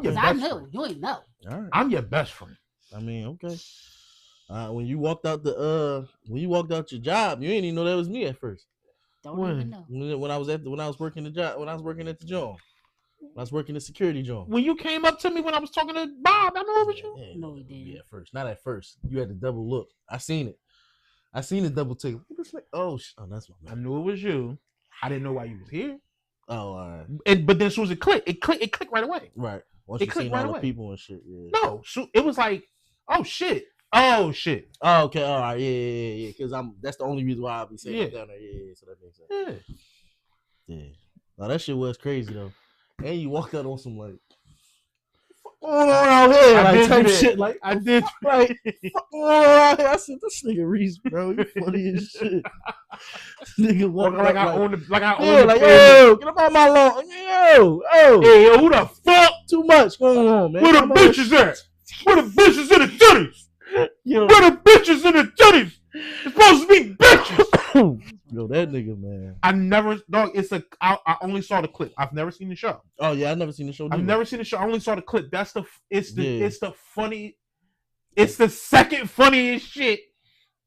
your Cause best I knew. friend. You ain't know. All right. I'm your best friend. I mean, okay. When you walked out your job, you didn't even know that was me at first. Don't When? even know. When I was working at the job, when I was working the security job. When you came up to me when I was talking to Bob, I knew it was you. Yeah, No, he didn't. Yeah, not at first. You had to double look. I seen it. I seen it double take. Oh, that's my I man. knew it was you. I didn't know why you was here. Oh, all right. But then as soon as it clicked right away. Right. Once It you clicked seen right all away. the people and shit. Yeah. No, so it was like, oh shit. Oh shit. Oh, okay. All right. Yeah. Because that's the only reason why I'll be saying Yeah. down there. Yeah. So that makes sense. Yeah. Yeah. No, that shit was crazy though. And you walked out on some like, fuck going on out here? I Like did type do that. shit. Like I did. like fuck going on out here? I said, this nigga Reese, bro, you funny as shit. This nigga walking Like I like, own the yeah, the like family. yo, get up on my lawn. Yo, Hey, yo, who the fuck? too much going on, man. Where the Come on. bitches at? Where the bitches in the titties? Yo, Where the bitches in the titties? It's supposed to be bitches. yo, that nigga, man. I only saw the clip. I've never seen the show. Oh yeah, I never seen the show. I've neither. never seen the show. I only saw the clip. It's the Yeah. it's the second funniest shit.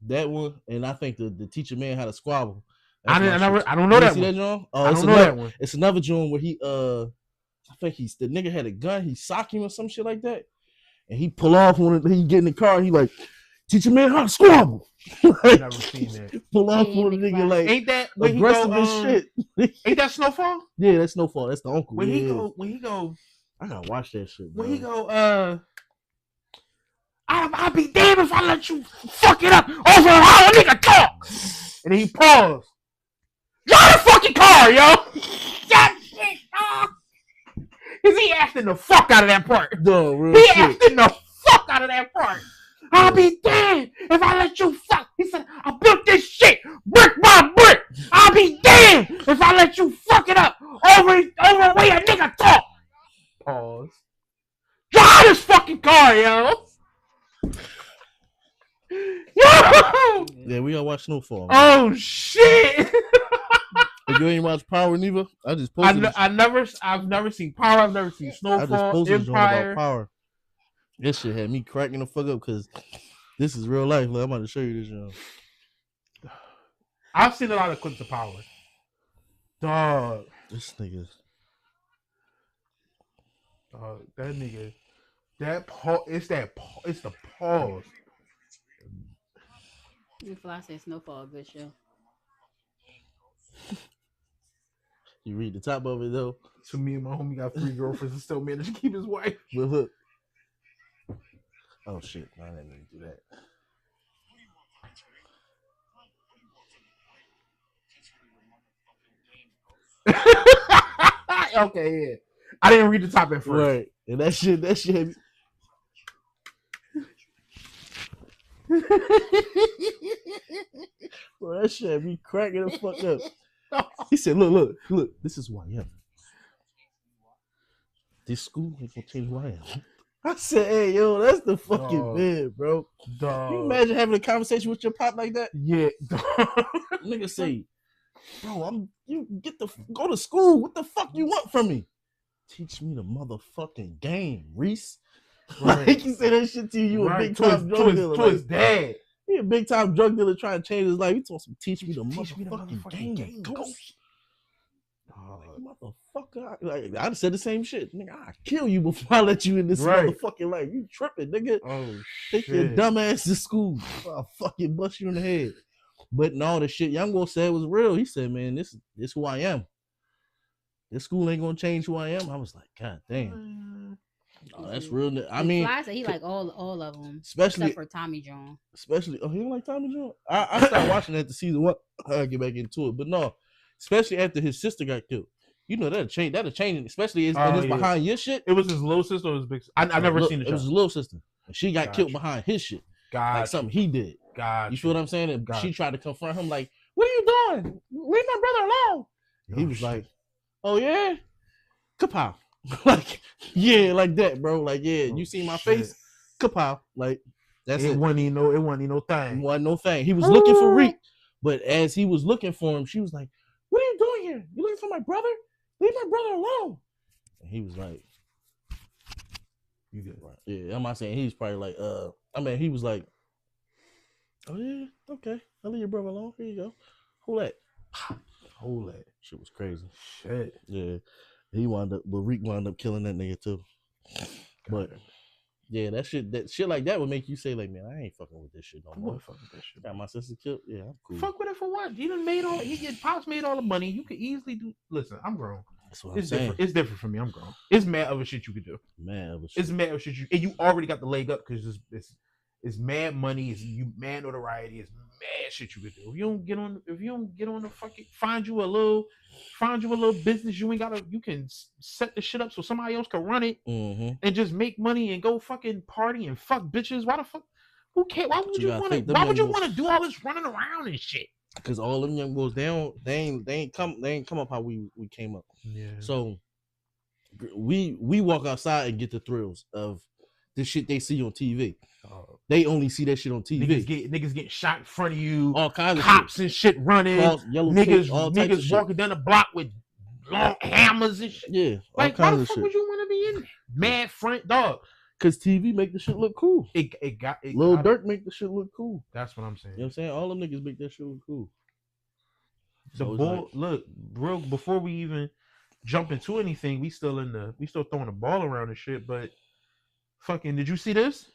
That one, and I think the teacher man had a squabble. I That's my shit. don't know You that see one. that John? Oh, I it's don't know another, that one. It's another joint where he I think the nigga had a gun. He socked him or some shit like that, and he pull off when he get in the car. And he like, teach a man how to squabble. I've never seen that. Pull off Yeah, on the nigga like Ain't that when he aggressive go, as shit. Ain't that Snowfall? Yeah, that's Snowfall. That's the uncle. When he Yeah. go, I gotta watch that shit. when bro. he go, I'll be damned if I let you fuck it up over how a nigga talk. And then he paused. Drive the fucking car, yo. That shit, dog. Cause he acting the fuck out of that part. No, real He shit. acting the fuck out of that part. I'll be damned if I let you fuck. He said, I built this shit brick by brick. I'll be damned if I let you fuck it up over the way a nigga talk. Pause. Drive this fucking car, yo. Yo. Yeah, we gotta watch Snowfall. Oh shit. If you ain't watch Power neither, I just posted. I've never seen Power. I've never seen I just Snowfall, posted this joint Empire. about Power. This shit had me cracking the fuck up because this is real life. Like, I'm about to show you this, yo. I've seen a lot of clips of Power. Dog, This nigga. that nigga, that pause. It's the pause. Before I said Snowfall, a good show. You read the top of it though. So me and my homie got 3 girlfriends and still managed to keep his wife. But look. Oh shit! I didn't mean to do that. Okay, yeah. I didn't read the top at first. Right, and that shit. Had me... Bro, that shit had me cracking the fuck up. He said, "Look. This is who I am. This school ain't gonna change who I am." I said, "Hey, yo, that's the fucking Dog. man, bro." Dog. Can you imagine having a conversation with your pop like that? Yeah. Nigga say, "Bro, go to school. What the fuck you want from me? Teach me the motherfucking game, Reese." Right. Like he said that shit to you. You a Right, big to his- time to drug his- dealer. to like, his dad. He a big time drug dealer trying to change his life. He told him, teach me the Teach me the motherfucking motherfucking game, game, ghost. Motherfucker. Like, I'd have said the same shit. Nigga, I'll kill you before I let you in this Right. motherfucking life. You tripping, nigga. Oh Take your dumb ass to school. I'll fucking bust you in the head. But no, the shit Young Boy said was real. He said, man, this who I am. This school ain't gonna change who I am. I was like, God damn. Oh, that's real. I mean, Fly said he like all of them, especially except for Tommy John. oh, he don't like Tommy John. I started watching that the season 1. I'll get back into it, but no, especially after his sister got killed. You know that'll change. Especially and it's behind your shit. It was his little sister or his big sister? I never seen the show. It was his little sister. And she got killed Gotcha. behind his shit. God, Like something he did. God, You feel what I'm saying? And Gotcha. she tried to confront him like, what are you doing? Leave my brother alone. And he was like, oh yeah? Kapow. Like, yeah, like that, bro. Like, yeah, you see my face? Kapow. Like, that's it. It wasn't even no It thing. wasn't no thing. He was looking for Reek. But as he was looking for him, she was like, what are you doing here? You looking for my brother? Leave my brother alone. And he was like, You good. Right. Yeah, I'm not saying he's probably like, I mean, he was like, oh yeah, okay, I'll leave your brother alone. Here you go. Hold that. Hold that. Shit was crazy. Shit. Yeah, but Reek wound up killing that nigga too. But yeah, that shit like that would make you say like, man, I ain't fucking with this shit no I'm more. not fucking with that shit. Got my sister killed. Yeah, I'm cool. Fuck with it for what? You done made all. Your pops made all the money. You could easily do. Listen, I'm grown. That's what I'm It's saying. different. It's different for me. I'm grown. It's mad other shit you could do. Man, It's mad other shit you. And you already got the leg up because it's mad money. It's you mad notoriety. It's mad shit you could do. If you don't get on the fucking find you a little business. You ain't gotta. You can set the shit up so somebody else can run it and just make money and go fucking party and fuck bitches. Why the fuck? Who cares? Why would you want to? Why would you want to do all this running around and shit? Because all them young boys, they ain't come up how we came up. Yeah. So we walk outside and get the thrills of the shit they see on TV. They only see that shit on TV. Niggas getting shot in front of you. All kinds of cops shit. and shit running. Yellow niggas tape, all types of niggas walking down the block with long hammers and shit. Yeah, like why the fuck would you want to be in there? Mad front dog? Because TV make the shit look cool. Lil Durk make the shit look cool. That's what I'm saying. You know what I'm saying? All them niggas make that shit look cool. Look, bro, before we even jump into anything, we still throwing the ball around and shit, but fucking did you see this?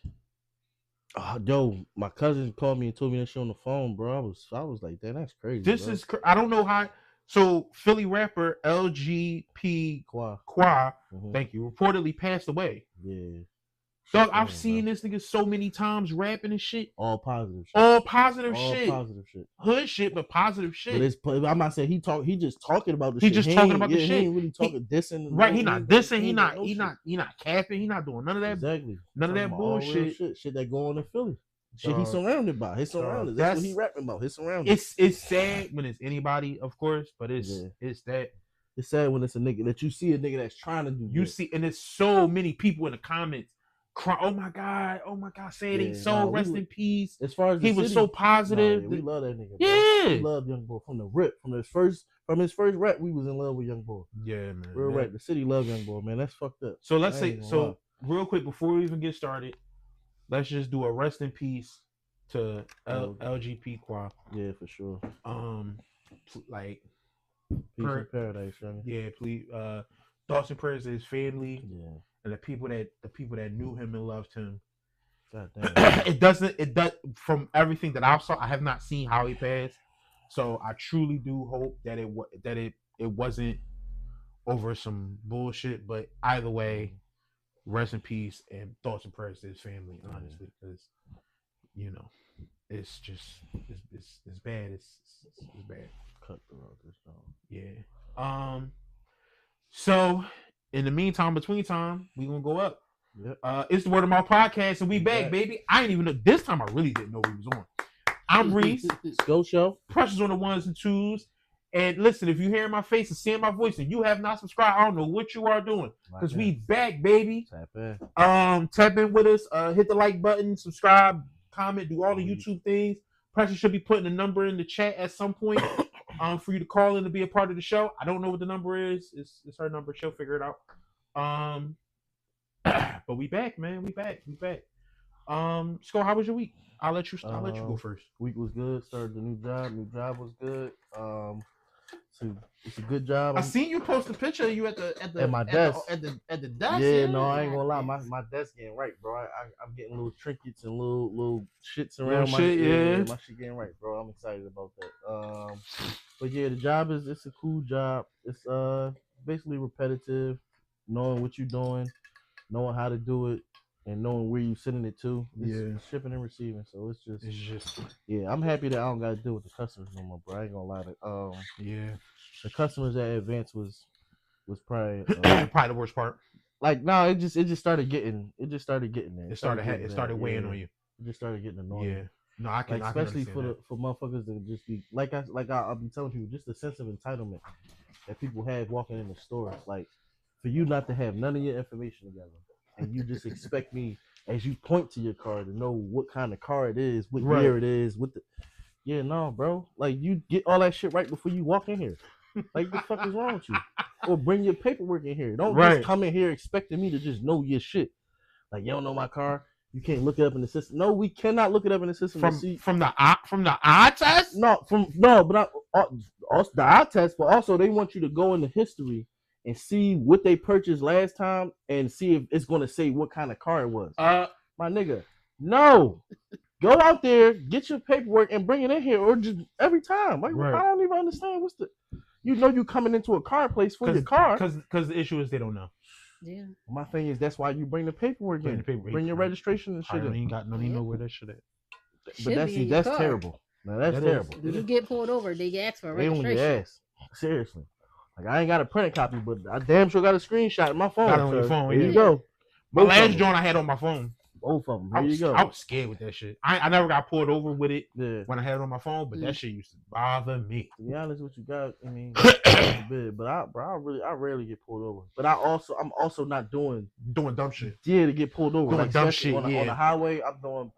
Yo, my cousin called me and told me that shit on the phone, bro. I was like, damn, that's crazy. This bro. is I don't know how. So Philly rapper LGP Qua, thank you, reportedly passed away. Yeah. Dog, I've seen this nigga so many times rapping and shit. All positive shit. All positive shit. Positive shit. Hood shit, but positive shit. But I'm not saying he just talking about the shit. He just talking about the shit. He ain't really talking dissing. Right, he not dissing. He not capping. He not doing none of that. Exactly. None of that bullshit. Shit that go on in Philly. Shit he's surrounded by. His surroundings. That's what he rapping about. His surroundings. It's sad when it's anybody, of course, but it's that. It's sad when it's a nigga that you see a nigga that's trying to do. You see, and there's so many people in the comments cry, oh my god, say it ain't so. Rest in peace. As far as he was so positive. We love that nigga. Yeah, we love Young Boy from the rip, from his first rap. We was in love with Young Boy. Yeah, man. Real rap. The city love Young Boy, man. That's fucked up. So let's say real quick before we even get started, let's just do a rest in peace to LGP Qua. Yeah, for sure. Like peace in paradise, right? Yeah, please. Thoughts and prayers to his family. Yeah. And the people that knew him and loved him. God damn. It does from everything that I saw. I have not seen how he passed, so I truly do hope that it wasn't over some bullshit. But either way, rest in peace and thoughts and prayers to his family. Honestly, because it's just it's bad. It's bad. Cut the road, this dog. Yeah. So. In the meantime, between time, we gonna go up. Yep. It's the Word of Mouth Podcast, and we back, baby. I ain't even know this time. I really didn't know he was on. I'm Reese. Go show. Precious on the ones and twos. And listen, if you hear my face and seeing my voice, and you have not subscribed, I don't know what you are doing, because we back, baby. Tap in with us. Hit the like button, subscribe, comment, do all the YouTube things. Precious should be putting a number in the chat at some point. For you to call in to be a part of the show. I don't know what the number is. It's her number. She'll figure it out. But we back, man. We back. Sko, how was your week? I'll let you go first. Week was good. Started the new job. New job was good. It's a good job. I seen you post a picture of you at my desk. At the desk. Yeah, no, I ain't gonna lie. My desk getting right, bro. I'm getting little trinkets and little shits around my shit. Yeah, my shit getting right, bro. I'm excited about that. But yeah, the job it's a cool job. It's basically repetitive, knowing what you're doing, knowing how to do it, and knowing where you sending it to. It's shipping and receiving. So it's just yeah. I'm happy that I don't gotta deal with the customers no more, bro. I ain't gonna lie to the customers at Advance was probably probably the worst part. Like no, it just started getting there. It started weighing on you. It just started getting annoying. Yeah. No, I can especially for motherfuckers to just be I'll be telling people, just the sense of entitlement that people have walking in the store. Like for you not to have none of your information together, and you just expect me as you point to your car to know what kind of car it is, what year it is, no, bro. Like you get all that shit right before you walk in here. Like the fuck is wrong with you? Or bring your paperwork in here. Don't just come in here expecting me to just know your shit. Like, you don't know my car. You can't look it up in the system. No, we cannot look it up in the system. From the eye test. But also the eye test. But also, they want you to go into history and see what they purchased last time and see if it's going to say what kind of car it was. My nigga, no. Go out there, get your paperwork, and bring it in here, or just every time. Like, Right. I don't even understand what's the. You know, you coming into a car place for your car. Because the issue is they don't know. Yeah. My thing is that's why you bring the paperwork in. Bring your registration and shit in. Ain't got no need know where that shit at. But that's terrible. Now that's terrible. When you get pulled over, they ask for a They don't registration. ask. Seriously. Like, I ain't got a printed copy, but I damn sure got a screenshot in my phone. Got it on your phone, There yeah. you go. My Both last of them. joint I had on my phone. Both of them. I There was, you go. I was scared with that shit. I never got pulled over with it Yeah. when I had it on my phone, but that shit used to bother me. To be honest with you, guys, I mean, a bit, but I rarely get pulled over. But I'm also not doing Dumb shit. to get pulled over. Doing Like, dumb especially shit, on the highway. I'm doing,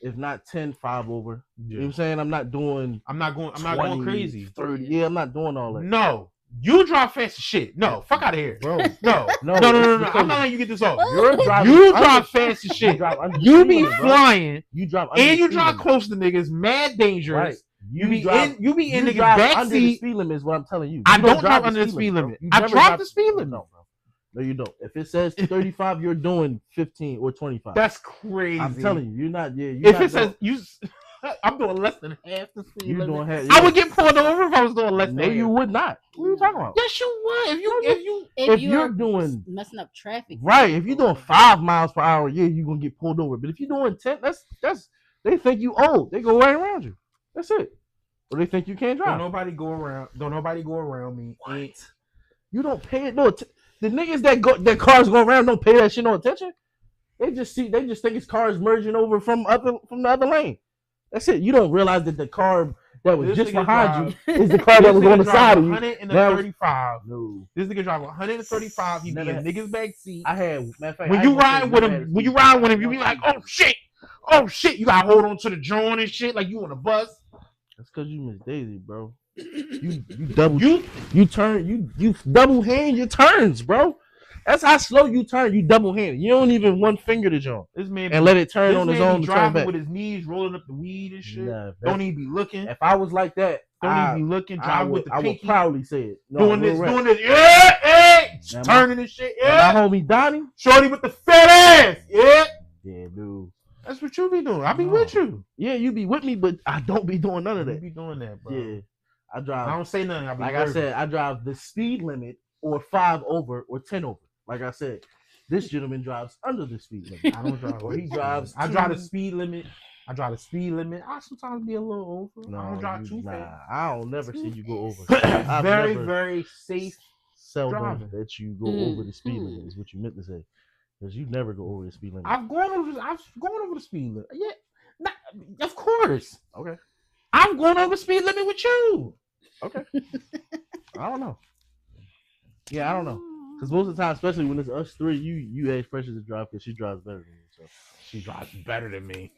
if not 10, 5 over. Yeah. You know what I'm saying? I'm not doing. I'm not going 20, crazy. 30. Yeah, I'm not doing all that. No. You drive fast as shit. No, fuck out of here. Bro, No. no. No. I'm not letting you get this off. You're driving. You drive fast as shit. drive under You the be speed limit, bro. flying You drive under and the you speed drive limit. close to niggas, mad dangerous. Right. You be drive- in niggas drive back under the seat. speed limit is what I'm telling you. I You don't drive under the limit, speed bro. limit. You I never drive the speed limit. No, bro. No, you don't. If it says 35, you're doing 15 or 25. That's crazy. I'm telling you, you're not. Yeah, If it says I'm doing less than half the speed you're limit. doing half, I would get pulled over if I was doing less than No, you half. would not. What are you talking about? Yes, you would. If you're doing messing up traffic, right, if you're doing 5 miles per hour, yeah, you're gonna get pulled over. But if you're doing 10, that's they think you old. They go right around you. That's it. Or they think you can't Don't drive. nobody go around me. You don't pay it. The niggas that cars go around don't pay that shit no attention. They just think it's cars merging over from the other lane. That's it. You don't realize that the car that was This just nigga behind you is the car that was on the side of you. 135. No, This nigga drive 135. He be Never in had- niggas back seat. I had. Matter of fact, When I you ain't gonna say ride with never him, had a when you seat. ride with him, you be like, oh shit. You gotta hold on to the joint and shit like you on a bus. That's because you Miss Daisy, bro. You double you double hand your turns, bro. That's how slow you turn. You double hand. You don't even one finger to jump This man and let it turn this on his man own be to turn driving back. with his knees rolling up the weed and shit. Nah, Don't even be looking. if I was like that, Don't even be looking. I Drive with the would pinky. proudly say it. No, Doing real rap. this. Yeah. Now, Turning and shit. Now, Yeah. my homie Donnie. Shorty with the fat ass. Yeah. Yeah, dude. That's what you be doing. I be No. with you. Yeah, you be with me, but I don't be doing none of You that. be doing that, bro. Yeah, I I drive. don't say nothing. I be Like I said, I drive the speed limit or 5 over or 10 over. Like I said, this gentleman drives under the speed limit. I don't drive. Or he drives. I drive the 2. speed limit. I sometimes be a little over. No, I don't drive too nah, fast. I don't never see you go over. I've Very, never- very safe. Seldom driving. that you go over the speed limit is what you meant to say. Because you never go over the speed limit. I've gone over the speed limit. Yeah, of course. Okay. I'm going over the speed limit with you. Okay. I don't know. Yeah, I don't know. Because most of the time, especially when it's us three, you ask Precious to drive because she drives better than you. So She drives better than me.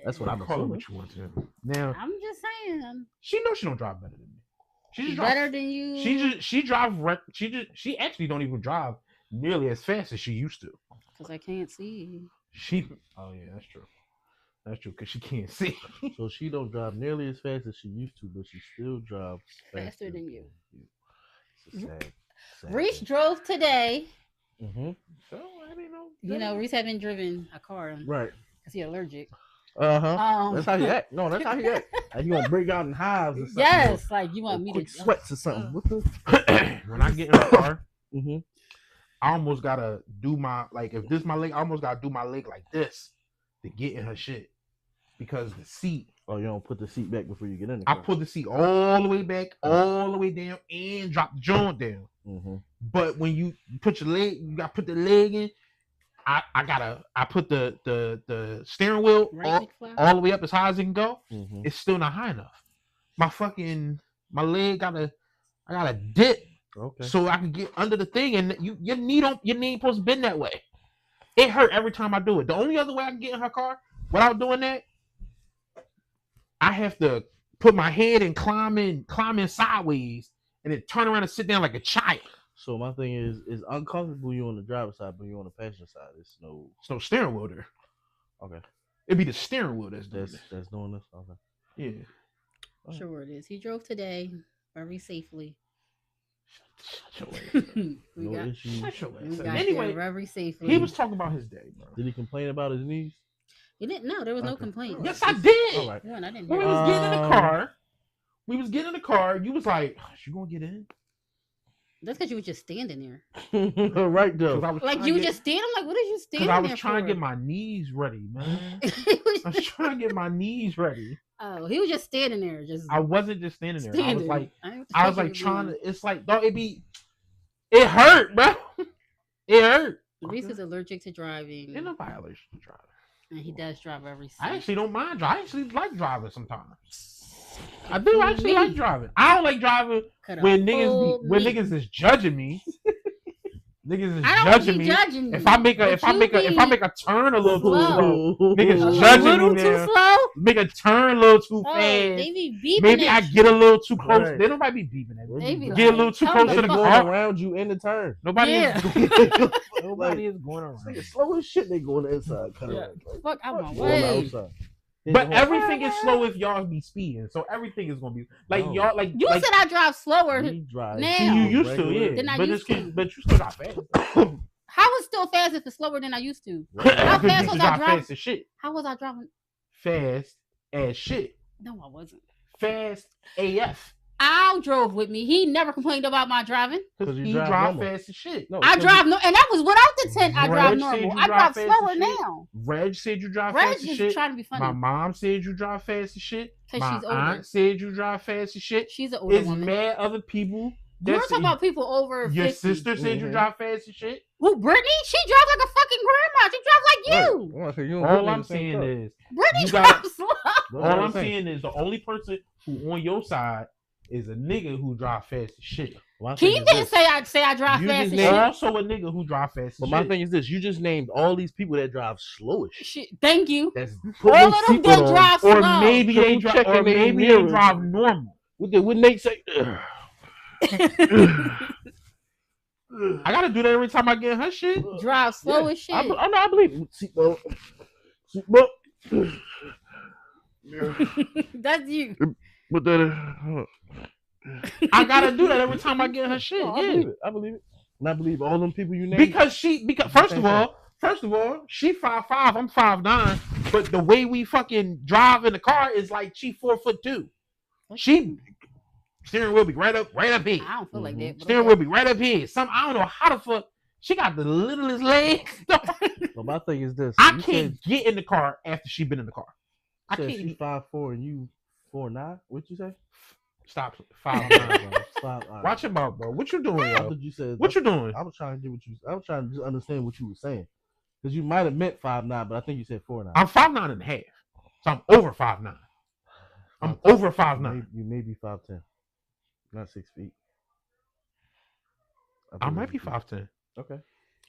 that's what I'm Call it assuming. what you want to. Now I'm just saying, she knows she don't drive better than me. She just better drives. than you. She actually don't even drive nearly as fast as she used to. Because I can't see. Oh yeah, that's true. That's true because she can't see. So she don't drive nearly as fast as she used to, but she still drives Faster than you. It's a sad Reese thing. drove today. Mhm. So I mean, You know, Reese haven't driven a car Right. because he's allergic. Uh-huh. That's how you act. No, that's how you act. Like you gonna break out in hives or something. Yes, like you Or want me quick Oh. to. sweats or something. What the? when I get in the car, Mm-hmm. I almost gotta do my if this my leg, I almost gotta do my leg like this to get in her shit because the seat. Oh, you don't put the seat back before you get in the I car. put the seat all the way back, all the way down, and drop the joint down. Mm-hmm. But when you put your leg, you gotta put the leg in. I put the steering wheel Right, McFly? all the way up as high as it can go. Mm-hmm. It's still not high enough. My leg I gotta dip Okay. so I can get under the thing, and your knee ain't supposed to bend that way. It hurt every time I do it. The only other way I can get in her car without doing that, I have to put my head and climb in sideways, and then turn around and sit down like a child. So my thing is, it's uncomfortable you on the driver's side, but you on the passenger side. It's no. It's no steering wheel there. Okay. It'd be the steering wheel that's doing That's doing this. Okay. it. Yeah. Sure it is. He drove today very safely. Shut your ass up. we No got, issues. Shut your we ass up. got Anyway, there very safely. he was talking about his day, bro. Did he complain about his knees? He didn't. No, there was no Okay. complaint. Yes, I did. All right. One, I didn't When we hear. was getting in the car, you was like, "You gonna get in?" That's because you were just standing there. Right 'Cause though. I was Like trying you to were get- just standing. I'm like, what are you standing Cause I was there trying to for? get my knees ready, man. He was I was trying to get my knees ready. oh, he was just standing there, just I wasn't just standing there. I was standing. like, I, ain't what the I was fuck like you trying doing. to. It's like, dog, it hurt, bro. It hurt. Reese is allergic to driving, Ain't no violation of driving. and he does drive every. I safe. actually don't mind driving. I actually like driving sometimes. I do actually like driving. I don't like driving Cut a when full meat. niggas is judging me. Niggas is I don't judging be me. judging you. If I make a turn a little too Slow. slow, niggas a judging little me too now. slow. Make a turn a little too Oh, fast. they be beeping. Maybe I at you. get a little too close. Right. They nobody be beeping at me. They be Get a like, little too come close the to They the fuck going car. around you in the turn. Nobody Yeah. is. Nobody is going around. Nigga, slow as shit. They going inside. Cut Yeah. around. Fuck out my Going way. outside. But everything is slow if y'all be speeding. So everything is gonna be like No. y'all like. You like, said I drive slower. We drive. Now. see, you used to, regular. yeah. Then I but used to. But you still got fast. How is still fast if it's slower than I used to? Regular. fast You was I drive driving? fast as shit. How was I driving? Fast as shit. No, I wasn't. Fast AF. Al drove with me. He never complained about my driving. 'Cause you He drive drive normal. fast as shit. No, I 'cause drive no, and that was without the tent. I Reg drive said normal. you I drive drive fast as slower shit. now. Reg said you drive Reg fast as just shit. trying to be My funny mom said you drive fast as shit. because My she's older. aunt said you drive fast as shit. She's an older It's woman. mad other people. You were talking about people over your 50. sister said you Mhm. drive fast as shit. Who, Brittany? She drives like a fucking grandma. She drives like you. Right. I say you don't All put me in I'm the same saying truck. is, Brittany You gotta- drives slow. That's all what I'm saying. saying is the only person who on your side is a nigga who drive fast as shit. My thing Keith is didn't this. say I drive You fast just as named- shit. Also a nigga who drive fast as But shit. my thing is this: you just named all these people that drive slow as shit. Shit. Thank you. That's Put All them of them seatbelt did on. drive or slow. maybe they Triple drive, check or and they maybe they mirrors. drive normal. What Nate say? I gotta do that every time I get in her shit. drive slow as shit. I know. I believe it. Seatbelt. Seatbelt. That's you. But that. I gotta do that every time I get in her shit. I Yeah, believe it. I believe it. And I believe all them people you named. because first Same of all, she 5'5", I'm 5'9", but the way we fucking drive in the car is like she 4'2". She steering wheel be right up here. I don't feel like that. But Steering okay. wheel be right up here. I don't know how the fuck she got the littlest legs. But my thing is this: I you can't get in the car after she been in the car. I Said, can't she even 5'4" and you 4'9". What'd you say? stop 5'9". bro. 5'9". Watch your mouth, bro. What you doing, I yo? thought you said. What you doing? I was trying to get what you. I was trying to just understand what you were saying, because you might have meant 5'9", but I think you said 4'9". I'm 5'9" and a half. So I'm over 5'9". I'm over 5'9". You may be 5'10", not 6 feet. I think might it's be 6 feet. 5'10". Okay.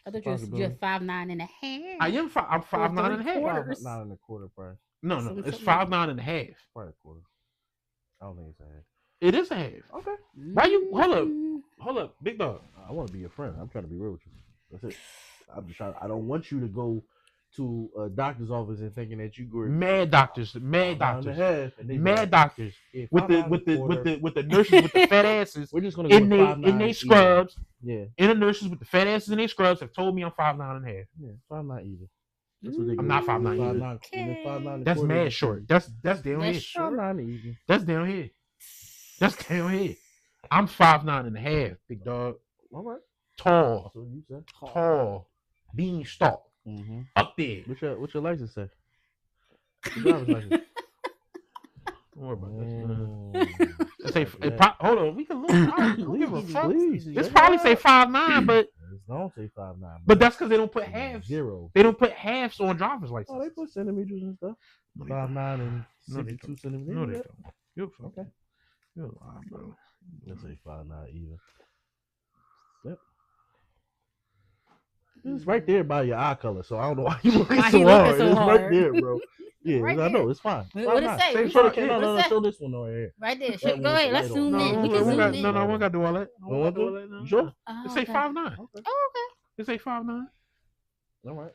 I thought you were Possibility. 5'9" and a half. I am. I'm 5'9" and a half. 3/4. 5'9" and a quarter, probably. No, Something it's like that. 5'9" and a half. Probably a quarter. I don't think it's a half. It is a half. Okay. Why you- hold up, big dog. I want to be your friend. I'm trying to be real with you. That's it. I'm just trying. I don't want you to go to a doctor's office and thinking that you grew Mad doctors, mad doctors, with the nurses with the fat asses We're just gonna go in with 5'9" they even. scrubs. Yeah, And the nurses with the fat asses in their scrubs have told me I'm 5'9" and a half. yeah, 5'9" even. That's what they I'm go not with. 5'9" either. 5'9", even 5'9" and a That's quarter mad is short. That's down That's here. short. 5'9" even. That's down here. That's down here. I'm 5'9" and a half, big dog. All right. Tall, So you said. tall, beanstalk, Mm-hmm. up there. What's your license say? Your driver's license. Don't worry about this. Mm. It say, Yeah. hold on, we can look. I don't give a Please, fuck. please. It's probably say 5'9", but Don't say 5'9". but that's because they don't put halves. Zero. They don't put halves on driver's license. Oh, they put centimeters and stuff. No, they don't. 5'9" and No, they 62 don't. centimeters. No, they Yeah. don't. You're fucking. Okay. You're lying, bro. Let's say 5'9" even. Yep. It's right there by your eye color, so I don't know why you looking Why so he looking hard. so It's right hard? there, bro. Yeah, Right I know there. it's fine. What it Fine. say? Show What the- No, it no, no. say? Show this one right here. Right there. That Go one ahead. with Let's the zoom light on. in. No, We we can don't zoom got, in. no, we got to do all that. You want to? No. You sure? Oh, It say okay. 5'9". Okay. Oh, It say 5'9". All right.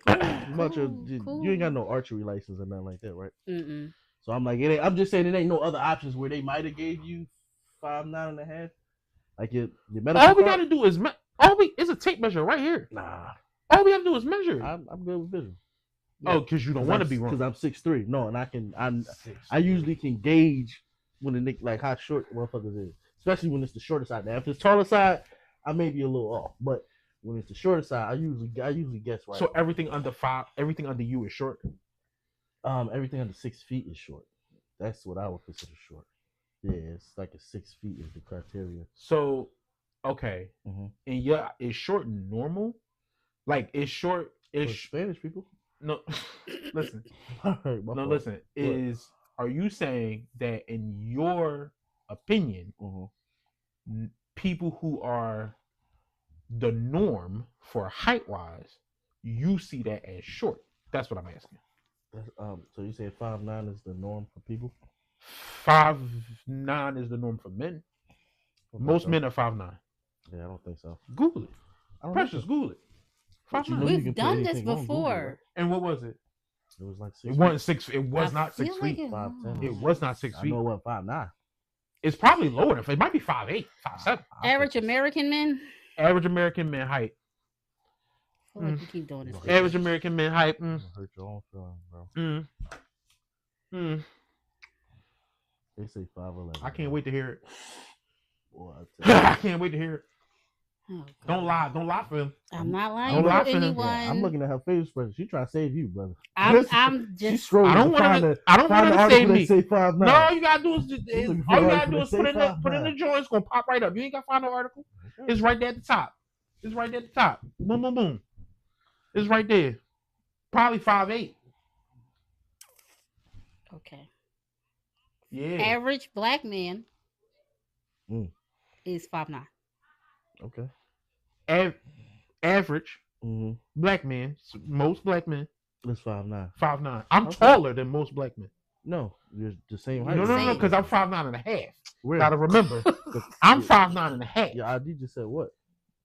Cool, cool. You ain't got no archery license or nothing like that, right? Mm-mm. So I'm like, it ain't, I'm just saying it ain't no other options where they might have gave you 5'9.5". Like your medical. All we card? got to do is it's a tape measure right here. Nah, All we have to do is measure. I'm good with vision. Oh, because you don't want to be wrong. Because I'm 6'3". No, and I usually can gauge when the nick like how short motherfuckers is, especially when it's the shorter side. Now, if it's taller side, I may be a little off, but when it's the shorter side, I usually guess right. So everything under you is short. Everything under 6 feet is short. That's what I would consider short. Yeah, it's like a 6 feet is the criteria. So, okay, Mhm. and yeah, is short normal? Like, is short For is Spanish people. no? Listen, All right, my no, fault. listen. Are you saying that in your opinion, Mhm. people who are the norm for height wise, you see that as short? That's what I'm asking. That's, so you say 5'9" is the norm for people? 5'9" is the norm for men. I don't Most think men are 5'9". so. Yeah, I don't think so. Google it. I don't Precious, think so. Google it. But you 5'9". know you We've can put done this anything on Google, before. right? And what was it? It was like 6 It feet. wasn't 6. It was I not 6 feel like feet. 5'10". It was not 6 I feet. know it wasn't 5'9". It's probably lower than it might be 5'8", 5'7". Average American men. Average American man height. I feel like we keep doing this. Yeah. Average American man height. Hurt your own feelings, bro. They say 5'11". I can't wait to hear it. Boy, I tell you. I can't wait to hear it. Oh, Don't God. lie. Don't lie for him. I'm not lying Don't for lie for him. anyone. Yeah, I'm looking at her face expression. She trying to save you, brother. I'm She's just. scrolling I don't to want find to. the- I don't find want the to say article that me. say 5'9". No, all you gotta do is looking for all you the gotta article do is that put say in the 5'9". joint. It's gonna pop right up. You ain't gotta find no article. It's right there at the top. It's right there at the top. Boom, boom, boom. It's right there. Probably 5'8". Okay. Yeah. Average black man Mm. is 5'9". Okay. Average Mm-hmm. black men. Most black men It's 5'9". 5'9". I'm Okay. taller than most black men. No, you're the same No, height. no, because I'm 5'9" and a half. Where? Gotta remember, I'm 5'9" and a half. Your ID just said what?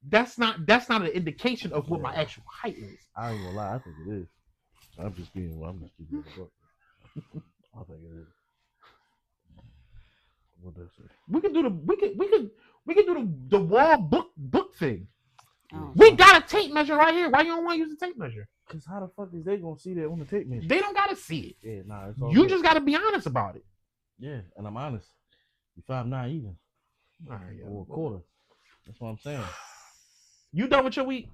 That's not an indication of what my actual height is. I ain't gonna lie. I think it is. I'm just giving you a book. I think it is. What does it? We can do the wall book thing. Oh. We got a tape measure right here. Why you don't want to use a tape measure? Cause how the fuck is they gonna see that on the tape measure? They don't gotta see it. Yeah, nah. It's all You good. just gotta be honest about it. Yeah, and I'm honest. You 5'9" even All right, yeah. or a quarter. That's what I'm saying. You done with your week?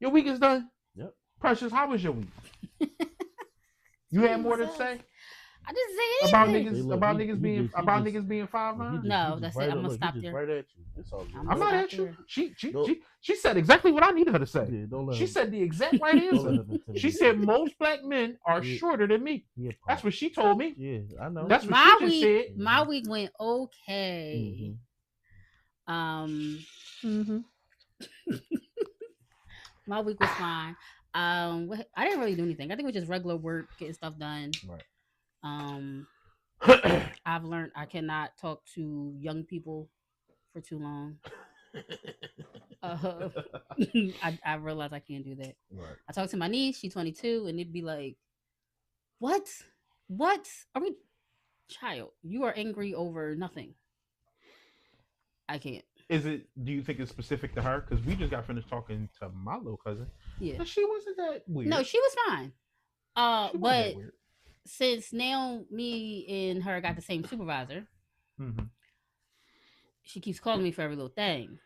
Your week is done? Yep. Precious, how was your week? You had more to say I didn't say about anything. Hey, niggas look, about he niggas just- being he about just- niggas being 5'9"? No, that's it. I'm gonna stop there. Right at you. It's all good. I'm I'm not Stop at you. there. Don't- She said exactly what I needed her to say. Yeah, don't let She him- said the exact right don't let answer. him intimidate She you. said most black men are Yeah. shorter than me. He a punk. That's what she told me. Yeah, I know. That's what My she just week, said. my week went okay. Mhm. My week was fine. I didn't really do anything. I think it was just regular work, getting stuff done. Right. I've learned I cannot talk to young people for too long. I realized I can't do that. Right. I talked to my niece, she's 22, and it'd be like, what? What? Are we, child, you are angry over nothing. I can't. Do you think it's specific to her? Because we just got finished talking to my little cousin. Yeah. And she wasn't that weird. No, she was fine. She wasn't But that weird. since now me and her got the same supervisor, Mhm. she keeps calling me for every little thing.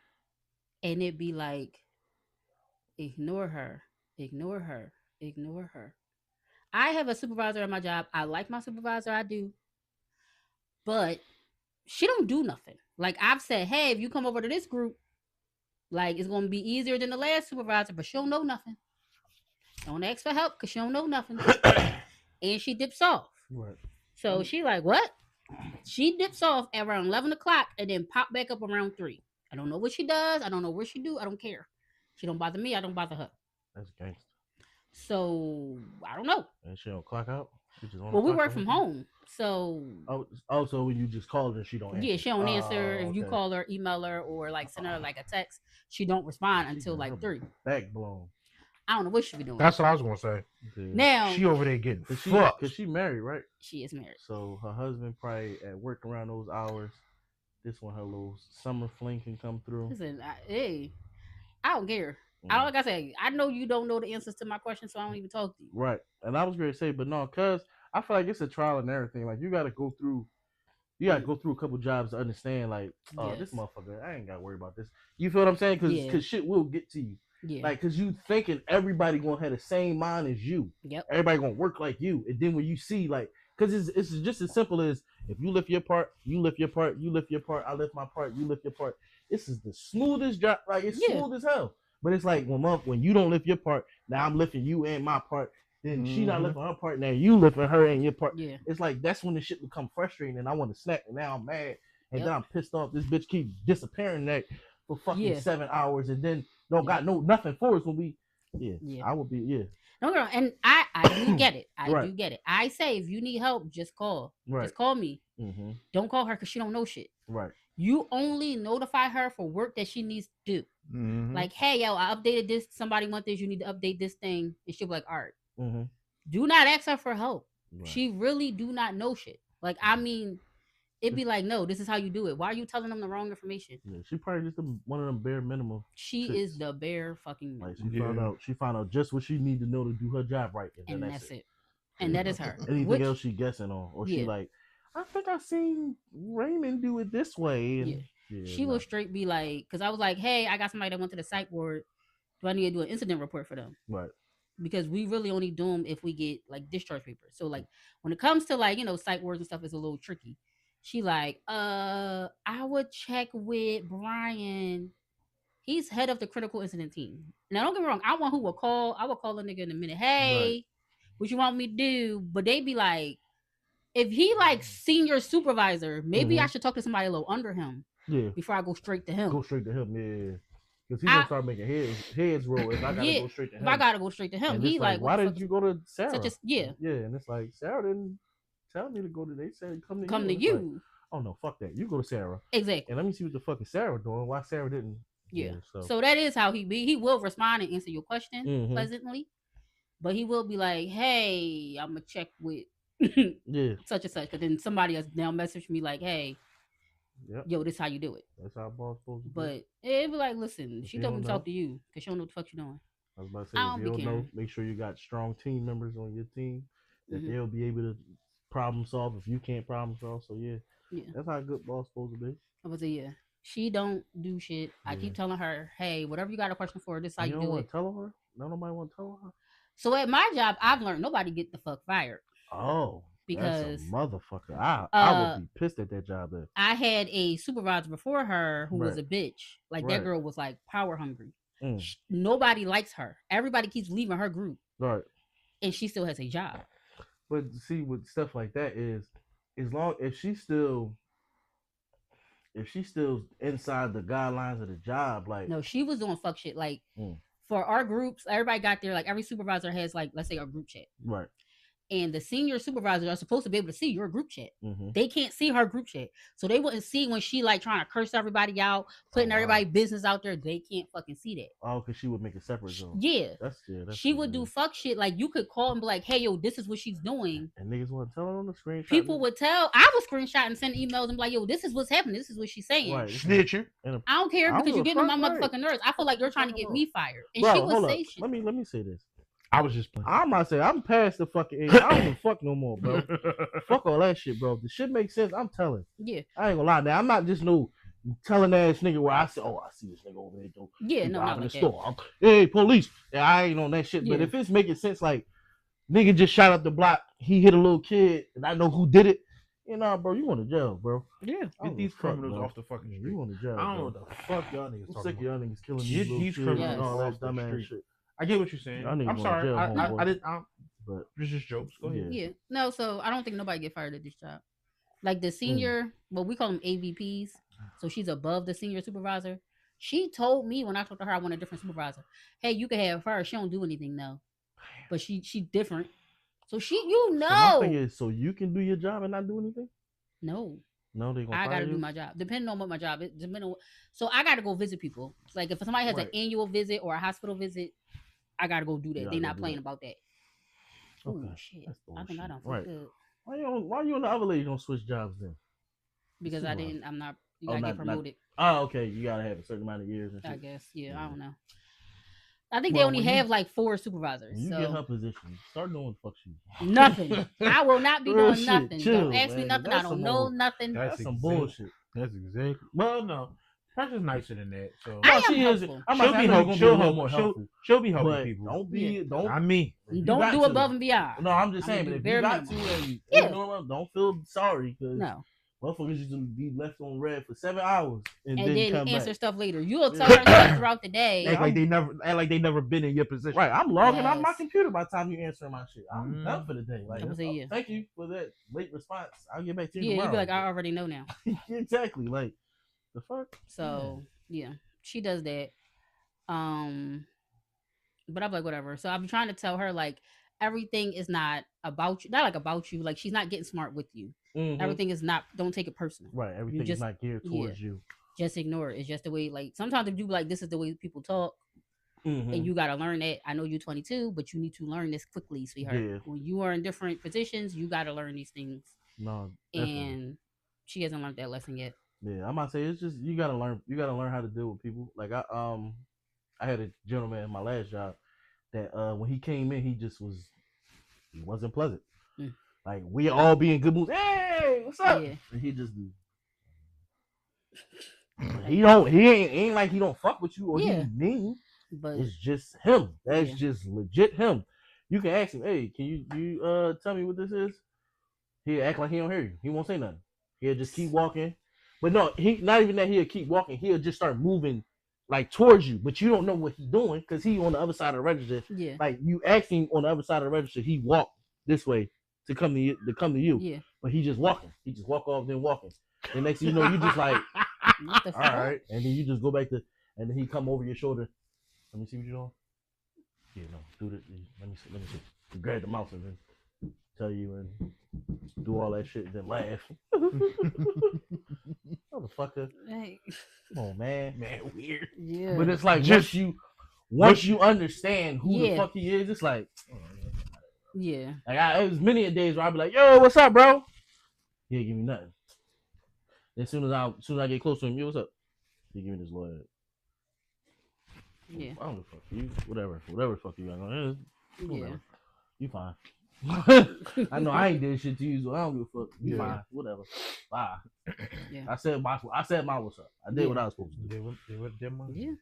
And it'd be like, ignore her, ignore her, ignore her. I have a supervisor at my job. I like my supervisor, I do. But she don't do nothing. Like I've said, hey, if you come over to this group, like it's gonna be easier than the last supervisor, but she don't know nothing. Don't ask for help because she don't know nothing. And she dips off. Right. So she like, what? She dips off at around 11 o'clock and then pop back up around 3. I don't know what she does. I don't know where she do. I don't care. She don't bother me. I don't bother her. That's gangster. So I don't know. And she don't clock out. She just on Well, the we clock work the from whole time? home, so So when you just call her, she don't answer. yeah, she don't answer. Oh, If you okay. call her, email her, or like send her like a text, she don't respond She until got like her 3. back blown. I don't know what she be doing. That's what I was gonna say. Yeah. Now She over there getting Cause fucked. she married, right? she is married. So her husband probably at work around those hours. This one, her little summer fling can come through. Listen, I don't care. I like I say, I know you don't know the answers to my questions, so I don't even talk to you. Right. And I was going to say, but no, cause I feel like it's a trial and error thing. Like you got to go through a couple jobs to understand. Like, oh, this Yes. motherfucker, I ain't got to worry about this. You feel what I'm saying? Cause, Yeah. cause shit will get to you. Yeah. Like, cause you thinking everybody gonna have the same mind as you. Yep. Everybody gonna work like you. And then when you see like, cause it's just as simple as if you lift your part, you lift your part, you lift your part, I lift my part, you lift your part. This is the smoothest job. Like it's smooth as hell. But it's like when you don't lift your part, now I'm lifting you and my part. Then she not lifting her part. Now you lifting her and your part. Yeah. It's like that's when the shit become frustrating, and I want to snap. And now I'm mad, and then I'm pissed off. This bitch keep disappearing that for fucking 7 hours, and then don't got nothing for us when we. Yeah. I would be No, girl, and I do get it. I do get it. I say if you need help, just call. Right. Just call me. Mm-hmm. Don't call her because she don't know shit. Right. You only notify her for work that she needs to do. Mm-hmm. Like, hey, yo, I updated this. Somebody want this. You need to update this thing. And she'll be like, all right. Mm-hmm. Do not ask her for help. Right. She really do not know shit. Like, I mean, it'd be like, no, this is how you do it. Why are you telling them the wrong information? Yeah, she probably just one of them bare minimum. She is the bare fucking minimum. Like she found out just what she need to know to do her job right. And that's it. And that is her. Anything else she guessing on. Or she like, I think I seen Raymond do it this way. And she will straight be like, because I was like, hey, I got somebody that went to the psych ward. Do I need to do an incident report for them? Right. Because we really only do them if we get like discharge papers. So like when it comes to like, psych wards and stuff, it's a little tricky. She like, I would check with Brian. He's head of the critical incident team. Now don't get me wrong, I will call a nigga in a minute. Hey, what you want me to do? But they be like, if he like senior supervisor, maybe I should talk to somebody a little under him. Yeah. Before I go straight to him. Yeah. Because he's gonna start making heads roll if I gotta go straight to him. If I gotta go straight to him, he like, why did you go to Sarah? Yeah, and it's like Sarah didn't tell me to go to. They said come to you. Like, oh no, fuck that. You go to Sarah. Exactly. And let me see what the fuck is Sarah doing. Why Sarah didn't? Yeah. So that is how he be. He will respond and answer your question pleasantly, but he will be like, "Hey, I'm gonna check with such and such." Because then somebody else now message me like, "Hey, yo, this how you do it." That's how boss supposed to do. But it be like, listen, she told me to talk to you because she don't know what the fuck you doing. I was about to say, if you don't know, make sure you got strong team members on your team that they'll be able to problem solve if you can't problem solve. So yeah, that's how a good boss supposed to be. I was like, she don't do shit. I keep telling her, hey, whatever you got a question for, this is how you do it. Tell her? Nobody want to tell her. So at my job, I've learned nobody get the fuck fired. Oh, because that's a motherfucker. I would be pissed at that job. Then I had a supervisor before her who was a bitch. Like that girl was like power hungry. Nobody likes her. Everybody keeps leaving her group. Right. And she still has a job. But see, with stuff like that is, if she's still inside the guidelines of the job, like no, she was doing fuck shit. Like for our groups, everybody got there. Like every supervisor has like, let's say, a group chat. Right. And the senior supervisors are supposed to be able to see your group chat. They can't see her group chat. So they wouldn't see when she like trying to curse everybody out, putting everybody's business out there. They can't fucking see that. Oh, because she would make a separate zone. Yeah. That's she would do fuck shit. Like you could call and be like, hey, yo, this is what she's doing. And niggas want to tell her on the screenshot. People would tell. I would screenshot and send emails and be like, yo, this is what's happening. This is what she's saying. Right. Snitch you. I don't care because you're getting on my motherfucking nerves. I feel like you're trying to get me fired. And she would say shit. Let me say this. I was just playing. I'm not saying I'm past the fucking age. I don't give a fuck no more, bro. Fuck all that shit, bro. If the shit makes sense, I'm telling. Yeah. I ain't gonna lie. Now I'm not just no telling ass nigga where I say, oh, I see this nigga over there. Yeah, no, not in like the store. Hey, police. Yeah, I ain't on that shit. Yeah. But if it's making sense, like nigga just shot up the block, he hit a little kid, and I know who did it. You know, bro, you going to jail, bro. Yeah, get these criminals off the fucking street. You going to jail? I don't know what the fuck y'all niggas talking sick about. Y'all niggas killing these criminals and all that dumbass shit. I get what you're saying. I'm sorry. I didn't. But it's just jokes. Go ahead. Yeah. No, so I don't think nobody get fired at this job. Like the senior, well, we call them AVPs. So she's above the senior supervisor. She told me when I talked to her, I want a different supervisor. Hey, you can have her. She don't do anything though, but she different. So she, So my thing is, so you can do your job and not do anything? no. No, they gonna I fire gotta you? do my job, depending on what my job is. So I gotta go visit people. It's like if somebody has Right. an annual visit or a hospital visit, I gotta go do You that. gotta They go not do playing that. about that. Okay, Oh shit! that's I think I bullshit. done feel Right. good Why you and the other lady don't switch jobs then? because I supervisor. didn't. I'm not. You Oh, gotta not- get promoted. Oh, okay. You gotta have a certain amount of years and I shit. guess. Yeah, Yeah. I don't know. I think they Well, only when you- have like 4 supervisors. When you So get her position, start doing fuck shit. nothing. I will not be Real doing shit. nothing. Chill, don't ask me man. nothing. I That's don't some know old- nothing. That's some exactly- bullshit. That's exactly. Well, no, Pressure's nicer than that. So I No, am she is. helpful. I'm she'll not be saying helpful. she's She'll gonna be a little help. more She'll helpful. she'll be helping But people. don't be. Yeah. Don't. Not me. if you Don't got do to- above and beyond. No, I'm just I'm saying. gonna But do if you bare got minimum. to, and Yeah. you know what, don't feel sorry because No. motherfuckers used to be left on red for 7 hours and, And then come answer back. stuff later. You'll Yeah. tell her stuff throughout the day. Yeah, Act like they never been in your position. Right, I'm logging out my Yes. computer by the time you answering my shit. I'm Mm. done for the day. Like, I'm gonna say, yeah. thank you for that late response. I'll get back to you Yeah, you'd tomorrow. be like, I already know now. Exactly. Like, the fuck? So yeah, she does that. But I'm like, whatever. So I'm trying to tell her like everything is not about you, not like about you. Like she's not getting smart with you. Mhm. Everything is not. Don't take it personal. Right, everything just- is not geared yeah. towards you. Just ignore it. It's just the way. Like sometimes if you be like, this is the way people talk, Mhm. and you gotta learn that. I know you're 22, but you need to learn this quickly, sweetheart. Yeah. When you are in different positions, you gotta learn these things. No, definitely. And she hasn't learned that lesson yet. Yeah, I might say it's just you gotta learn how to deal with people. Like I had a gentleman in my last job that when he came in he wasn't pleasant. Mm. Like we all be in good moods. Hey, what's up? Yeah. And he just be he ain't like he don't fuck with you or Yeah. he mean. But It's just him. That's Yeah. just legit him. You can ask him, hey, can you tell me what this is? He'll act like he don't hear you. He won't say nothing. He'll just keep walking. But no, he not even that he'll keep walking. He'll just start moving like towards you, but you don't know what he's doing because he on the other side of the register. yeah, Like you ask him on the other side of the register, he walked this way to come to you. yeah. But he just walking. He just walk off, then walking. The next thing you know, you just like, What the all fuck? right, and then you just go back to, and then he come over your shoulder. Let me see what you're doing. Yeah, no, do this. Let me see. Grab the mouse and then tell you and do all that shit and then laugh. Motherfucker, Hey, come on, man. Man, weird. yeah. But it's like Just- once you understand who the Yeah. fuck he is, it's like, yeah. it was many a days where I'd be like, yo, what's up, bro? He didn't give me nothing. As soon as I get close to him, yo, what's up? He give me this lawyer. Yeah. I don't give a fuck you. Whatever the fuck you got on. Yeah. Whatever. You fine. I know I ain't did shit to you, so I don't give a fuck. You Yeah. fine. Whatever. Bye. Yeah. I said my what's up. I did what I was supposed to do. They what them ones. Yeah.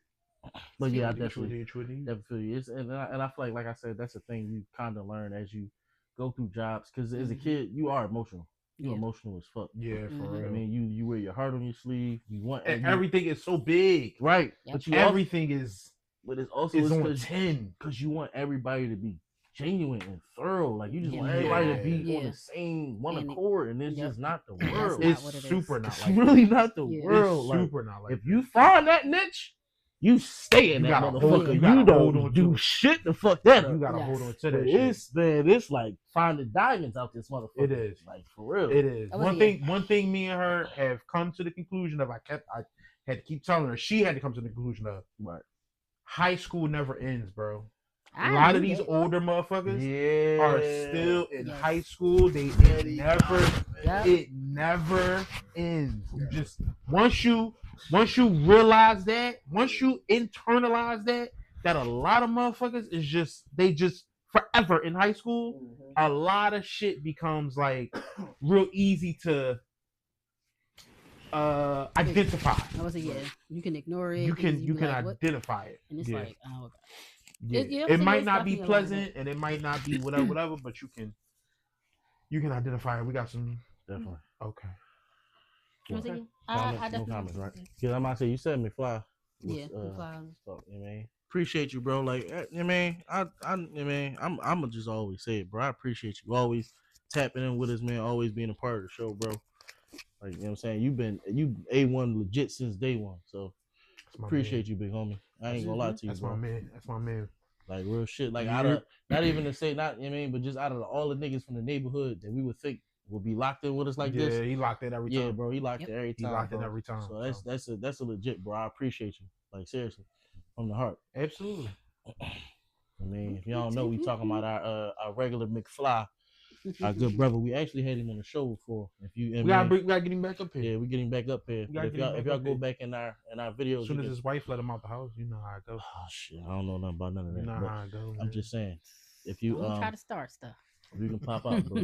But yeah, I They definitely feel you. And I feel like I said, that's the thing you kind of learn as you go through jobs. Because as a Mhm. kid, you are emotional. You're Yeah. emotional as fuck. Yeah, for Mhm. real. I mean, you wear your heart on your sleeve. You want And you- everything is so big. right, Yep. but you also, Everything is but it's also on because 10. you want everybody to be genuine and thorough. Like you just want Yeah. everybody to be Yeah. on the same one And it- accord, and it's yep. just not the That's world. not It's what it is. super not It's like really not the Yeah. world. It's Like, super not like if that. you find that niche, you stay in You that gotta motherfucker. hold- You, you gotta hold don't on do to it. shit to fuck that up. You gotta Yes. hold on to But that shit. it's like finding diamonds out this motherfucker. It is. like for real. It is. I was One thing me and her have come to the conclusion of I had to keep telling her, she had to come to the conclusion of Right. high school never ends, bro. I A lot of knew these that. older motherfuckers Yeah. are still in Yes. high school. It never ends. You just once you realize that, once you internalize that a lot of motherfuckers is they just forever in high school, a lot of shit becomes like real easy to identify. I was like, yeah, you can ignore it. You can be you can like, what? identify it. And it's Yeah. like, oh, okay. Yeah. Yeah, It so might it's not be definitely a lot of pleasant and it might not be whatever, but you can identify it. We got some Definitely. okay. I was like, Okay. I No definitely. comments, right? Because I might say you sent me fly. Yeah, What's, fly. So, you know what I mean? Appreciate you, bro. Like, you know what I mean? I'm gonna just always say it, bro. I appreciate you always tapping in with us, man. Always being a part of the show, bro. Like, you know what I'm saying? You A1 legit since day one. So my Appreciate you, big homie. I ain't gonna lie to you, That's bro. my man. That's my man. Like real shit. Like Yeah. out of not even to say not, you know what I mean, but just out of all the niggas from the neighborhood that we would think would be locked in with us like yeah, this. he locked in every time. Yeah, bro, he locked Yep. it every He time. locked in bro. every time. So that's a legit, bro. I appreciate you. Like seriously, from the heart. Absolutely. I mean, if y'all don't know, we talking about our regular McFly, our good brother. We actually had him on the show before. If you, We gotta get him back up here. yeah, we getting back up here. We But gotta if get him y'all back if y'all up go here. back in our videos, As soon you as can- his wife let him out the house, you know how it goes. oh shit, I don't know nothing about none of You that. know but how it goes. I'm just saying, if you Don't try to start stuff. if you can pop out, bro.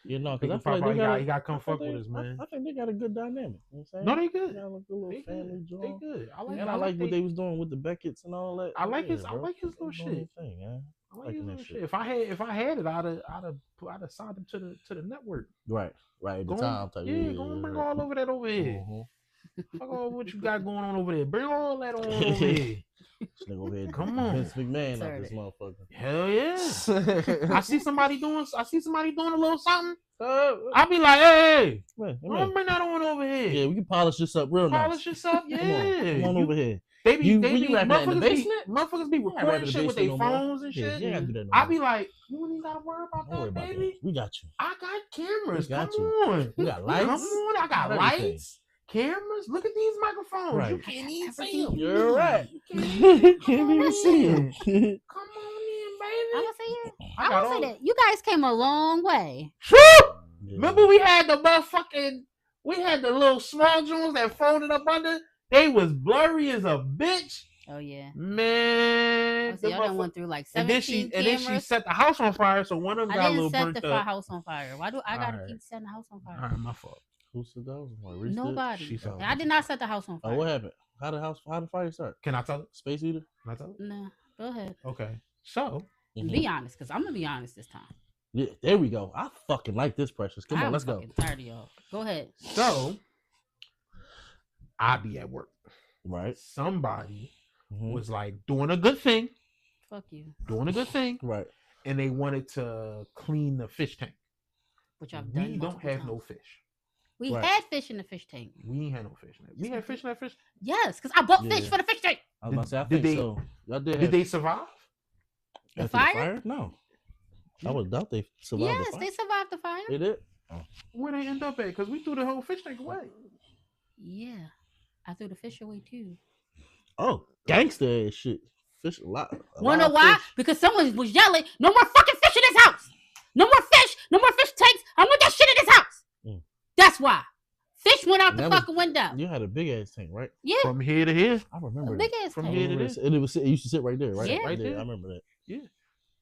You know, He because I can feel like pop they out, got he got to come I fuck think with us, man. I think they got a good dynamic. You know what I'm saying? No, they good. They got a little They family good. They joint. good. I like. And I like what they was doing with the Beckett's and all that. I like his. Yeah, I bro. like his They little doing shit. their thing, man. I like liking his that little shit. shit. If I had it, I'd have signed him to the network. Right. At the Go on- time, type, yeah, go and bring all over that over here. Mhm. Fuck all what you got going on over there. Bring all that on over here. This nigga over here, Come on. Vince McMahon out Sorry. this motherfucker. Hell yeah. I see somebody doing a little something. Man, I'll be like, hey, man. bring that on over here. Yeah, we can polish this up real nice. Polish this up, yeah. Come on over here. They be, You- they when you be, rapping that in the motherfuckers be, basement? motherfuckers be You ain't recording rapping in shit the with their basement no more. phones and Yeah, shit. you ain't gotta do that no I more. be like, you ain't even gotta worry about Don't worry that, about baby. that. We got you. I got cameras. We got Come you. on. We got lights. Come on. I got Everything. lights, cameras. Look at these microphones. Right. You can't even see Everything them. you You're right. You can't even Can't even see him. Come on in, I'm baby. gonna say it. I I'm got gonna say all. that you guys came a long way. Remember we had the motherfucking, we had the little small joints that folded up under. They was blurry as a bitch. Oh yeah. Man. Oh, so the y'all done motherfuck- went through like and 17 then she cameras. set the house on fire, so one of them got I a little didn't set burnt the up. house on fire. Why do I gotta Alright. keep setting the house on fire? All right, my fault. Who said that? Like, Reese did? Nobody. She said- And I did not set the house on Oh, fire. what happened? How the fire start? Can I tell it? Space Eater? Can I tell it? No, go ahead. Okay. So Mhm. Be honest, because I'm gonna be honest this time. Yeah, there we go. I fucking like this, Precious. Come on, I'm let's go. fucking tired of y'all. Go ahead. I be at work. Right. Somebody Mhm. was like doing a good thing, Fuck you. Right. and they wanted to clean the fish tank. Which I've done. We don't multiple have no times. fish. We Right. had fish in the fish tank. We ain't had no fish. In it. We Yes, had we fish in that fish. Yes, because I bought fish Yeah. for the fish tank. I was about to say, I Did think they- so. Y'all did. Did have- they survive? The after fire? No. I would doubt they survived Yes, the fire. they survived the fire. They did. Where they end up at? Because we threw the whole fish tank away. Yeah. I threw the fish away too. Oh, gangster ass shit. Fish a lot. Wanna know why? Because someone was yelling, no more fucking fish in this house. No more fish. No more fish tanks. I want that shit in this house. Mm. That's why. Fish went out the That was- fucking window. You had a big ass tank, right? Yeah. From here to here. I remember Big that. ass From tank. here to remember there. it. It used to sit right there, right? Yeah. Right there. I remember that.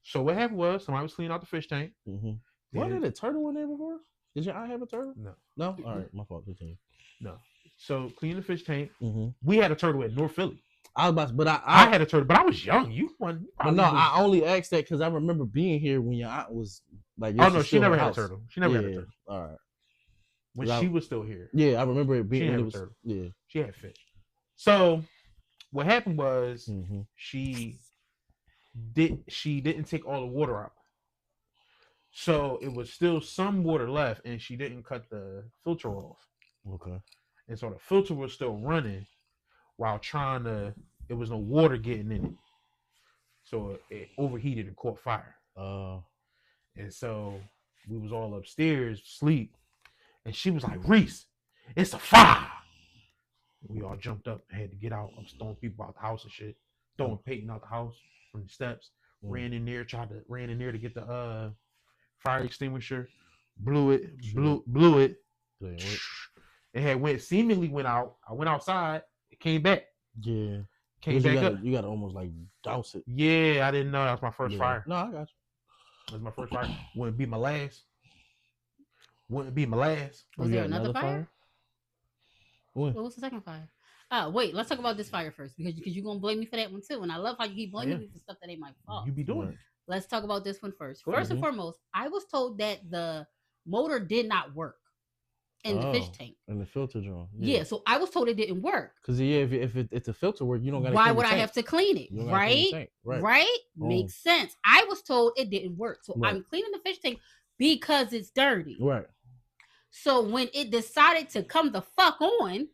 So what happened was somebody was cleaning out the fish tank. Mm-hmm. Then- Wasn't it a turtle in there before? Did your eye have a turtle? No. No? All right, my fault. Continue. No. So cleaning the fish tank. Mm-hmm. We had a turtle at North Philly. I was about to, but I had a turtle, but I was young. You one. but no, I only asked that because I remember being here when your aunt was like. Oh this no, was she still never her had a house. turtle. She never had a Yeah, turtle. All right. When I- she was still here, Yeah, I remember it being. She when had it a was, turtle. yeah. she had fish. So what happened was Mm-hmm. she didn't take all the water out. So it was still some water left, and she didn't cut the filter off. Okay. And so the filter was still running while there was no water getting in it. So it overheated and caught fire. And so we was all upstairs asleep, and she was like, Reese, it's a fire. We all jumped up and had to get out. I was throwing people out the house and shit, throwing Peyton out the house from the steps. Mm. Ran in there to get the fire extinguisher, blew it. Didn't work. It had seemingly went out. I went outside. It came back. Yeah. Came you back up. You gotta almost like douse it. Yeah, I didn't know that was my first Yeah. fire. No, I got That was my first fire. Wouldn't be my last. Wouldn't be my last. you. Was You there got another fire? When? What was the second fire? Oh, wait, let's talk about this fire first because you're going to blame me for that one too. And I love how you keep blaming Yeah. me for stuff that ain't my fault. You be doing Right. it. Let's talk about this one first. Go First ahead. and foremost, I was told that the motor did not work in the fish Oh. tank. And the filter drawn. Yeah, so I was told it didn't work. Because yeah, if the filter work, you don't got. Why would I have to clean it? You don't gotta clean the Right? tank. Right. Right? Oh. Makes sense. I was told it didn't work. So Right. I'm cleaning the fish tank because it's dirty. Right. So when it decided to come the fuck on,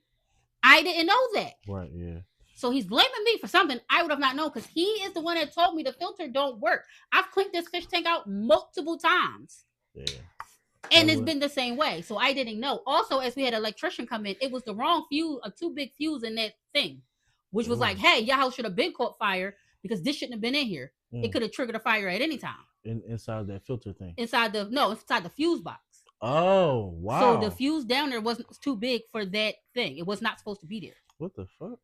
I didn't know that. Right. Yeah. So he's blaming me for something I would have not known because he is the one that told me the filter don't work. I've cleaned this fish tank out multiple times. Yeah. And it's been the same way. So I didn't know. Also, as we had an electrician come in, it was the wrong fuse, a too big fuse in that thing, which was like, hey, your house should have been caught fire because this shouldn't have been in here. It could have triggered a fire at any time. Inside that filter thing. Inside the fuse box. Oh, wow. So the fuse down there was too big for that thing. It was not supposed to be there. What the fuck?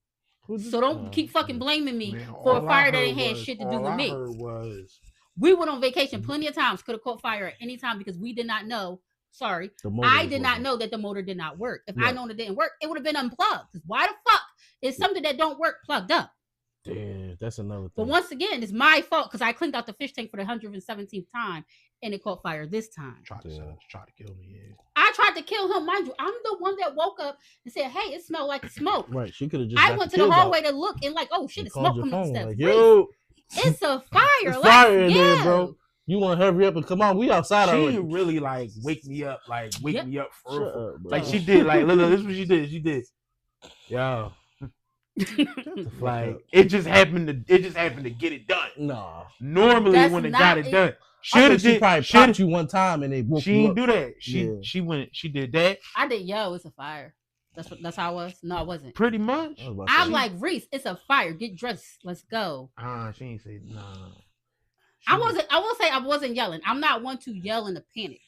So don't keep fucking blaming me Man, for a all I fire that heard ain't had was- shit to do all with I me. heard was We went on vacation plenty of times, could have caught fire at any time because we did not know. Sorry, The motor I was did not working. know that the motor did not work. If I Right. known it didn't work, it would have been unplugged. 'Cause why the fuck is something that don't work plugged up? Damn, that's another thing. But once again, it's my fault because I cleaned out the fish tank for the 117th time and it caught fire this time. try to kill me. Yeah. I tried to kill him, mind you. I'm the one that woke up and said, "Hey, it smelled like smoke." Right, she could have just. I got went to kills the out hallway to look and like, oh shit, and it's called smoke your coming up the phone, steps. like, Reese, yo, it's a fire. it's Let's fire in there, go. bro. You want to hurry up and come on? We outside She already. didn't really like wake me up Yep. me up for Shut real. up, bro. Like she did. Like look, this is what she did. She did. Yo, Shut the fuck like up. it just happened to get it done. Nah. Normally That's when it not got it it. done, I should think have she did. probably Should popped you one time and they woke she you didn't up. do that. Yeah. She did that I did, yo, it's a fire. That's how I was. No, I wasn't. pretty much. I was about to I'm say, like, Reese, it's a fire. Get dressed. Let's go. She ain't say no. I will say I wasn't yelling. I'm not one to yell in a panic.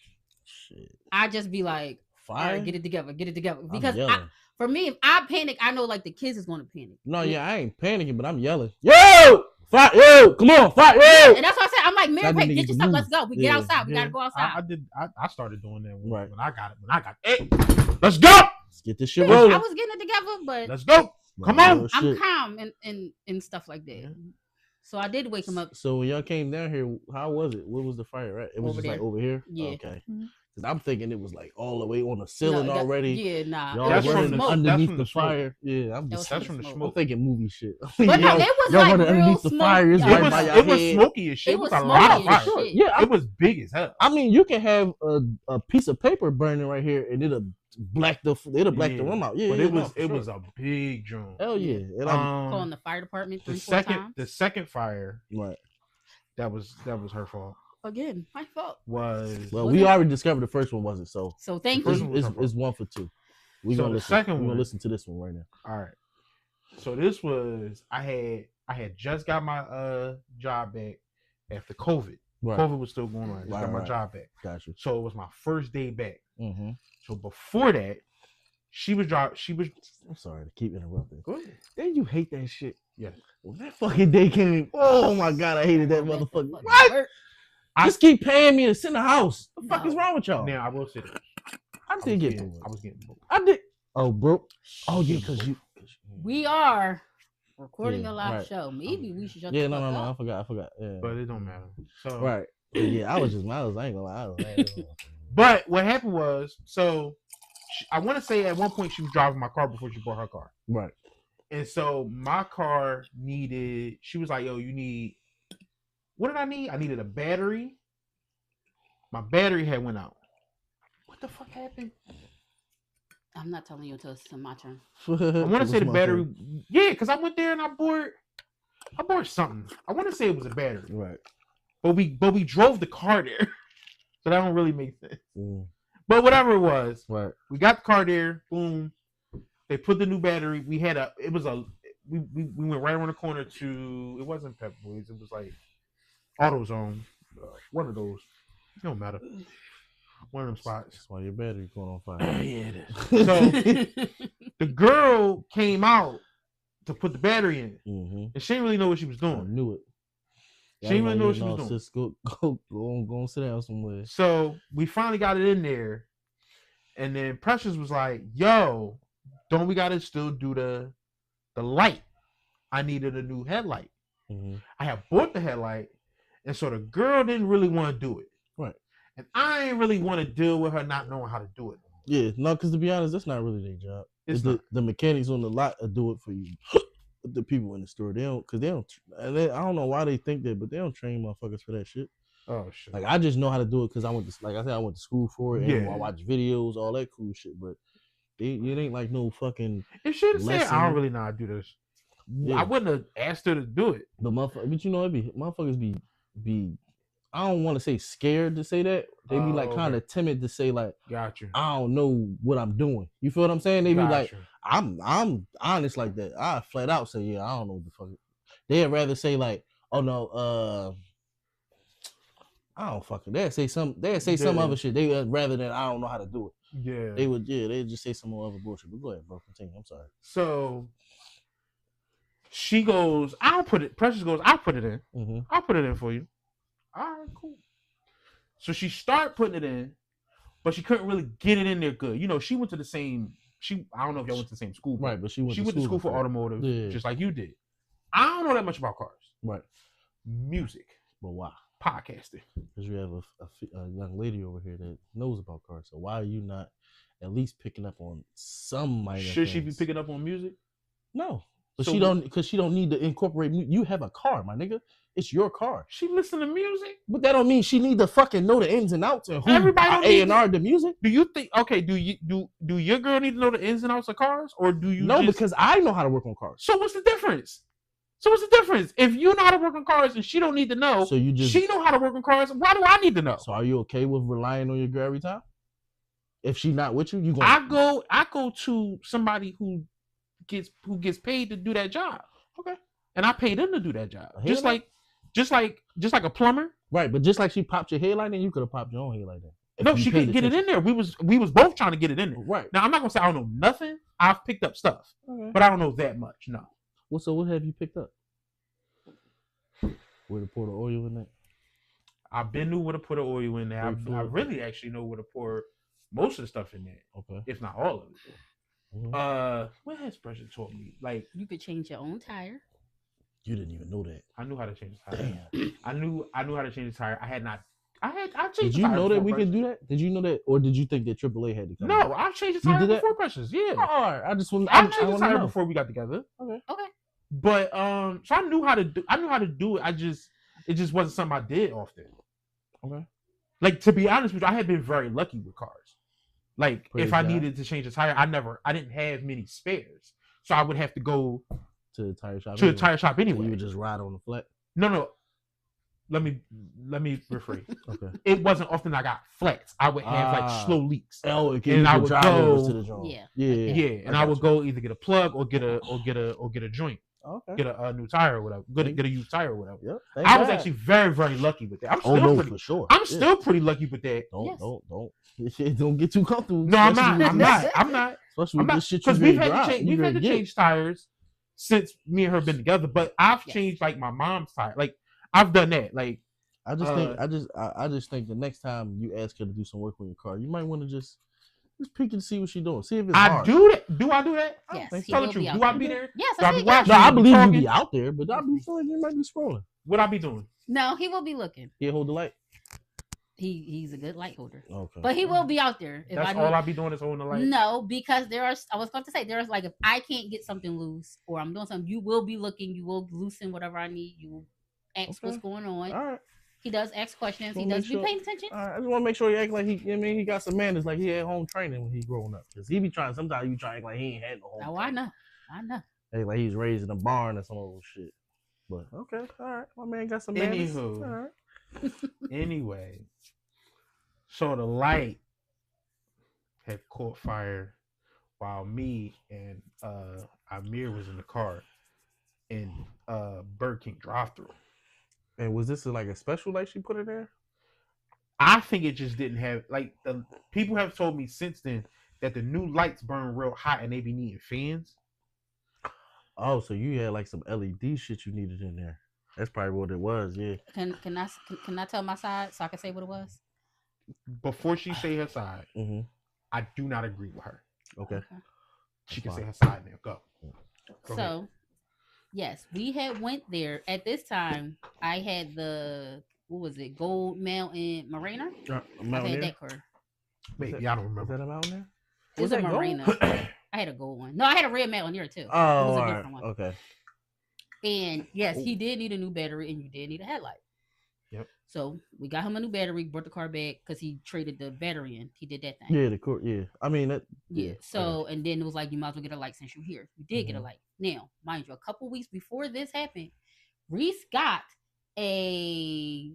shit. I just be like, all Fire. right, get it together. I'm Because yelling. for me, if I panic, I know like the kids is going to panic. No, yeah, I ain't panicking, but I'm yelling. Yo, fight, yo, come on, fight, yo. And that's why I said, I'm like, Mary, That Kate, nigga get can yourself. move. Let's go. We Yeah. get outside. We Yeah, got to go outside. I started doing that Right. when I got it. Hey, let's go. Let's get this shit I rolling. was getting it together, but Let's go. Come on. Real I'm shit. calm and stuff like that. Yeah. So I did wake him up. So when y'all came down here, how was it? Where was the fire at? It was Over just like there. over here. Yeah. Okay. Mhm. Because I'm thinking it was like all the way on the ceiling No, that- already. Yeah, nah. Y'all That's It was running from smoke. underneath from the the smoke. fire. Yeah, I'm That just. was That's from the smoke. I'm smoke. thinking movie shit. But no, Y'all- it was y'all like running real underneath the smoke. fire. It's Yeah. right It was by It your it was head. smoky as shit. It It was was a lot of smoky as fire. shit. Yeah, It was big as hell. I mean, you can have a piece of paper burning right here, and it'll black the room out. Yeah, but yeah, it no, was for it sure. was a big drum. Hell yeah. And I'm, Calling the fire department the 3-4 times. second fire right. that was her fault. Again, my fault. Was Well, Was we it? already discovered the first one wasn't, so So thank first you. one was her fault. it's 1 for 2. We So gonna the listen. second we one- gonna listen to this one right now. all right. So this was I had just got my job back after COVID. Right. COVID was still going on. I just got my Right. job back. Gotcha. So it was my first day back. Mm-hmm. So before that, she was I'm sorry to keep interrupting. Then you hate that shit. Yes. When that fucking day came, oh my god, I hated that motherfucker. Fucking What? work. Just keep paying me to sit in the house. What the fuck No. is wrong with y'all? Now I will say this. I did get bored. I was getting bored. I did. Oh, bro. Oh yeah, cause you. We are recording Yeah, a live right. show. Maybe we should shut Yeah, the no, fuck no, no. up. I forgot. Yeah. But it don't matter. So Right. Yeah, I was just. I ain't gonna lie. I was. But what happened was, so I want to say at one point she was driving my car before she bought her car. Right. And so my car needed, she was like, yo, you need, what did I need? I needed a battery. My battery had went out. What the fuck happened? I'm not telling you until it's my turn. I want to say the battery. Yeah, because I went there and I bought something. I want to say it was a battery. Right. But we drove the car there. So that don't really make sense. Mm, But whatever it was, right. we got the car there. Boom. They put the new battery. We went right around the corner to, it wasn't Pep Boys. It was like AutoZone. One of those. It don't matter. One of them spots. That's why your battery going on fire. Yeah, it is. So the girl came out to put the battery in, Mm-hmm. and she didn't really know what she was I doing. knew it. She didn't really know what she was doing. Sis, go and sit down somewhere. So we finally got it in there, and then Precious was like, "Yo, don't we gotta still do the light? I needed a new headlight. Mm-hmm. I had bought the headlight, and so the girl didn't really want to do it. Right. And I ain't really want to deal with her not knowing how to do it. Yeah, no, because to be honest, that's not really their job. It's the mechanics on the lot that do it for you. The people in the store, they don't, because they don't. And I don't know why they think that, but they don't train motherfuckers for that shit. Oh shit. Like I just know how to do it because I went to, like I said, I went to school for it. And Yeah. I watch videos, all that cool shit. But it ain't like no fucking. It should have said I lesson. don't really know how to do this. Yeah. I wouldn't have asked her to do it. But but you know, motherfuckers be. I don't want to say scared to say that. They be like Oh, kind of okay. timid to say like, Got you. I don't know what I'm doing. You feel what I'm saying? They be Got like, you. I'm honest like that. I flat out say, yeah, I don't know what the fuck. They'd rather say like, oh no, I don't fucking. They'd say some Yeah. other shit. They rather than I don't know how to do it. Yeah. They'd just say some more other bullshit. But go ahead, bro. Continue. I'm sorry. So she goes, I'll put it. Precious goes, I'll put it in. Mm-hmm. I'll put it in for you. All right, cool. So she started putting it in, but she couldn't really get it in there good. You know, she went to the same. I don't know if y'all went to the same school, Right, but she went to school for automotive, Yeah. just like you did. I don't know that much about cars. Right. Music, But why? podcasting. Because you have a young lady over here that knows about cars. So why are you not at least picking up on some minor Should she be things? picking up on music? No. But So she don't, because she don't need to incorporate. You have a car, my nigga. It's your car. She listen to music. But that don't mean she need to fucking know the ins and outs and who Everybody don't need A&R the music. Do you think? Okay, do your girl need to know the ins and outs of cars, or do you? No, just, because I know how to work on cars. So what's the difference? If you know how to work on cars and she don't need to know, So you just she know how to work on cars. Why do I need to know? So are you okay with relying on your girl every time? If she not with you, you going I go to somebody who gets paid to do that job. Okay. And I pay them to do that job. Hell Just like a plumber. right, but just like she popped your headlight, then you could have popped your own headlight then. If No, you she paid couldn't get it attention. in there. We was both trying to get it in there. Right. Now I'm not gonna say I don't know nothing. I've picked up stuff, Okay. but I don't know that much. No. So what have you picked up? Where to pour the oil in that? I've been knew where to put an oil in there. I really actually know where to pour most of the stuff in there, Okay. if not all of it. Mhm. What has Precious taught me? Like You could change your own tire. You didn't even know that. I knew how to change the tire. Damn. I knew how to change the tire. I changed Did the you tire know that before we could Precious. do that? Did you know that, or did you think that AAA had to come? No, I've changed the You tire did that? before Precious. Yeah, All right. I just want. I changed the want tire to know. before we got together. Okay. Okay. But so I knew how to do. I knew how to do it. It just wasn't something I did often. Okay. Like, to be honest with you, I had been very lucky with cars. Like, Praise if I God. needed to change a tire, I didn't have many spares, so I would have to go To the tire shop. to the tire shop So anyway. you would just ride on the flat. No. Let me rephrase. Okay. It wasn't often I got flats. I would have like Ah. slow leaks. Oh, okay. And you I could would drive go- over to the joint. Yeah. Yeah. Yeah, and I got would you. go either get a plug or get a joint, Okay. get a new tire or whatever, get a used tire or whatever. Yep. Thank I was God. actually very, very lucky with that. I'm Oh still no, pretty. for sure. I'm Yeah. still pretty lucky with that. Yes. Don't. This shit don't get too comfortable. No, I'm especially not. with I'm this- not. I'm not. Especially I'm with not. this shit Because you we've ready had drive. to change. You We've had ready to get. change tires since me and her been together. But I've Yes. changed like my mom's tire. Like I've done that. Like I just think the next time you ask her to do some work on your car, you might want to just peek and see what she's doing. See if it's I hard. do that. Do I do that? Yes. think he Tell the will truth. be out Do I there. be there? Yes, Do I I be said watching? yes. No, I believe you talking? be out there, but I be feeling you might be scrolling. What I be doing? No, he will be looking. Here, hold the light. He's a good light holder, Okay. but he will be out there. If That's I all need- I be doing is holding the light. No, because I was going to say there's like if I can't get something loose or I'm doing something, you will be looking. You will loosen whatever I need. You will ask what's Okay. going on. All right. He does ask questions. He Wanna does make be sure- paying attention. All right. I just want to make sure he act like he got some manners, like he had home training when he growing up. Because he be trying. Sometimes you try to act like he ain't had no home. Oh, I know. I know. Hey, like he's raised in a barn or some old shit. But okay, all right. My man got some manners. Anywho. All right. Anyway, so the light had caught fire while me and Amir was in the car in Burger King drive-thru. And was this like a special light she put in there? I think it just didn't have like the people have told me since then that the new lights burn real hot and they be needing fans. Oh, so you had like some LED shit you needed in there. That's probably what it was. Yeah. Can I tell my side so I can say what it was? Before she say her side, Mm-hmm. I do not agree with her. Okay. She can Fine. say her side now. Go. Go So, ahead. yes, we had went there. At this time, I had the what was it, Gold Mountain Marina? I had that car. Maybe I don't Is remember. that a Mountaineer? It was Was a that gold? Marina. I had a gold one. No, I had a red Mountaineer too. Oh, it was a all different right. one. Okay. And yes, he did need a new battery, and you did need a headlight. Yep. So we got him a new battery, brought the car back because he traded the battery in. He did that thing. Yeah, the court. Yeah, I mean that. Yeah. So and then it was like you might as well get a light since you're here. You did get a Mhm. light. Now, mind you, a couple weeks before this happened, Reese got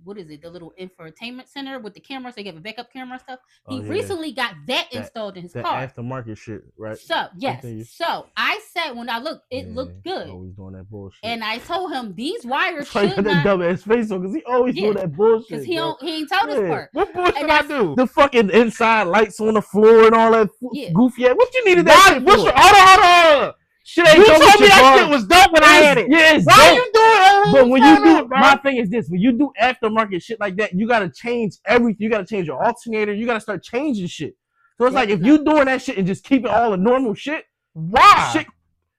what is it? The little infotainment center with the cameras. They have a backup camera and stuff. He Oh, yeah. recently got that That- installed in his that car. aftermarket shit, right? So yes. Continue. So I said when I looked, it Yeah, looked good. Always doing that bullshit. And I told him these wires That's why he should got that not, dumb ass face on because he always Yeah, doing that bullshit. because he bro. ain't told this Yeah. part. What bullshit And I that's- do? The fucking inside lights on the floor and all that Yeah. goofy ass. What you needed Why? that shit What's for? hold on. Shit ain't You dope told with me your that car. shit was dope when I had it. Yeah, it's Why dope. you doing it? But when you do, bro? my thing is this: when you do aftermarket shit like that, you gotta change everything. You gotta change your alternator. You gotta start changing shit. So it's Yeah, like if it's you doing that shit and just keep it all the normal shit, Why? shit,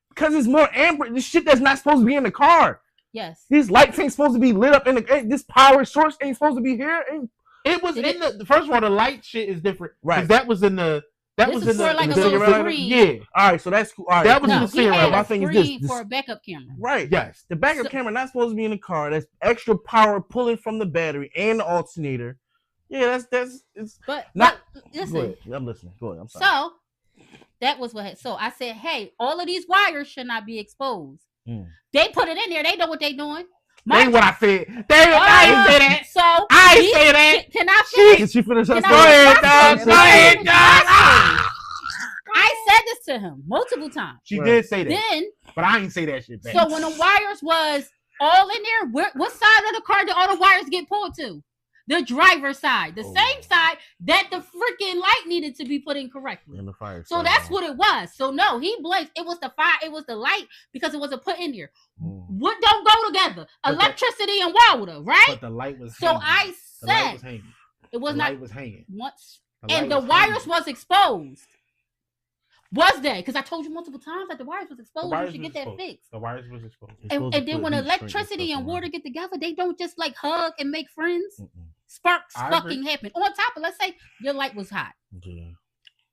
because it's more amber. This shit that's not supposed to be in the car. Yes. These lights ain't supposed to be lit up in the. This power source ain't supposed to be here. It was Did in the first one. The light shit is different, 'cause Right. That was in the. That This was is in the. for like in a the little cigarette screen. Yeah. All right, so that's cool. All right, That was cool. in No, the he scene, had My a thing is screen this. for a backup camera. Right. Yes. The backup So- camera not supposed to be in the car. That's extra power pulling from the battery and the alternator. Yeah, that's it's But Not- listen. Go ahead. I'm listening. Go ahead. I'm sorry. So that was what. So I said, hey, all of these wires should not be exposed. Mm. They put it in there. They know what they doing. That ain't what I said. I ain't say that. So I ain't these- say that. Can I finish? Did she finish her Can I story? Go ahead, finish my dog. story? Go ahead, Finish dog. my story. I said this to him multiple times. She Right. did say that, Then, but I ain't say that shit back. so when the wires was all in there, what side of the car did all the wires get pulled to? The driver's side, the Oh. same side that the freaking light needed to be put in correctly. In the fire. So that's what it was. So no, he blames it was the fire, it was the light because it wasn't put in there. Mm. What don't go together? But Electricity and water, right? But the light was. So hanging. I The light said was hanging. it was the not light was hanging. once, The and light the was wires hanging. was exposed. Was that? Because I told you multiple times that the wires was exposed. You wires should was get that exposed. fixed. The wires was exposed. You're supposed And to then put when heat shrink electricity stuff and on water it. get together, they don't just like hug and make friends. Mm-mm. Sparks I fucking agree. happen. On top of, let's say your light was hot. Yeah.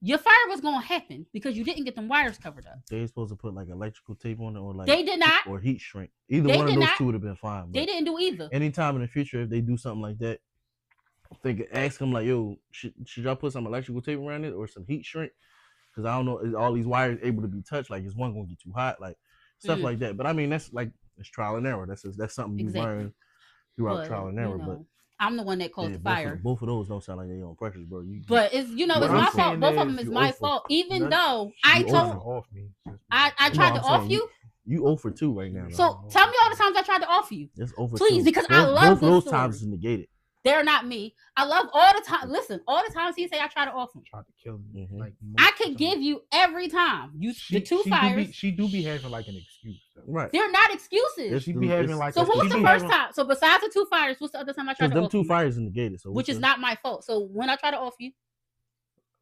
Your fire was gonna happen because you didn't get them wires covered up. They supposed to put like electrical tape on it or like They did not. or heat shrink. Either They one of did those not. two would have been fine. They But didn't do either. anytime in the future, if they do something like that, ask them like, yo, should y'all put some electrical tape around it or some heat shrink? Because I don't know, is all these wires able to be touched? Like, is one gonna get too hot? Like stuff like that. But I mean, that's like it's trial and error. That's something you Exactly. learn throughout But, trial and you error. know, I'm the one that But caused yeah, the fire. both of those don't sound like they on pressures, bro. But it's What it's I'm my fault. saying Both of is them is you my over- fault. Even none- though I you told over. off me. I No, tried I'm to off saying you. You 0 for 2 right now. So bro. tell me all the times I tried to off you. It's over. Please, 2. because I love both this those story. times is negated. They're not me. I love all the time. Listen, all the times he say I try to off him. Tried to kill me. Mhm. Like I could give you every time. You the two fires. She do be having like an excuse. Though. Right. They're not excuses. It's She the- be having it's- like. So a- what was she the be first having- time? So besides the two fires, what's the other time I tried Because to them off 2 you? fires is negated. So Which is not my fault. So when I try to off you,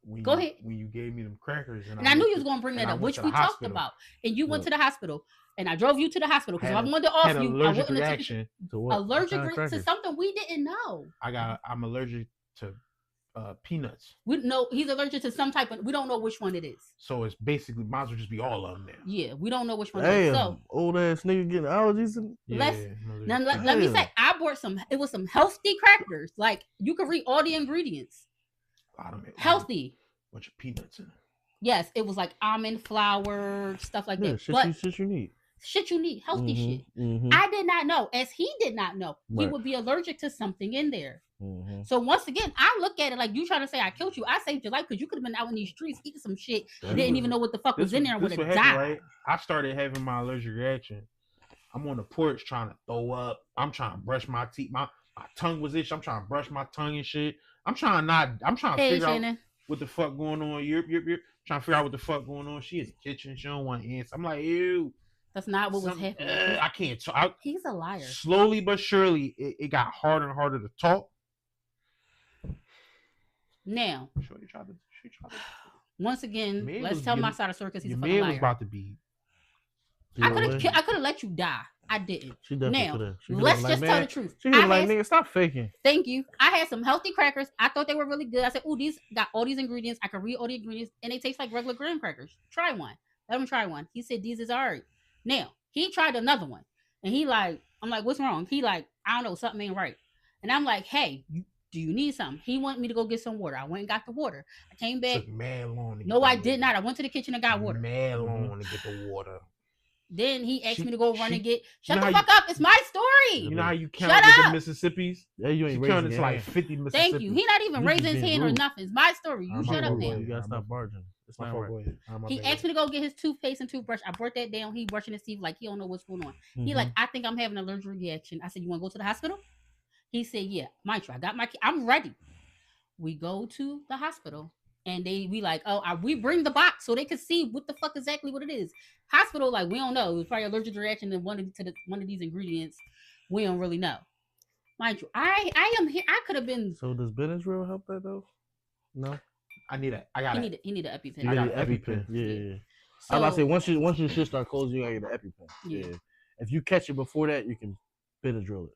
When Go you- ahead. When you gave me them crackers, and I knew you was gonna bring that and I up, went which to we the talked hospital. about, and you went Yeah. to the hospital, and I drove you to the hospital because if I Had a- wanted to off Had an you, I allergic wouldn't have took you. reaction. To what? What Allergic kind of to crackers? something we didn't know. I'm allergic to peanuts, We know he's allergic to some type of. We don't know which one it is. so it's basically might as well just be all of them there. Yeah, we don't know which one it is. Damn, So old ass nigga getting allergies. And... Let's- I'm allergic now to let me Damn. say, I bought some. It was some healthy crackers. Like you could read all the ingredients. a lot of it. Healthy. Bunch of peanuts in it. Yes, it was like almond flour, stuff like Yeah, that. shit, But shit you need. shit you need, healthy shit. Mm-hmm, I did not know, as he did not know, he Right. would be allergic to something in there. mm-hmm. So once again, I look at it like you trying to say I killed you. I saved your life because you could have been out in these streets eating some shit. You didn't even know what the fuck was in there and would This have what died. happened, right? I started having my allergic reaction. I'm on the porch trying to throw up. I'm trying to brush my teeth. My tongue was itchy. I'm trying to brush my tongue and shit. I'm trying to Hey, figure out Shannon. what the fuck going on. You're trying to figure out what the fuck going on. She in the kitchen. She don't want to answer. I'm like, ew. That's not what was Something- happening. I can't talk. He's a liar. Slowly but surely, it got harder and harder to talk. Now, She tried to. once again, Man let's was tell my getting- side of the story because he's Your a fucking man was liar. about to be. I could have let you die. I didn't. She definitely Now, could have. let's just tell the truth. She I could have like, had- nigga, stop faking. Thank you. I had some healthy crackers. I thought they were really good. I said, "Ooh, these got all these ingredients. I can read all the ingredients, and they taste like regular graham crackers. Try one. Let him try one." He said, "These is alright." Now he tried another one, and I'm like, "What's wrong?" He like, "I don't know, something ain't right." And I'm like, hey, do you need something? He wanted me to go get some water. I went and got the water. I came back. Took mad long. To No, get I the did water. not. I went to the kitchen and got water. Mad long to get the water. Then he asked She- me to go run she- and get. you Shut know the how fuck up! It's my story. You know how you count Shut with up. the Mississippis? Yeah, you She ain't counted raising to your like hand. 50 Mississippi. Thank you. He not even You raising just his being hand or rude. nothing. It's my story. You I'm shut not up gonna there. go You gotta I'm stop a- barging. It's My not fault, right. go ahead. My He bad. asked me to go get his toothpaste and toothbrush. I brought that down. He brushing his teeth like he don't know what's going on. He like, I think I'm having an allergic reaction. I said, you want to go to the hospital? He said, yeah. Mind you, I got my key. I'm ready. We go to the hospital and we like, we bring the box so they can see what the fuck exactly what it is. Hospital, like, we don't know. It was probably allergic reaction to one of these ingredients. We don't really know. Mind you, I am here. I could have been. So does Benadryl help that though? No. I need it. I got it. He need an EpiPen. You I got got an an EpiPen. EpiPen. Yeah. So, I was about to say once your shit start closing, you gotta get an EpiPen. Yeah. Yeah. If you catch it before that, you can Benadryl it.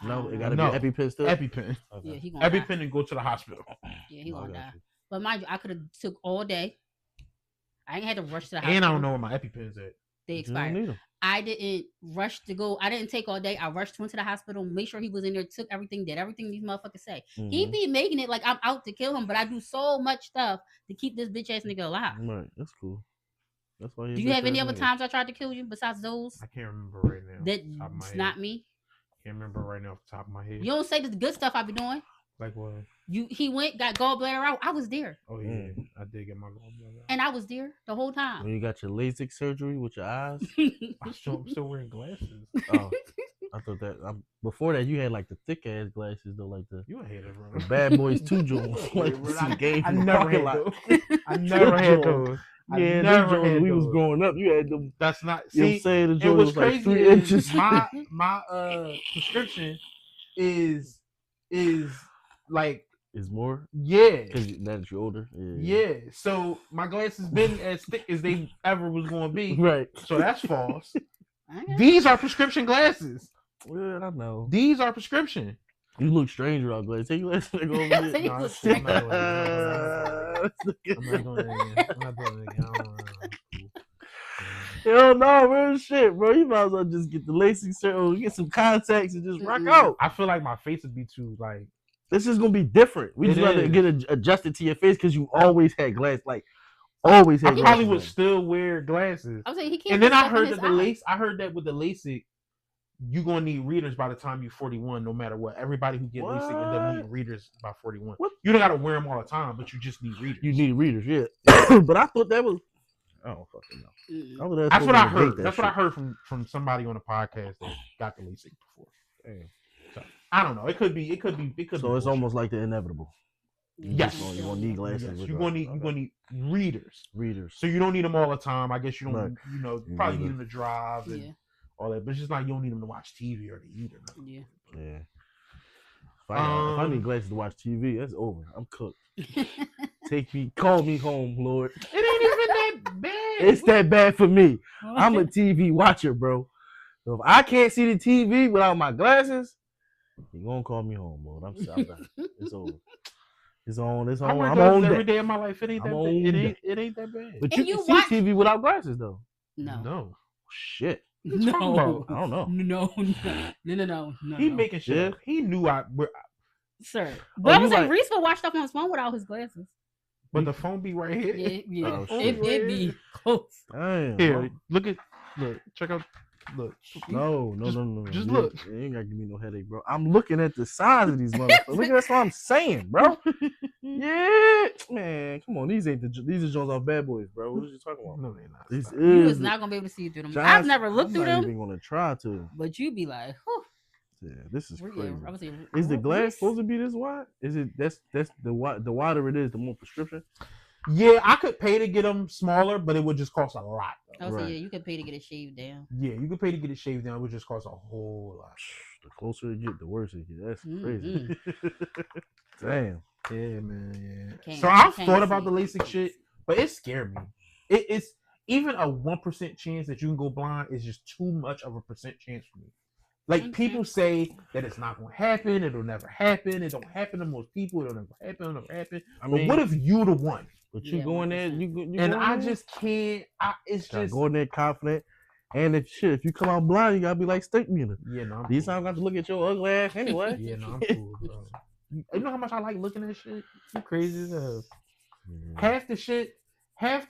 No, it gotta No. be EpiPen still. EpiPen. Okay. yeah, he gonna die. EpiPen and go to the hospital. Yeah, he Oh, I gonna got die. you. But mind you, I could have took all day. I ain't had to rush to the hospital. And I don't know where my EpiPen's at. They You don't expired. need 'em. I didn't rush to go. I didn't take all day. I rushed, went to the hospital, made sure he was in there, took everything, did everything these motherfuckers say. He Mhm. be making it like I'm out to kill him, but I do so much stuff to keep this bitch ass nigga alive. Right, that's cool. That's why. Do you have any other times I tried to kill you besides those? I can't remember right now. Top of my That's head. not me. Can't remember right now off the top of my head. You don't say the good stuff I be doing. Like what? He went, got gallbladder out. I was there. Oh yeah, I did get my gallbladder. And I was there the whole When time. you got your LASIK surgery with your eyes. I'm still wearing glasses. Oh, I thought that before that you had like the thick ass glasses though, like the You a hater, bro. Bad Boys 2 joints. Like I, some game I from the never parking had lot. those. I never had those. I Yeah, never them joints, had we was those. growing up. You had them. That's not. You know what I'm See, saying? The and joint what's was like crazy 3 is inches. my prescription is like Is more yeah. because that's you older. Yeah, so my glasses been as thick as they ever was going to be. Right. So that's false. Okay. These are prescription glasses. Well, I know. These are prescription. You look strange without glasses. Take your glasses and go over I there. think Nah, it was shit, sick. I'm not doing it. I'm not doing it again. I don't know. Hell no, real shit, bro. You might as well just get the LASIK surgery, get some contacts, and just rock Mm-mm. out. I feel like my face would be too like. This is gonna be different. We It just got to is. get adjusted to your face because you always had glass, like always I had. probably glasses would on. still wear glasses. I was saying he can't. And then put I stuff in heard his that the eye. lace. I heard that with the LASIK, you gonna need readers by the time you're 41, no matter what. Everybody who get LASIK end up What? needing readers by 41. What? You don't gotta wear them all the time, but you just need readers. You need readers, yeah. But I thought that was. I don't fucking know. Mm-mm. I thought That's what I supposed to negate heard. that That's what I shit. heard from somebody on the podcast that got the LASIK before. Damn. So I don't know. It could be. So it's bullshit. almost like the inevitable. Yes. You're gonna need glasses. Yes, with you're that. gonna need readers. readers. So you don't need them all the time. I guess you don't. Right. You know, You probably need need them to drive and Yeah, all that. But it's just like you don't need them to watch TV or to eat or nothing. yeah. Yeah. If I Um, need glasses to watch TV, that's over. I'm cooked. Call me home, Lord. It ain't even that bad. It's that bad for me. I'm a TV watcher, bro. So if I can't see the TV without my glasses, you gonna call me home, Lord. I'm done. It's over. It's on. It's I on. wear I'm glasses on every that. day of my life. It ain't that I'm bad. on It that. ain't that bad. But And you you can see watch- TV without glasses, though. No. No. Shit. What you talking No. about? I don't know. No. He no. making shit. Yeah. Up. He knew Sir. But I you was like, like- Reese will watch stuff on his phone without his glasses. but the phone be right here. Yeah, yeah. Oh, it shit. be close. Damn. Here, look, check out, look. No. Just You- look. You ain't gotta give me no headache, bro. I'm looking at the size of these motherfuckers. Look, that's what I'm saying, bro. Yeah, man. Come on, these are Jones off Bad Boys, bro. What are you talking about? No, they not. These Stop. You is is not gonna be able to see through them. Josh, I've never looked I'm through not them, even gonna try to. but you be like, whew. Yeah, this is Yeah, crazy. I was like, Is the glass Reese? supposed to be this wide? Is it? That's the wider it is, the more prescription. Yeah, I could pay to get them smaller, but it would just cost a lot. Though. I was like, Right. yeah, you could pay to get it shaved down. Yeah, you could pay to get it shaved down. It would just cost a whole lot. The closer it get, the worse it get. That's Mm-hmm. crazy. Damn. Yeah, man. Yeah. Can't- So I've can't thought about see. the LASIK shit, but it scared me. It's even a 1% chance that you can go blind is just too much of a percent chance for me. Like Okay. people say that it's not going to happen. It'll never happen. It don't happen to most people. It'll never happen. It'll never happen. I But mean, what if you the one? but you Yeah, go in there, 100%. you And go I in there, just can't. It's gotta just go in there confident. And if you come out blind, you gotta be like Stick Meter. Yeah, no. These times I got to look at your ugly ass anyway. Yeah, no, I'm cool, bro. You know how much I like looking at shit? You crazy as hell. Half the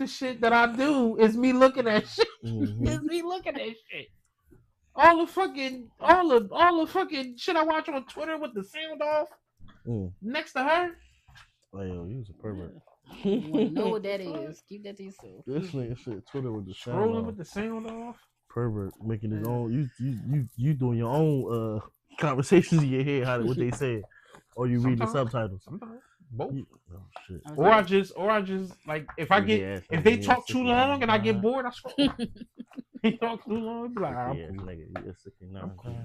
shit that I do is me looking at shit. It's me looking at shit. All the fucking shit I watch on Twitter with the sound off next to her. Oh, yo, you was a pervert. You wanna know what that is? Keep that to yourself. This nigga shit, Twitter with the sound Scrolling off. with the sound off. Pervert making his own. You doing your own conversations in your head. What they say, or you read the Sometimes. subtitles. Sometimes both. Oh shit. Or I just like if I get if they talk too long and I get bored, I scroll. They talk too long, I be like, I'm cool.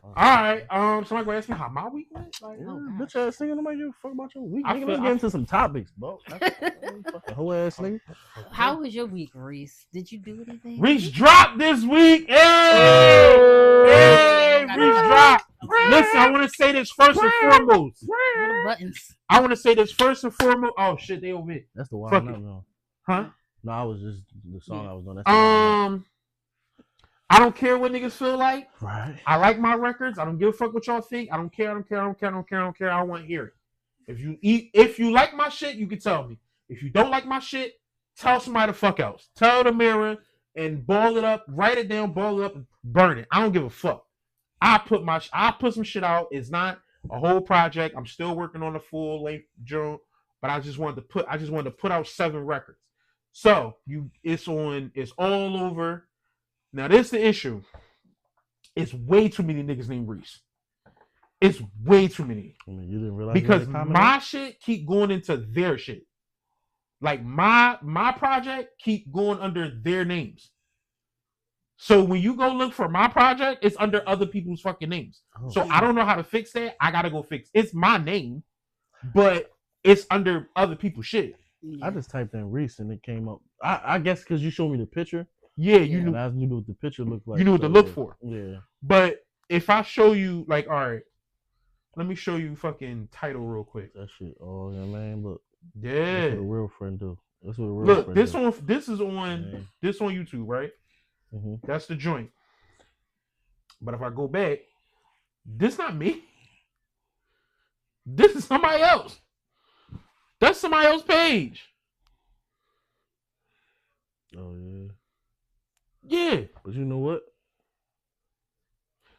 All right. Somebody gonna ask me how my week went. Like, Bitch ass nigga, nobody give a fuck about your week. I Nigga, feel- let's get into some topics, bro. Fucking whole ass nigga. How was your week, Reese? Did you do anything? Reese dropped this week. Hey, Reese dropped. Listen, I want to say this first and foremost. Where the buttons? I want to say this first and foremost. Oh shit, they over here. That's the wild Fuck number. it. No. Huh? No, I was just the song I was doing. That's the wild number. I don't care what niggas feel like. Right. I like my records. I don't give a fuck what y'all think. I don't care. I don't want to hear it. If you like my shit, you can tell me. If you don't like my shit, tell somebody the fuck else. Tell the mirror and ball it up, write it down, ball it up, and burn it. I don't give a fuck. I put some shit out. It's not a whole project. I'm still working on the full length joint, but I just wanted to put out 7 records. So it's all over. Now this is the issue. It's way too many niggas named Reese. It's way too many. I mean, you didn't realize Because my shit keep going into their shit. Like my project keep going under their names. So when you go look for my project, it's under other people's fucking names. Oh, So I don't know how to fix that. I gotta go fix. It's my name, but it's under other people's shit. I just typed in Reese and it came up. I guess because you showed me the picture. Yeah, you And knew. I knew what the picture looked like. You knew what to so, look for. Yeah. But if I show you, like, all right, let me show you fucking title real quick. That shit. Oh, yeah, man. Look. Yeah. That's what a real friend do. That's what a real Look, friend this do. on this on Yeah. YouTube, right? Mm-hmm. That's the joint. But if I go back, this not me. This is somebody else. That's somebody else's page. Oh, yeah. Yeah. But you know what?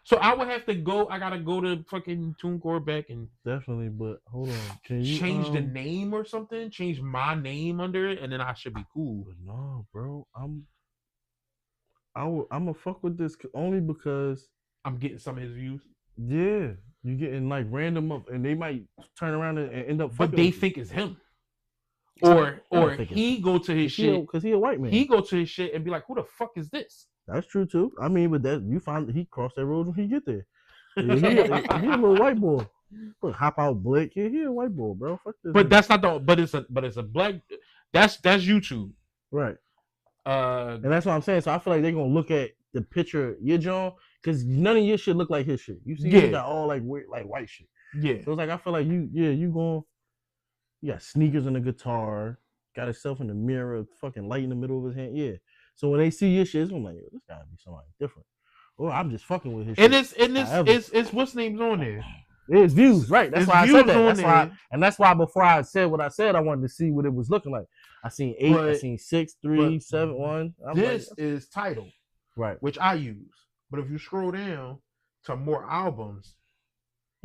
So I would have to go. I gotta go to fucking TuneCore back and Definitely, but hold on. Can you change the name or something. Change my name under it, and then I should be cool. But no, bro. I'm gonna fuck with this only because I'm getting some of his views, yeah, you getting like random up, and they might turn around and end up. but fucking they with you. think it's him. I Or don't think he go to his shit. because he a white man. He go to his shit and be like, "Who the fuck is this?" That's true too. I mean, but that you find he crossed that road when he get there. Yeah, he a little white boy. But hop out Blake. Yeah, he a white boy, bro. Fuck this. But nigga. that's not the. But it's a black. That's YouTube. right. Uh, And that's what I'm saying. So I feel like they're gonna look at the picture of your John, because none of your shit look like his shit. You see, Yeah. he got all like weird, like white shit. yeah. So it's like I feel like you got sneakers and a guitar, got himself in the mirror, fucking light in the middle of his hand. Yeah. So when they see your shit, it's gonna like, yo, this gotta be somebody different. Or I'm just fucking with his And shit. it's what's name's on there. It's views, right? That's It's why I views said that. on That's why, there. and that's why before I said what I said, I wanted to see what it was looking like. I seen 8, I But- seen 6, 3, but 7, 1. I'm This like, is Tidal, right. which I use. But if you scroll down to more albums,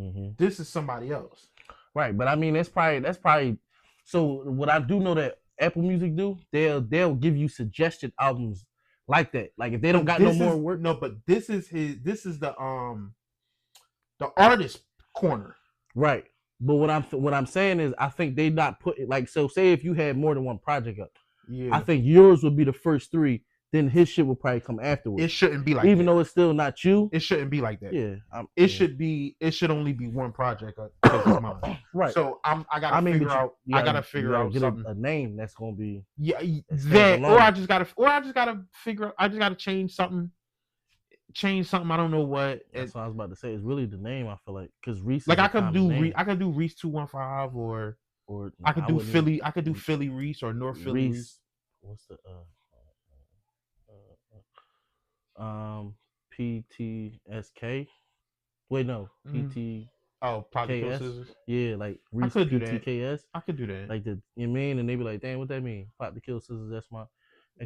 Mm-hmm. this is somebody else. Right, but I mean that's probably. So what I do know that Apple Music do, they'll give you suggested albums like that. Like if they don't got no This more is- work, No, but this is the artist corner. right? But what I'm saying is, I think they not put it like so. Say if you had more than one project up, Yeah. I think yours would be the first 3. Then his shit will probably come afterwards. It shouldn't be like Even that. though it's still not you. It shouldn't be like that. Yeah, It should only be one project because it's mine. right. So I gotta but figure out. you I gotta figure out get something. a name that's gonna be Yeah, stands that alone. or I just gotta figure out. I just gotta change something. I don't know what. That's what I was about to say. It's really the name. I feel like because Reese. Like is a I could common do name. I could do Reese 215 or or I could do wouldn't even- Philly. I could do Philly Reese or North Philly Reese. Reese. What's the PTSK. Wait, no, PT. Oh, probably kill KS? scissors. Yeah, like Reese could do that. PTKS. I could do that. Like you know what I mean? And they be like, damn, what that mean? Pop the kill scissors, that's my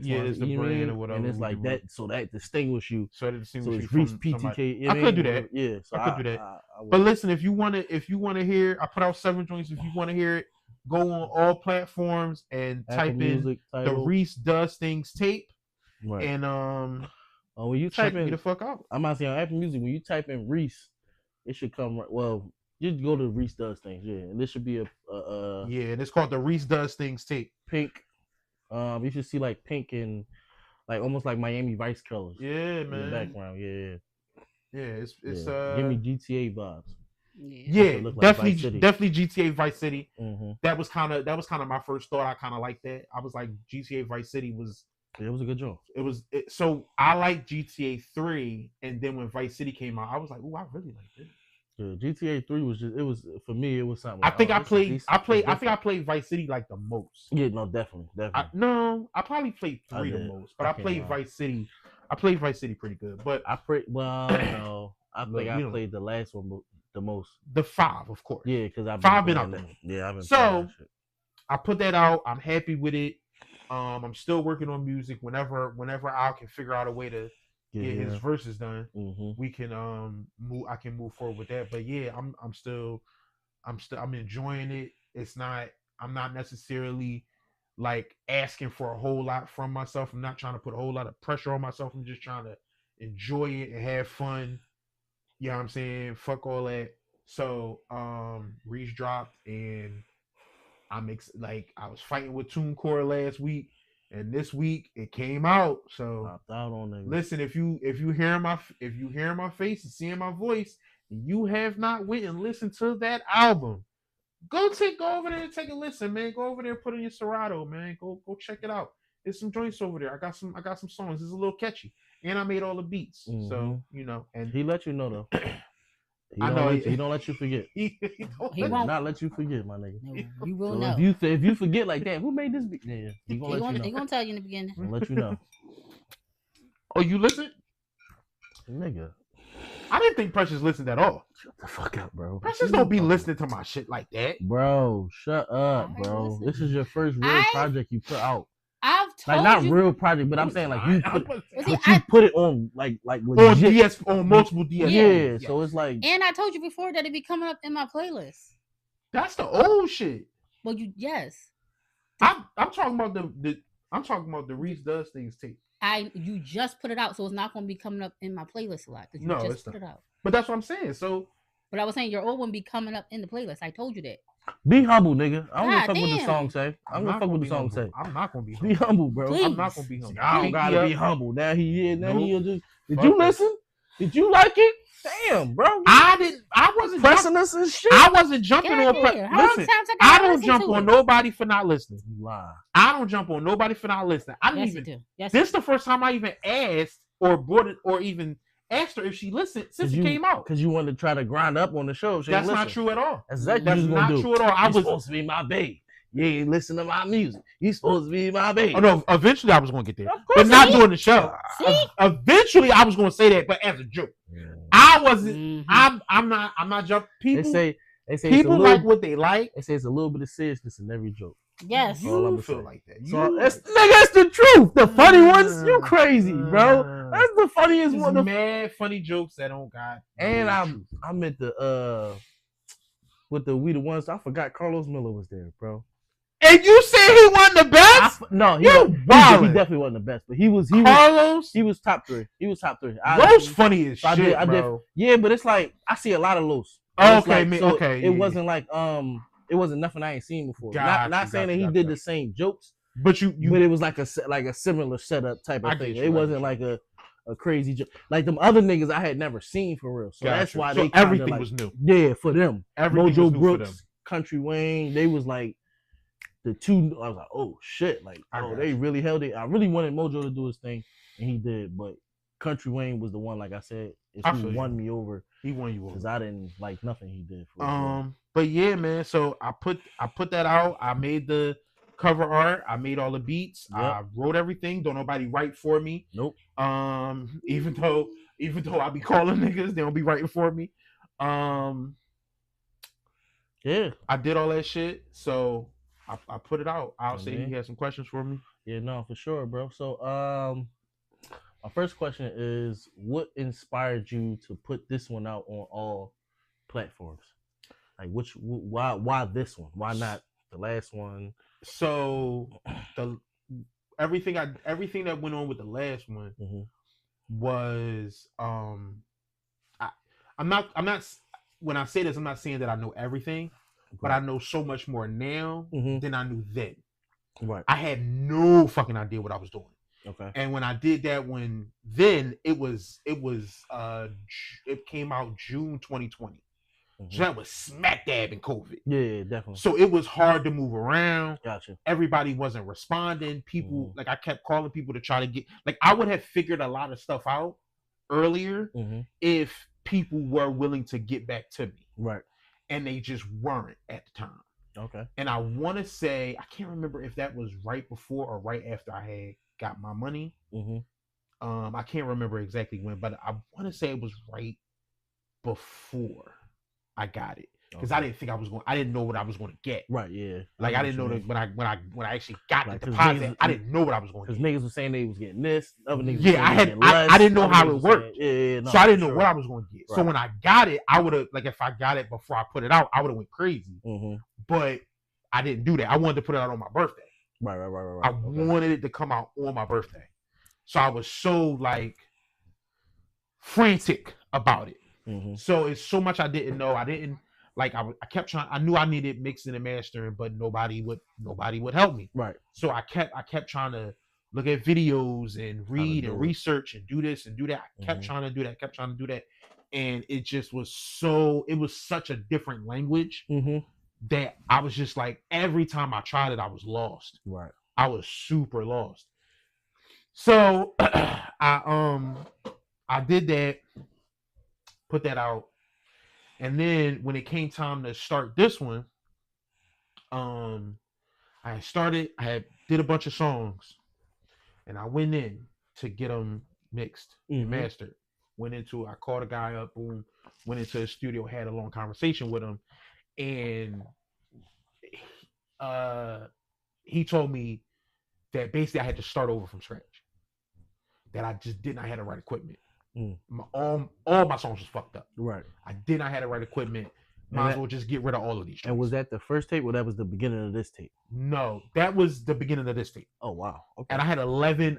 Yeah, it's the you know what I brand mean? or whatever. And it's we like do that, it. so that distinguish you. So that So distinguish it's you Reese from PTK. somebody. You know I what could do mean? that. Yeah, so I could do that. I But listen, if you want to hear, I put out 7 joints. If you want to hear it, go on all platforms and Apple type in Music, the title. Reese Does Things tape, Right. and when you check type me in, the fuck out. I'm not saying on Apple Music. When you type in Reese, it should come right. Well, you go to Reese Does Things, yeah, and this should be a Yeah, and it's called the Reese Does Things tape. pink. You should see like pink and like almost like Miami Vice colors. Yeah, In the man. background, yeah. Yeah, it's Give me GTA vibes. yeah, look like definitely Vice City. definitely GTA Vice City. Mm-hmm. That was kind of my first thought. I kind of liked that. I was like, GTA Vice City was. Yeah, it was a good job. So I like GTA 3, and then when Vice City came out, I was like, "Ooh, I really like this." Yeah, GTA 3 was just, it was for me, it was something. I Like, think oh, I this is played. decent, I it's played. I think I different. played Vice City like the most. Yeah, no, definitely. I probably played I 3 the did. most, but I I can't played lie. Vice City. I played Vice City pretty good, but No, I Look, think I you know. played the last one the most. the 5, of course. Yeah, because I've 5 been been out playing there. that. Yeah, I've been So, playing that shit. I put that out. I'm happy with it. I'm still working on music. Whenever I can figure out a way to get his verses done, Mm-hmm. we can move. I can move forward with that. But yeah, I'm enjoying it. I'm not necessarily like asking for a whole lot from myself. I'm not trying to put a whole lot of pressure on myself. I'm just trying to enjoy it and have fun. You know what I'm saying? Fuck all that. So Reach dropped, and I was fighting with TuneCore last week, and this week it came out. So Popped out on niggas. listen, if you hear my face and seeing my voice, and you have not went and listened to that album, go over there and take a listen, man. Go over there and put in your Serato, man. Go check it out. There's some joints over there. I got some songs. It's a little catchy, and I made all the beats. So and He let you know though. I know he don't let you forget. he He won't. will not let you forget, my nigga. No, you will So know. if you forget like that, who made this beat? Yeah, he gonna let you know. He gonna tell you in the beginning. He'll let you know, Oh, you listen? nigga. I didn't think Precious listened at all. Shut the fuck up, bro. Precious don't be listening to my shit like that. Bro, shut up, I bro. listen. This is your first real project you put out. I've told Like not you. real project, but I'm saying like you put, See, but you I- put it on like on legit. DS on multiple DS. Yeah, Yes. so it's like And I told you before that it be coming up in my playlist. That's the old shit. Well, yes, I'm talking about the Reese Does Things tape. you just put it out, so it's not gonna be coming up in my playlist a lot because you No, just it's put not. it out. But that's what I'm saying. So But I was saying your old one be coming up in the playlist. I told you that. be humble, nigga. I don't give a God fuck what the damn. song say. I'm gonna fuck what the song say. I'm not gonna be Be humble. humble, bro. Please. I'm not gonna be humble. I don't Pick gotta me be up. humble. Now he is. Now Nope. he'll just. Did Fuck you that. listen? Did you like it? Damn, bro. I wasn't Pressing us and shit. I wasn't jumping God on. damn, how many Listen, times I gotta don't listen jump to on it? nobody for not listening. You lie. I don't jump on nobody for not listening. I didn't Yes, you even. do. Yes, This is the first time I even asked or brought it or even asked her if she listened since it came out. Because you wanted to try to grind up on the show. She That's ain't not listen. true at all. That's exactly That's what you not gonna do. true at all. I You was. supposed to be my babe. You ain't listen to my music. You supposed to be my babe. Oh no! Eventually, I was going to get there, Of but course not I doing the show. See? Eventually, I was going to say that, but as a joke. I wasn't. Mhm. I'm not jumping. They People. say it's a People little, like what they like. They say it's a little bit of seriousness in every joke. Yes. all You I'ma feel say. like that. So You that's nigga, that's the truth. The funny ones, you crazy, bro. Mm. That's the funniest There's one. mad funny jokes that don't got. And no I truth. I meant the with the We the Ones. I forgot Carlos Miller was there, bro. And you said he won the best. No, he You definitely wildin'. wasn't the best, but he was Carlos. he was top 3. He was top 3. Los funny as So I shit, did- I did- bro. Yeah, but it's like I see a lot of Los. Oh, It's okay, like, man, so okay, It yeah. wasn't like it wasn't nothing I ain't seen before. Got not you, saying got that you, he got did you. the same jokes, But you but it was like a similar setup type I of get thing. you, It I wasn't get like a crazy joke. Like them other niggas I had never seen for real. So got that's you. why So they kinda everything like, was new. yeah, for them. Everything was Mojo new for them. Brooks, Country Wayne, they was like the two. I was like, oh shit, like I oh got they you. really held it. I really wanted Mojo to do his thing, and he did. But Country Wayne was the one, like I said, is I who feel you. won me over He won you because over. I didn't like nothing he did. For real. But yeah, man. So I put that out. I made the cover art. I made all the beats. Yep. I wrote everything. Don't nobody write for me. Nope. Even though I be calling niggas, they don't be writing for me. Yeah. I did all that shit, so I put it out. I'll say Mhm. you had some questions for me. Yeah, no, for sure, bro. So, my first question is, what inspired you to put this one out on all platforms? Like, why this one? Why not the last one? So everything that went on with the last one Mhm. was I'm not when I say this, I'm not saying that I know everything, but I know so much more now Mhm. than I knew then. Right. I had no fucking idea what I was doing. Okay. And when I did that one, then it came out June 2020. So that was smack dab in COVID. Yeah, definitely. So it was hard to move around. Gotcha. Everybody wasn't responding. People like I kept calling people to try to get like I would have figured a lot of stuff out earlier if people were willing to get back to me. Right. And they just weren't at the time. Okay. And I want to say I can't remember if that was right before or right after I had got my money. I can't remember exactly when, but I want to say it was right before I got it because I didn't think I didn't know what I was going to get. Right. Yeah. Like I didn't know that when I actually got the deposit, I didn't know what I was going to get. Because niggas were saying they was getting this, other niggas. Yeah, I didn't know how it worked. No, so I didn't know what I was going to get. Right. So when I got it, I would have like if I got it before I put it out, I would have went crazy. But I didn't do that. I wanted to put it out on my birthday. Right. I wanted it to come out on my birthday. So I was so like frantic about it. So it's so much I didn't know. I didn't like I kept trying. I knew I needed mixing and mastering, but nobody would help me. Right. So I kept trying to look at videos and read and research and do this and do that. I kept trying to do that. And it just was such a different language that I was just like, every time I tried it, I was lost. Right. I was super lost. So I did that, put that out. And then when it came time to start this one, I did a bunch of songs and I went in to get them mixed and mastered. I called a guy up, boom, went into the studio, had a long conversation with him. And he told me that basically I had to start over from scratch. That I just did not have the right equipment. All my songs was fucked up. Right. I did not have the right equipment. Might as well just get rid of all of these tracks. And was that the first tape or that was the beginning of this tape? No, that was the beginning of this tape. Oh wow. Okay. And I had 11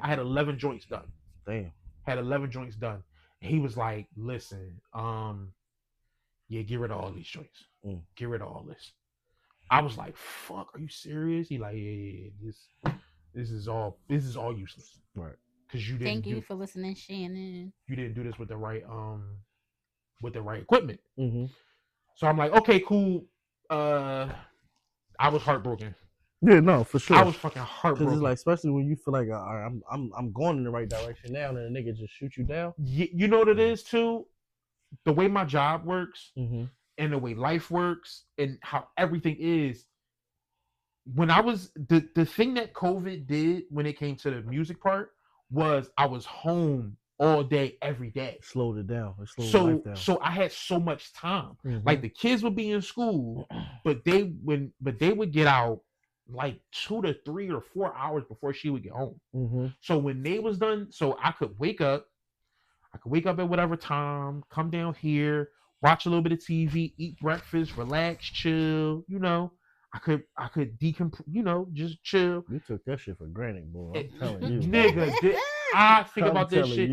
joints done. Damn. Had 11 joints done. And he was like, listen, yeah, get rid of all these joints. Get rid of all this. I was like, fuck, are you serious? He like, yeah, this is all useless. Right. Because you didn't. Thank you for listening, Shannon. You didn't do this with the right equipment. So I'm like, okay, cool. I was heartbroken. Yeah, no, for sure. I was fucking heartbroken. Because it's like, especially when you feel like, all right, I'm going in the right direction now, and then the nigga just shoot you down. You know what it is too? The way my job works and the way life works and how everything is. When I was the thing that COVID did when it came to the music part was I was home all day, every day. Slowed it down. It slowed life down. So I had so much time. Like the kids would be in school, but they would get out like 2 to 3 or 4 hours before she would get home. So when they was done, so I could wake up at whatever time, come down here, watch a little bit of TV, eat breakfast, relax, chill, you know. I could decompress, just chill. You took that shit for granted, boy. I'm telling you. Nigga, I think about this shit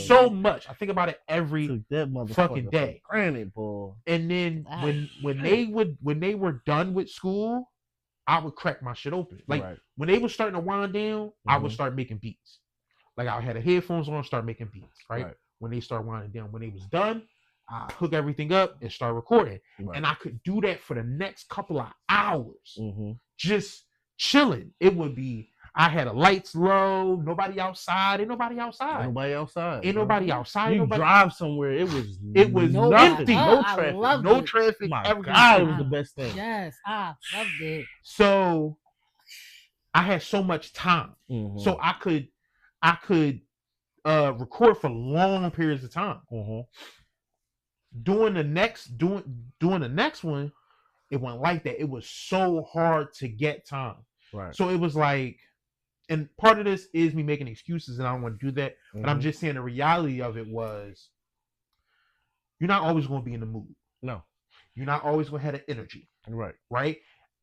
so much. I think about it every fucking day. For granted, boy. And then when they were done with school, I would crack my shit open. Like when they were starting to wind down, I would start making beats. Like I had the headphones on, start making beats, right? When they start winding down. When they was done, I hook everything up and start recording. And I could do that for the next couple of hours. Just chilling. It would be, I had the lights low, nobody outside. Ain't nobody outside. You drive somewhere, it was empty. No traffic. No traffic. My God, it was the best thing. Yes, I loved it. So I had so much time, Mhm. so I could record for long periods of time. Mhm. Doing the next one, it wasn't like that. It was so hard to get time. Right. So it was like, and part of this is me making excuses, and I don't want to do that. But I'm Mhm. just saying the reality of it was, you're not always going to be in the mood. No. You're not always going to have the energy, Right. right?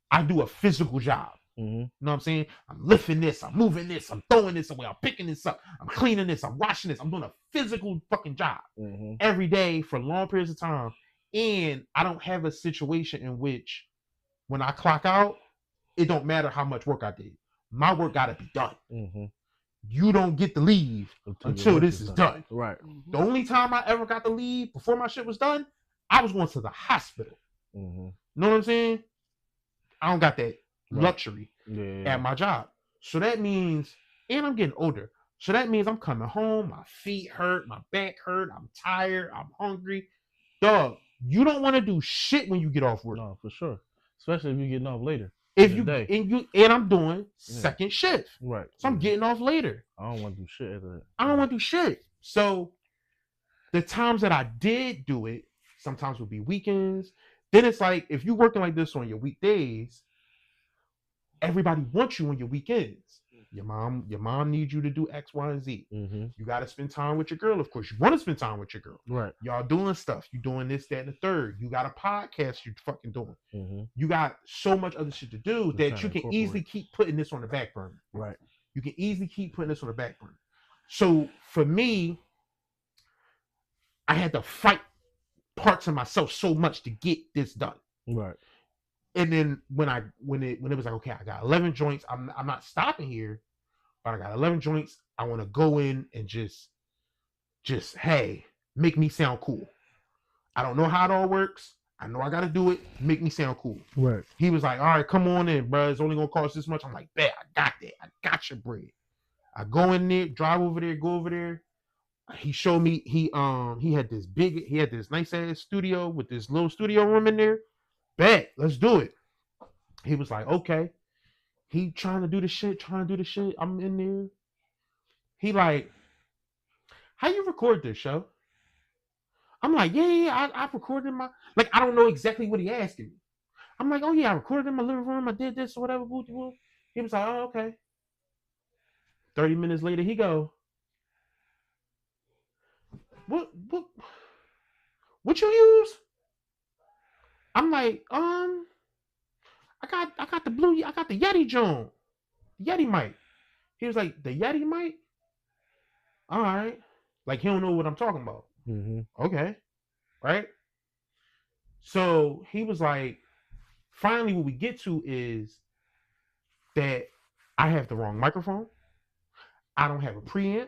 I do a physical job. Mhm. You know what I'm saying? I'm lifting this, I'm moving this, I'm throwing this away, I'm picking this up, I'm cleaning this, I'm washing this. I'm doing a physical fucking job Mhm. every day for long periods of time. And I don't have a situation in which when I clock out, it don't matter how much work I did. My work got to be done. Mhm. You don't get to leave until your work this is done. Right. Mhm. The only time I ever got to leave before my shit was done, I was going to the hospital. Mhm. Know what I'm saying? I don't got that Right. luxury Yeah. at my job. So that means, and I'm getting older. So that means I'm coming home, my feet hurt, my back hurt, I'm tired, I'm hungry. Dog, you don't want to do shit when you get off work. No, for sure. Especially if you're getting off later. If in you the day. and I'm doing Yeah. second shift. Right. So I'm Yeah. getting off later. I don't want to do shit after that. I don't want to do shit. So the times that I did do it, sometimes would be weekends. Then it's like, if you're working like this on your weekdays, everybody wants you on your weekends. Your mom needs you to do X, Y, and Z. Mm-hmm. You got to spend time with your girl. Of course, you want to spend time with your girl. Right. Y'all doing stuff. You doing this, that, and the third. You got a podcast you're fucking doing. Mm-hmm. You got so much other shit to do Just that trying you to can easily incorporate. keep putting this on the back burner. Right. You can easily keep putting this on the back burner. So for me, I had to fight parts of myself so much to get this done. Right. And then when it was like, okay, I got 11 joints. I'm not stopping here, but I got 11 joints. I want to go in and just hey, make me sound cool. I don't know how it all works. I know I got to do it. Make me sound cool. Right. He was like, all right, come on in, bro. It's only gonna cost this much. I'm like, bet, I got that. I got your bread. I go in there, drive over there, go over there. He showed me he had this nice ass studio with this little studio room in there. Bet, let's do it. He was like, okay. He trying to do the shit. I'm in there. He like, how you record this show? I'm like, yeah. I recorded my, like, I don't know exactly what he asking me. I'm like, oh yeah, I recorded in my living room. I did this or whatever. He was like, oh, okay. 30 minutes later, he go, what you use? I'm like, I got the Yeti Joan, Yeti mic. He was like, the Yeti mic? All right. Like, he don't know what I'm talking about. Mm-hmm. Okay. Right? So he was like, finally what we get to is that I have the wrong microphone. I don't have a preamp.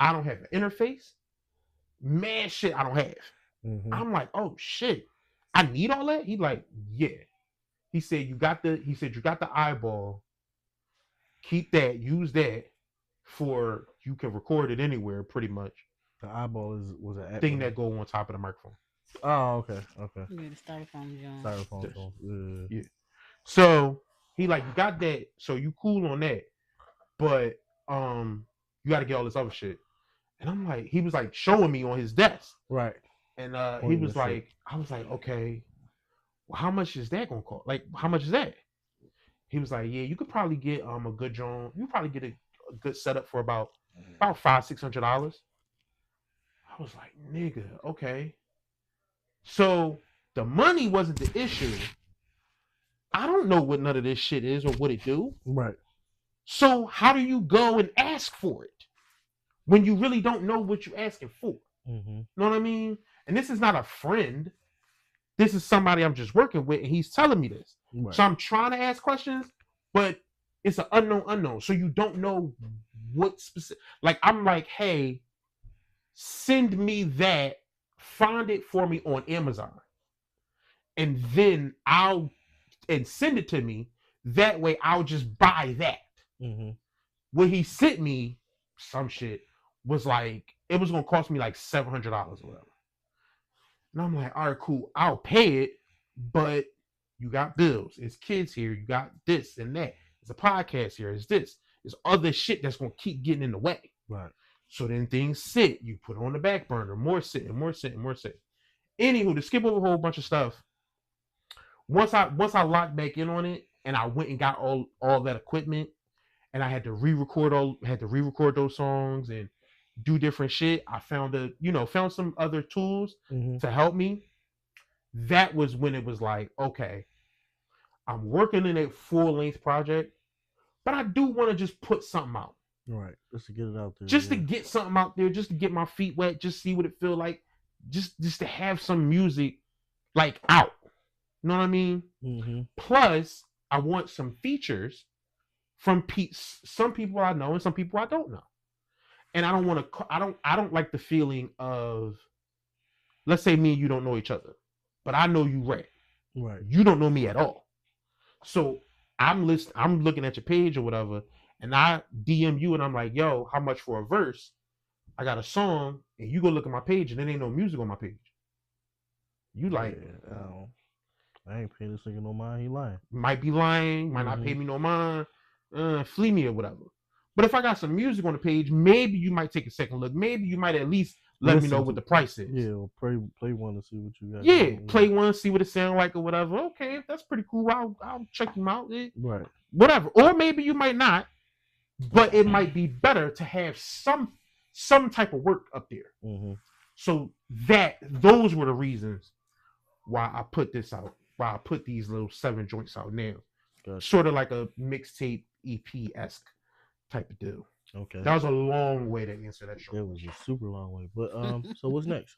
I don't have an interface. Man, shit, I don't have. Mm-hmm. I'm like, oh shit, I need all that? He like, yeah. He said you got the eyeball. Keep that, use that for, you can record it anywhere pretty much. The eyeball was an Thing that go on top of the microphone. Oh, okay. You got the styrofoam, John. Styrofoam. Yes. phone. Yeah. So he like, you got that, so you cool on that, but you got to get all this other shit. And I'm like, he was like showing me on his desk, Right. and he Pointing was the like, shit. I was like, okay, well, how much is that gonna cost? Like, how much is that? He was like, yeah, you could probably get a good drone. You probably get a good setup for about $500-$600. I was like, nigga, okay. So the money wasn't the issue. I don't know what none of this shit is or what it do. Right. So how do you go and ask for it when you really don't know what you're asking for? Mm-hmm. Know what I mean? And this is not a friend. This is somebody I'm just working with, and he's telling me this. Right. So I'm trying to ask questions, but it's an unknown. So you don't know what specific. Like, I'm like, hey, send me that. Find it for me on Amazon, and then send it to me. That way, I'll just buy that. Mm-hmm. What he sent me, some shit, was like, it was gonna cost me like $700 or whatever. And I'm like, all right, cool, I'll pay it, but you got bills, it's kids here, you got this and that. There's a podcast here. There's this. There's other shit that's gonna keep getting in the way. Right. So then things sit. You put on the back burner. More sitting. More sitting. More sitting. Anywho, to skip over a whole bunch of stuff. Once I locked back in on it, and I went and got all that equipment, and I had to re-record those songs and do different shit. I found some other tools to help me. That was when it was like, okay, I'm working in a full-length project, but I do want to just put something out. Right. Just to get it out there. Just to get something out there, just to get my feet wet, just see what it feel like, just to have some music like out. You know what I mean? Mm-hmm. Plus, I want some features from some people I know and some people I don't know. And I don't want to. I don't like the feeling of, let's say me and you don't know each other, but I know you rap. Right. You don't know me at all. So I'm looking at your page or whatever, and I DM you and I'm like, yo, how much for a verse? I got a song, and you go look at my page and there ain't no music on my page. You like, I ain't paying this nigga no mind. He lying. Might be lying, might not pay me no mind, flee me or whatever. But if I got some music on the page, maybe you might take a second look. Maybe you might at least let me know what the price is. Yeah, or play one to see what you got. Yeah, play one, see what it sound like or whatever. Okay, if that's pretty cool, I'll check them out. Right. Whatever. Or maybe you might not, but it might be better to have some type of work up there. Mm-hmm. So those were the reasons why I put this out. Why I put these little 7 joints out now. Gotcha. Sort of like a mixtape EP-esque type of deal. Okay. That was a long way to answer that short. It was a super long way. But so what's next?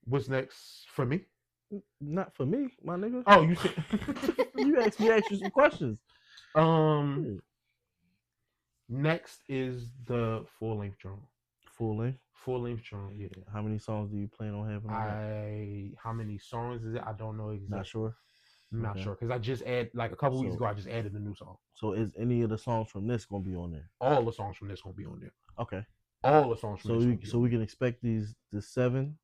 What's next for me? Not for me, my nigga. Oh, you said you asked you some questions. Next is the full-length joint. Full length? Full-length joint, yeah. How many songs do you plan on having? How many songs is it? I don't know exactly. Not sure. I'm not sure because I just like a couple weeks ago. I just added a new song. So is any of the songs from this gonna be on there? All the songs from this gonna be on there. Okay. All the songs from this. So we can expect the 7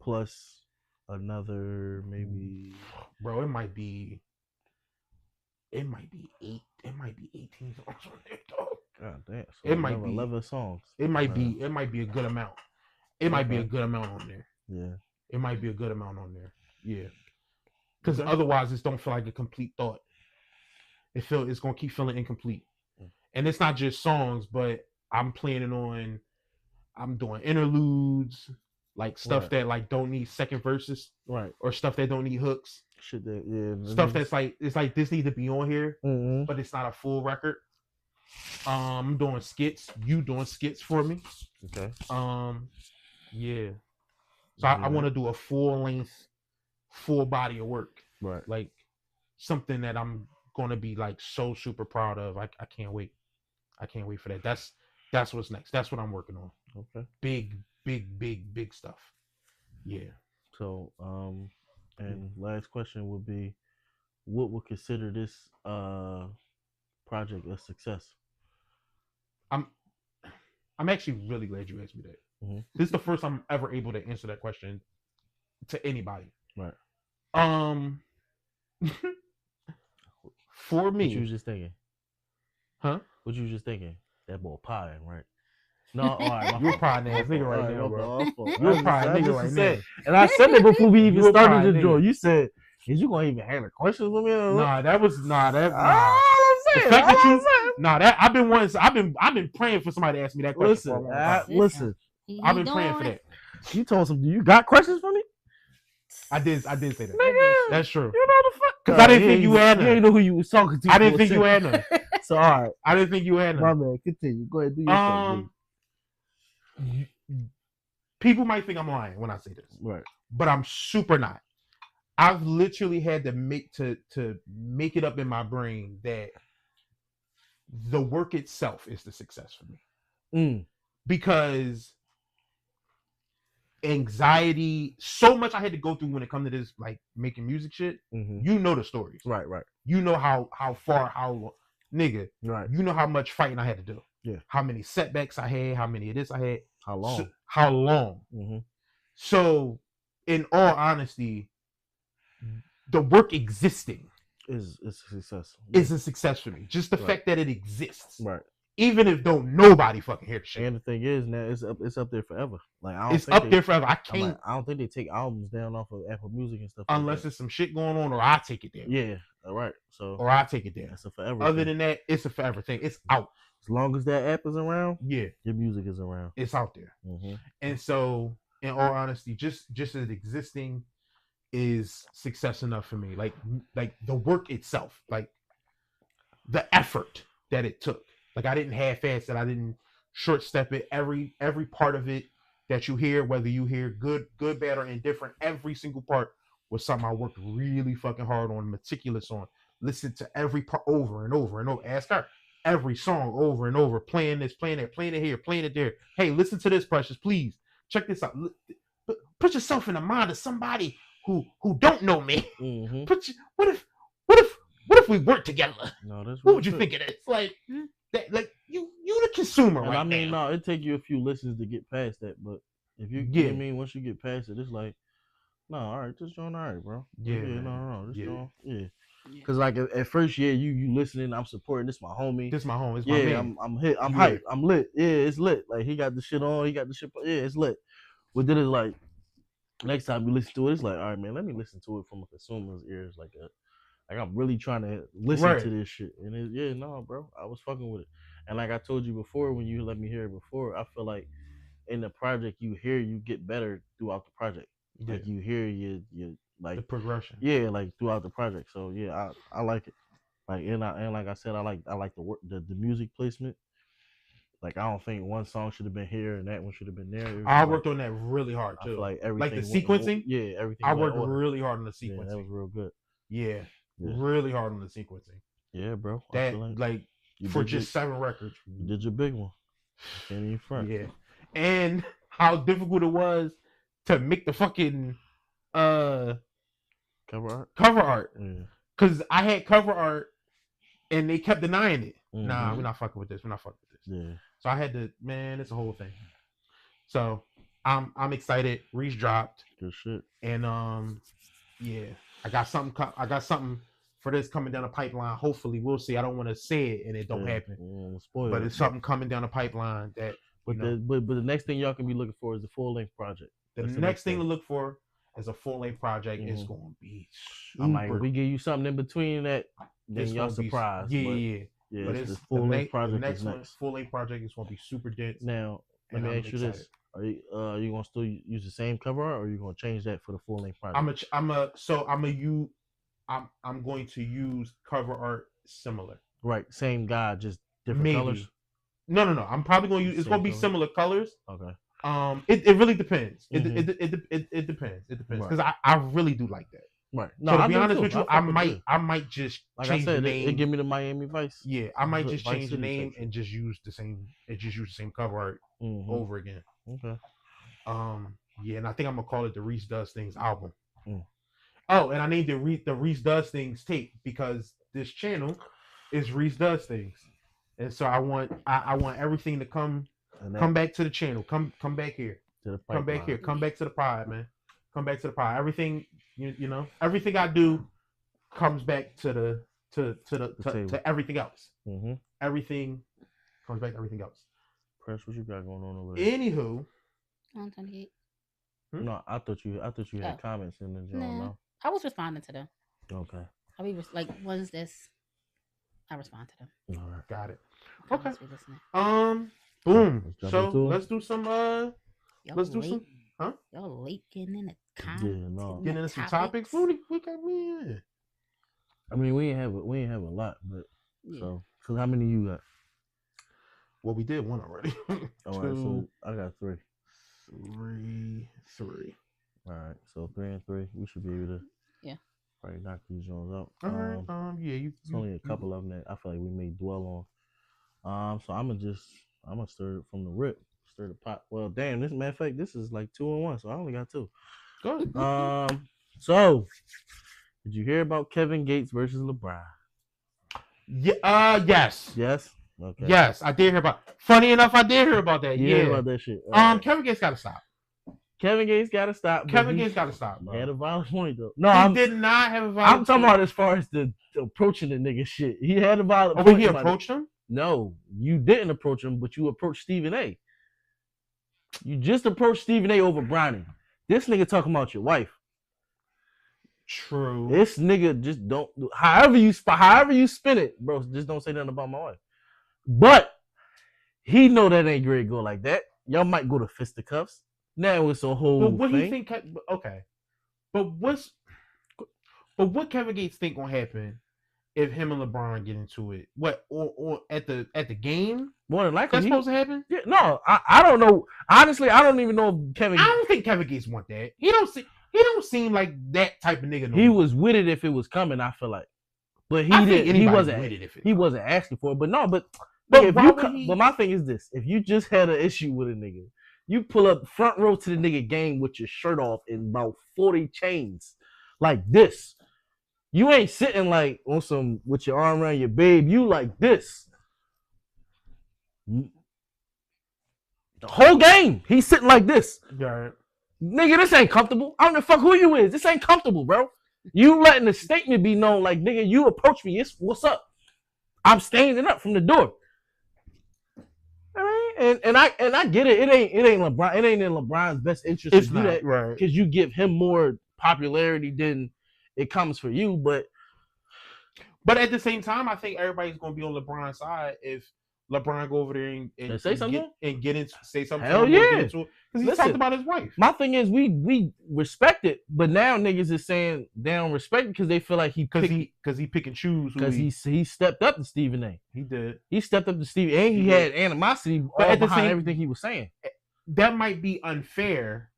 plus another maybe. Bro, it might be 8. It might be 18 songs on there, dog. God damn. So it might be 11 songs. It might be a good amount. It might be a good amount on there. Yeah. It might be a good amount on there. Yeah. Because otherwise, it don't feel like a complete thought. It's gonna keep feeling incomplete. And it's not just songs, but I'm doing interludes, like stuff that like don't need second verses, right? Or stuff that don't need hooks. Shit that stuff that's like it's like this needs to be on here, but it's not a full record. I'm doing skits. You doing skits for me? Okay. Yeah. So I want to do a full body of work. Right. Like something that I'm gonna be like so super proud of. I can't wait. I can't wait for that. That's what's next. That's what I'm working on. Okay. Big stuff. Yeah. So and last question would be, what would consider this project a success? I'm actually really glad you asked me that. Mm-hmm. This is the first time I'm ever able to answer that question to anybody. Right. For me, what you was just thinking? Huh? What you was just thinking? That boy potting, right? No, all right. You're potting ass nigga right now, bro. You're potting nigga right now. And I said it before we even started the joint. You said, "Is you gonna even handle questions with me?" Nah. The fact that you, I've been praying for somebody to ask me that question. Listen. I've been praying for that. You told him, "Do you got questions for me?" I did say that. Nigga, that's true. You know the fuck. Because I didn't think you had none. You didn't know who you was talking to. I didn't think you had none. So all right. I didn't think you had none. My man, continue. Go ahead, do your thing. People might think I'm lying when I say this. Right. But I'm super not. I've literally had to make it up in my brain that the work itself is the success for me. Because anxiety, so much I had to go through when it comes to this, like making music shit. You know the stories, right? You know how long, nigga. Right. You know how much fighting I had to do. Yeah. How many setbacks I had. How many of this I had. How long? How long? So, in all honesty, the work existing It's a success. is a success for me. Just the Right. fact that it exists, Right. even if don't nobody fucking hear the shit. And the thing is, now it's up there forever. Like I don't It's think up they- there forever. I I'm can't like, I don't think they take albums down off of Apple Music and stuff. unless like that. there's some shit going on, or I take it down, Yeah. All right. So or I take it down. that's a forever. Other thing. than that, it's a forever thing. It's out. As long as that app is around, Yeah, your music is around. it's out there. Mm-hmm. And so, in all honesty, just as existing is success enough for me. Like the work itself, like the effort that it took. Like I didn't half-ass it. I didn't short step it. Every part of it that you hear, whether you hear good, bad, or indifferent, every single part was something I worked really fucking hard on, meticulous on. Listen to every part over and over and over. Ask her every song over and over, playing this, playing that, playing it here, playing it there. Hey, listen to this, Precious, please. Check this out. Put yourself in the mind of somebody who don't know me. Mm-hmm. What if we work together? No, that's What would you real think it is? Like you the consumer And right I mean, now. no, it take you a few listens to get past that, but if you, Yeah. I mean, once you get past it, it's like, no, all right, this joint, all right, bro. Yeah, no, this Yeah. joint, yeah. Yeah. Cause like at first, yeah, you listening, I'm supporting. This my homie. This my home. It's my Yeah, man. I'm hit. I'm You hyped. lit. I'm lit. Yeah, it's lit. Like he got the shit on. He got the shit. Yeah, it's lit. But then it's like next time you listen to it, it's like, all right, man, let me listen to it from a consumer's ears. Like I'm really trying to listen Right. to this shit. And yeah, no, bro, I was fucking with it. And like I told you before, when you let me hear it before, I feel like in the project you get better throughout the project. Yeah. Like you hear you The like progression. yeah, like throughout the project. So yeah, I like it. Like and like I said, I like the work, the music placement. Like I don't think one song should have been here and that one should have been there. It was I like- worked on that really hard I too. feel like everything. the went- sequencing? Yeah, everything. I went worked in order. really hard on the Yeah, that was sequencing. real good. Yeah. Yeah. Really hard on the sequencing. Yeah, bro. I That feel like you for did your- just 7 records. you did your big one. Can't even front. Yeah. And how difficult it was to make the fucking Cover art. cover art. Yeah. Cause I had cover art and they kept denying it. Nah, Mhm. we're not fucking with this. We're not fucking with this. Yeah. So I had to, man, it's a whole thing. So I'm excited. Reese dropped. Good shit. And yeah, I got something for this coming down the pipeline. Hopefully, we'll see. I don't want to say it and it don't Yeah. happen. We'll spoil But it. it's something coming down the pipeline that But you know, the next thing y'all can be looking for is the full length project. the That's next thing to look for is a full length project. It's Mhm. going to be I'm like, super. if we give you something in between that, then It's y'all gonna be- surprised. Yeah, but, yeah. yeah. But It's it's the full length the project next is one, next. full length project is going to be super dense. Now, let and me I'm ask you this: excited. Are you gonna still use the same cover art, or are you gonna change that for the full length project? I'm going to use cover art similar. Right, same guy, just different Maybe. colors. No. I'm probably going to use. It's Same going to be color? similar colors. Okay. It really depends. It Mhm. depends. It depends Right. because I really do like that. Right. So to be do honest too. with you, fuck I with might you. I might just Like change I said, the it name. give me the Miami Vice. Yeah, I might Vice just change the City name section. and just use the same cover art Mhm. over again. Okay. Yeah, and I think I'm gonna call it the Reese Does Things album. Mm. Oh, and I named it the Reese Does Things tape because this channel is Reese Does Things, and so I want everything to come And that back to the channel. Come back here. to the Come back pipeline. here. Come back to the pod, man. Come back to the pod. Everything you know, everything I do comes back to table. everything else. Mhm. Everything comes back to everything else. Press, what you got going on over there? Anywho, 128. No, I thought you had Oh. comments in the joint. Nah. No. I was responding to them. Okay. I be like, ones this. I respond to them. All right. got it. Comments Okay. we listening. Boom. Let's jump So into it. let's do some Y'all Let's do late, some- huh? Y'all late getting in the Yeah, no. getting into some topics. What got me in? I mean, we ain't have a lot, but Yeah. so how many you got? Well, we did one already. All right, so I got 3. 3. All right, so 3 and 3. We should be able to. Yeah. Probably knock these joints out. All right. Yeah, It's only a couple of them that I feel like we may dwell on. So I'm gonna stir it from the rip, stir the pot. Well, damn, this matter of fact, this is like 2 and 1, so I only got 2. Go. So did you hear about Kevin Gates versus LeBron? Yeah. Yes. Yes. Okay. Yes, I did hear about. Funny enough, I did hear about that. You Yeah. heard about that shit? Kevin Gates got to stop. Kevin Gates got to stop. but Kevin he Gates got to stop, bro. had a valid point though. No, He I'm did not have a valid I'm talking about as far as the approaching the nigga shit. He had a valid Oh, point. but he about it. approached him? No, you didn't approach him, but you approached Stephen A. You just approached Stephen A over Bronny. This nigga talking about your wife. True. This nigga just don't. However you spin it, bro. Just don't say nothing about my wife. But he know that ain't great go like that. Y'all might go to fisticuffs. Now it's a whole. But what thing. he think? Okay. But what Kevin Gates think gonna happen if him and LeBron get into it? What or at the game? More than likely, That's supposed to happen? Yeah, no, I don't know. Honestly, I don't even know if Kevin. I don't think Kevin Gates want that. He don't seem like that type of nigga. No He more. was with it if it was coming. I feel like, but he I think didn't. He anybody wasn't. with it if it He comes. wasn't asking for it. But no, but But if why you. would he- But my thing is this: if you just had an issue with a nigga, you pull up front row to the nigga game with your shirt off and about 40 chains, like this. You ain't sitting like on some with your arm around your babe. You like this. The whole game, he's sitting like this. Yeah. Nigga, this ain't comfortable. I don't give a fuck who you is. This ain't comfortable, bro. You letting the statement be known like, nigga, you approach me. It's what's up. I'm standing up from the door. I mean, and I get it. It ain't LeBron. It ain't in LeBron's best interest It's to do not that right. because you give him more popularity than it comes for you. But But at the same time, I think everybody's gonna be on LeBron's side if LeBron go over there and say something? say something. Hell yeah. Because he Listen. talked about his wife. my thing is, we respect it, but now niggas is saying they don't respect it because they feel like Because he pick and choose. because he stepped up to Stephen A. he did. He stepped up to Stephen A. And he He had animosity But all at the behind same- everything he was saying. That might be unfair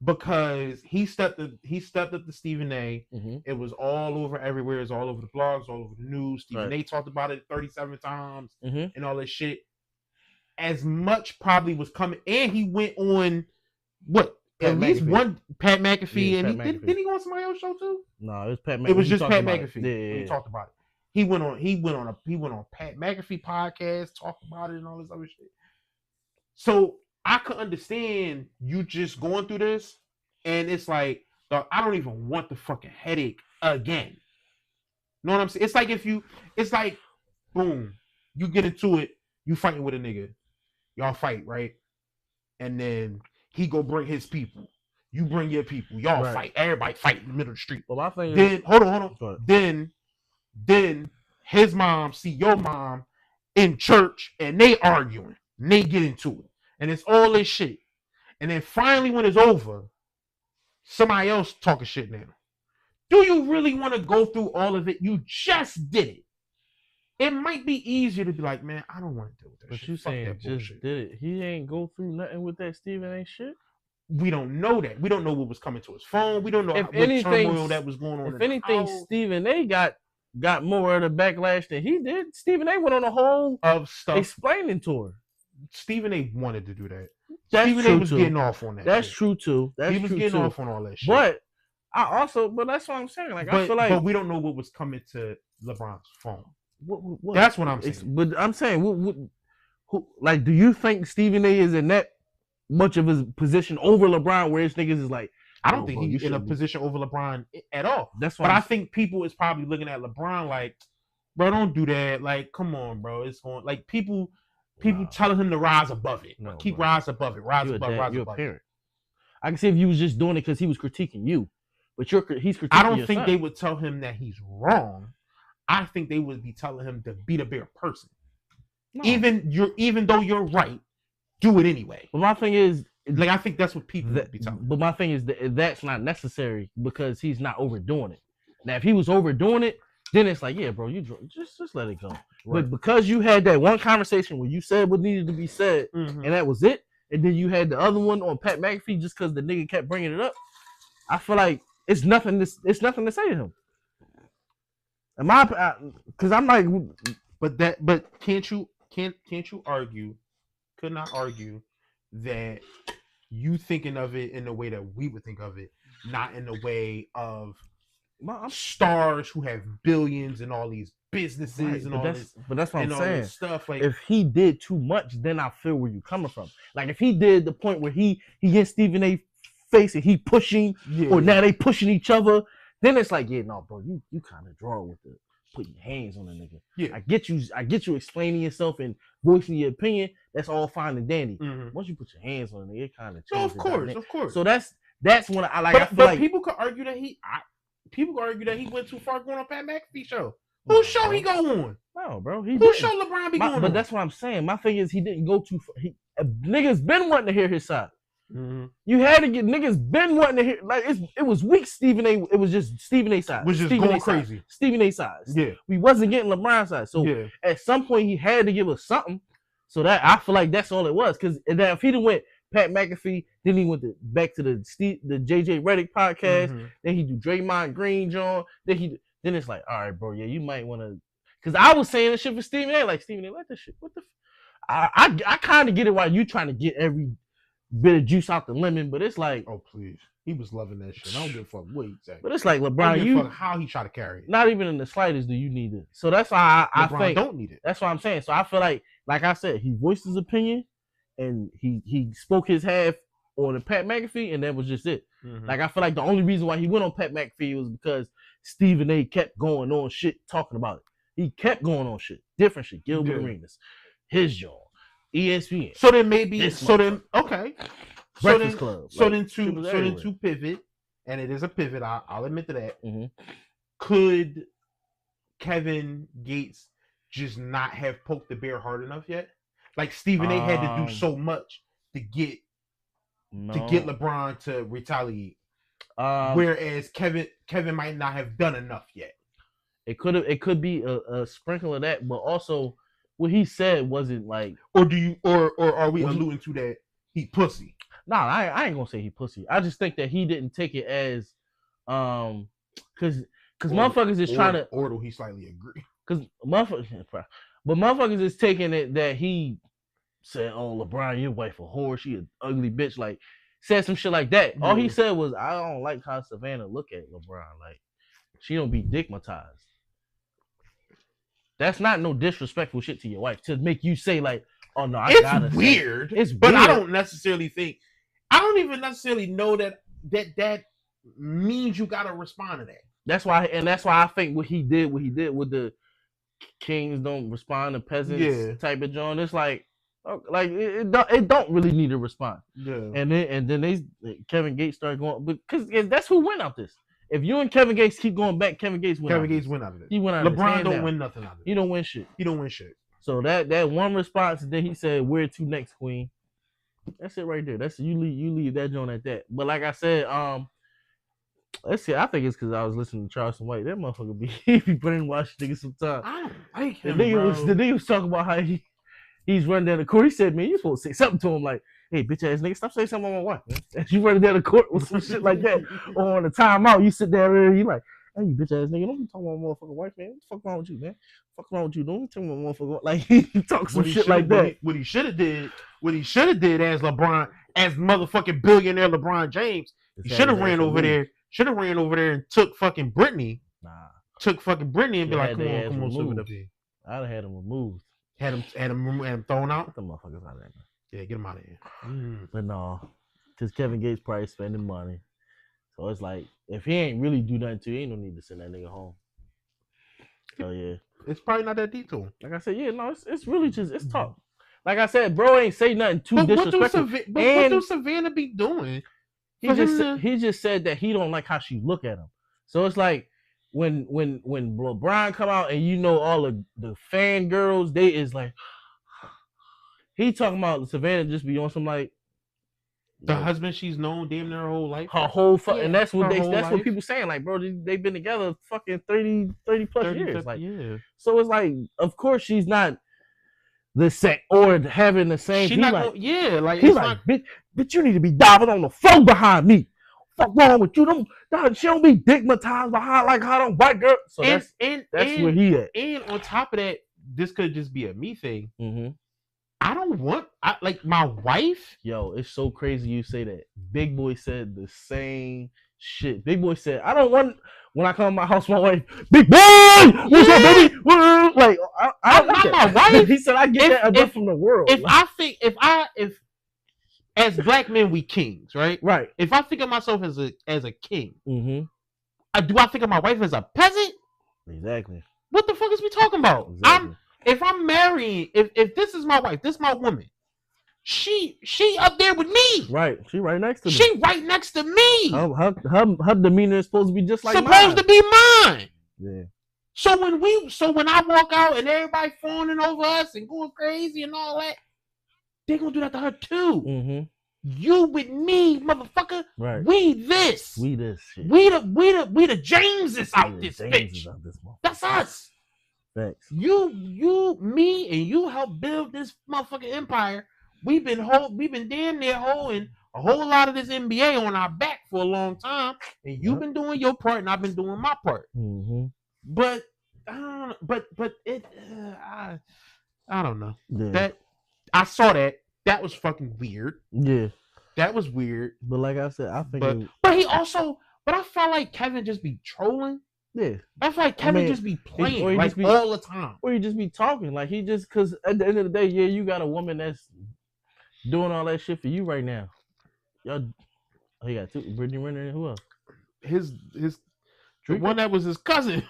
because he stepped up to Stephen A. Mm-hmm. It was all over everywhere. It's all over the blogs, all over the news. Stephen Right. A. talked about it 37 times Mm-hmm. and all this shit. As much probably was coming, and he went on what Pat at least McAfee. one Pat McAfee, Yeah, and Pat he McAfee. did he go on somebody else's show too? No, it was Pat McAfee. It was He just talked Pat about McAfee. it. Yeah, When he yeah. talked about it. He went on Pat McAfee podcast, talked about it and all this other shit. So I could understand you just going through this, and it's like, dog, I don't even want the fucking headache again. Know what I'm saying? It's like, boom, you get into it, you fighting with a nigga, y'all fight, right? And then he go bring his people, you bring your people, y'all Right. fight, everybody fight in the middle of the street. But my thing is, Then hold on. Go ahead. Then his mom see your mom in church and they arguing. And they get into it. And it's all this shit. And then finally when it's over, somebody else talking shit now. Do you really want to go through all of it? You just did it. It might be easier to be like, man, I don't want to deal with that but shit. you Fuck saying that just bullshit. did it. He ain't go through nothing with that Stephen A. shit. We don't know that. We don't know what was coming to his phone. We don't know If what anything, turmoil that was going on. If in the anything, house Stephen A. got more of the backlash than he did. Stephen A. went on a whole of stuff. explaining tour. Stephen A. wanted to do that. That's Stephen true A. was too. getting off on that. That's shit. true too. That's He was true getting too. off on all that shit. But that's what I'm saying. Like I feel like but we don't know what was coming to LeBron's phone. what- That's what I'm it's- saying. But I'm saying, who, like, do you think Stephen A. is in that much of his position over LeBron, where his niggas is like, I don't "Oh, think bro, you he's in a shouldn't be." position over LeBron at all. That's why. But I think people is probably looking at LeBron like, bro, don't do that. Like, come on, bro. It's going like people Nah. telling him to rise above it. No, Keep bro. rise above it. Rise you're above. a dad, Rise you're a above. parent. I can see if you was just doing it because he was critiquing you, but he's critiquing. I don't your think son. they would tell him that he's wrong. I think they would be telling him to be the bigger person. No. Even though you're right, do it anyway. But my thing is, Like I think that's what people would be telling him. but my thing is that's not necessary because he's not overdoing it. Now, if he was overdoing it, then it's like, yeah, bro, you just let it go. Right. But because you had that one conversation where you said what needed to be said, Mhm. and that was it, and then you had the other one on Pat McAfee just because the nigga kept bringing it up, I feel like it's nothing to say to him. Because I'm like, But can't you argue? Could not argue that you thinking of it in the way that we would think of it, not in the way of stars who have billions and all these businesses right, and but all that's this but that's what and I'm all saying. this stuff. Like If he did too much, then I feel where you're coming from. Like if he did the point where he gets Stephen A. face and he pushing, Yeah. or now they pushing each other. Then it's like, yeah, no, bro, you kind of draw with the putting your hands on a nigga. Yeah. I get you explaining yourself and voicing your opinion. That's all fine and dandy. Mhm. Once you put your hands on a nigga, it kind of No, changes. of course. So that's when I like. But, I feel but like people could argue that he went too far going on Pat McAfee show. Whose show bro. he go on? No, bro, he Whose didn't. show LeBron be going on? But that's what I'm saying. My thing is he didn't go too far. Niggas been wanting to hear his side. Mhm. You had to get niggas been wanting to hear, like it was weak Stephen A. It was just Stephen A. side. Was just Stephen going A. side. crazy. Stephen A. side. Yeah. We wasn't getting LeBron's side. So Yeah. at some point he had to give us something. So that I feel like that's all it was. Because if he'd have went Pat McAfee, then he went back to the JJ Redick podcast. Mhm. Then he do Draymond Green, John. Then it's like, all right, bro, yeah, you might want to. Because I was saying this shit for Stephen A. Like, Stephen A., like this shit. What the? I kind of get it why you trying to get every bit of juice out the lemon, but it's like, Oh please, he was loving that shit. I don't give a fuck what he said. but it's like I don't LeBron, give a fuck how he tried to carry it. not even in the slightest do you need it. So that's why I LeBron think don't need it. that's what I'm saying. So I feel like I said, he voiced his opinion and he spoke his half on the Pat McAfee, and that was just it. Mhm. Like I feel like the only reason why he went on Pat McAfee was because Stephen A. kept going on shit talking about it. He kept going on shit, different shit. Gilbert Yeah. Arenas, his job, ESPN, So then maybe This okay. Breakfast Club. So like, then shit was everywhere. to pivot, and it is a pivot. I'll admit to that. Mhm. Could Kevin Gates just not have poked the bear hard enough yet? Like Stephen A. had to do so much to get LeBron to retaliate, whereas Kevin might not have done enough yet. It could be a sprinkle of that, but also what he said wasn't like. Or are we Well, he- alluding to that he pussy? Nah, I ain't gonna say he pussy. I just think that he didn't take it as, because motherfuckers is trying to, or do he slightly agree? because motherfuckers is taking it that he said, "Oh, LeBron, your wife a whore, she an ugly bitch," like said some shit like that. All he Yeah. said was, "I don't like how Savannah look at LeBron, like she don't be dickmatized." That's not no disrespectful shit to your wife to make you say like, "Oh no, I gotta." It's say." weird. It's But I weird. don't necessarily think. I don't even necessarily know that means you gotta respond to that. That's why I think what he did with the kings don't respond to peasants Yeah. type of John. It's like it don't really need a response. Yeah. And then Kevin Gates started going, because that's who went out this. If you and Kevin Gates keep going back, Kevin Gates went. Kevin out Gates this. win out of it. He went out. of this, LeBron hands don't down. win nothing out of He it. don't win shit. He don't win shit. So that one response, and then he said, "Where to next, Queen?" That's it right there. That's you leave that joint at that. But like I said, let's see. I think it's because I was listening to Charleston White. That motherfucker be he be brainwashed niggas sometimes. I don't like The him, nigga was talking about how he's running down the court. He said, "Man, you supposed to say something to him like, hey, bitch ass nigga, stop saying something on my wife, man." As you running down the court with some shit like that, or on the timeout, you sit there and you like, "Hey, you bitch ass nigga, don't be talking about my motherfucking wife, man. What the fuck wrong with you, man? Fuck wrong with you? Don't be talking about motherfucking like." He talks some shit like that. What he should have did as LeBron, as motherfucking billionaire LeBron James, he should have ran over there. Should have ran over there and took fucking Brittany. Nah, Took fucking Brittany and be Yeah, like, had "Come their on, ass come on, swim it up removed. here." I'd have had him removed. Had him thrown out. Get the motherfuckers out of there, man. Yeah, get him out of here. But no, because Kevin Gates probably spending money. So it's like, if he ain't really do nothing to you, ain't no need to send that nigga home. So yeah. It's probably not that deep to him. Like I said, yeah, no, it's really just, it's talk. Like I said, bro ain't say nothing too But disrespectful. what do Savannah be doing? He for just him said, to- he just said that he don't like how she look at him. So it's like when LeBron come out and you know all of the fangirls, they is like, he talking about Savannah just be on some like The husband she's known damn near her whole life. her whole Yeah, and that's what her whole that's what life. people saying, like, bro, they've been together fucking 30 plus 30, years. 50 Like, yeah. so it's like, of course she's not the same or having the same. She He not like, gonna, yeah, like he's it's like, not, bitch, you need to be diving on the floor behind me. Fuck wrong with you? She don't be digmatized behind like how them white girl. So that's where he at. and on top of that, this could just be a me thing. Mm-hmm. I don't want like my wife. Yo, it's so crazy you say that. Big Boy said the same shit. Big Boy said, I don't want when I come to my house, my wife, Big Boy, what's up, baby? Like, I don't not like my that. wife. He said, I get that enough from the world. If Like, I think if as black men, we kings, right? Right. If I think of myself as a king, Mm-hmm. do I think of my wife as a peasant? Exactly. What the fuck is we talking about? Exactly. If I'm marrying, if this is my wife, this is my woman, she up there with me. Right. She right next to me. She right next to me. Her demeanor is supposed to be just like supposed mine. to be mine. Yeah. So when I walk out and everybody fawning over us and going crazy and all that, they gonna do that to her too. Mm-hmm. You with me, motherfucker. Right. We this. We this shit. We the Jameses out We this the bitch. Jameses out this motherfucker. That's us. Facts. You, me, and you helped build this motherfucking empire. We've been damn near holding a whole lot of this NBA on our back for a long time, and you've been doing your part, and I've been doing my part. Mm-hmm. But I don't know. But it, I don't know. Yeah. That I saw that. That was fucking weird. Yeah. That was weird. But like I said, I think. But he also. But I felt like Kevin just be trolling. Yeah. I feel like Kevin just be playing or he like just be- all the time. Or you just be talking like he just because at the end of the day, yeah, you got a woman that's doing all that shit for you right now. Y'all, he got two, Brittany Renner and who else? His the Drake? one that was his cousin,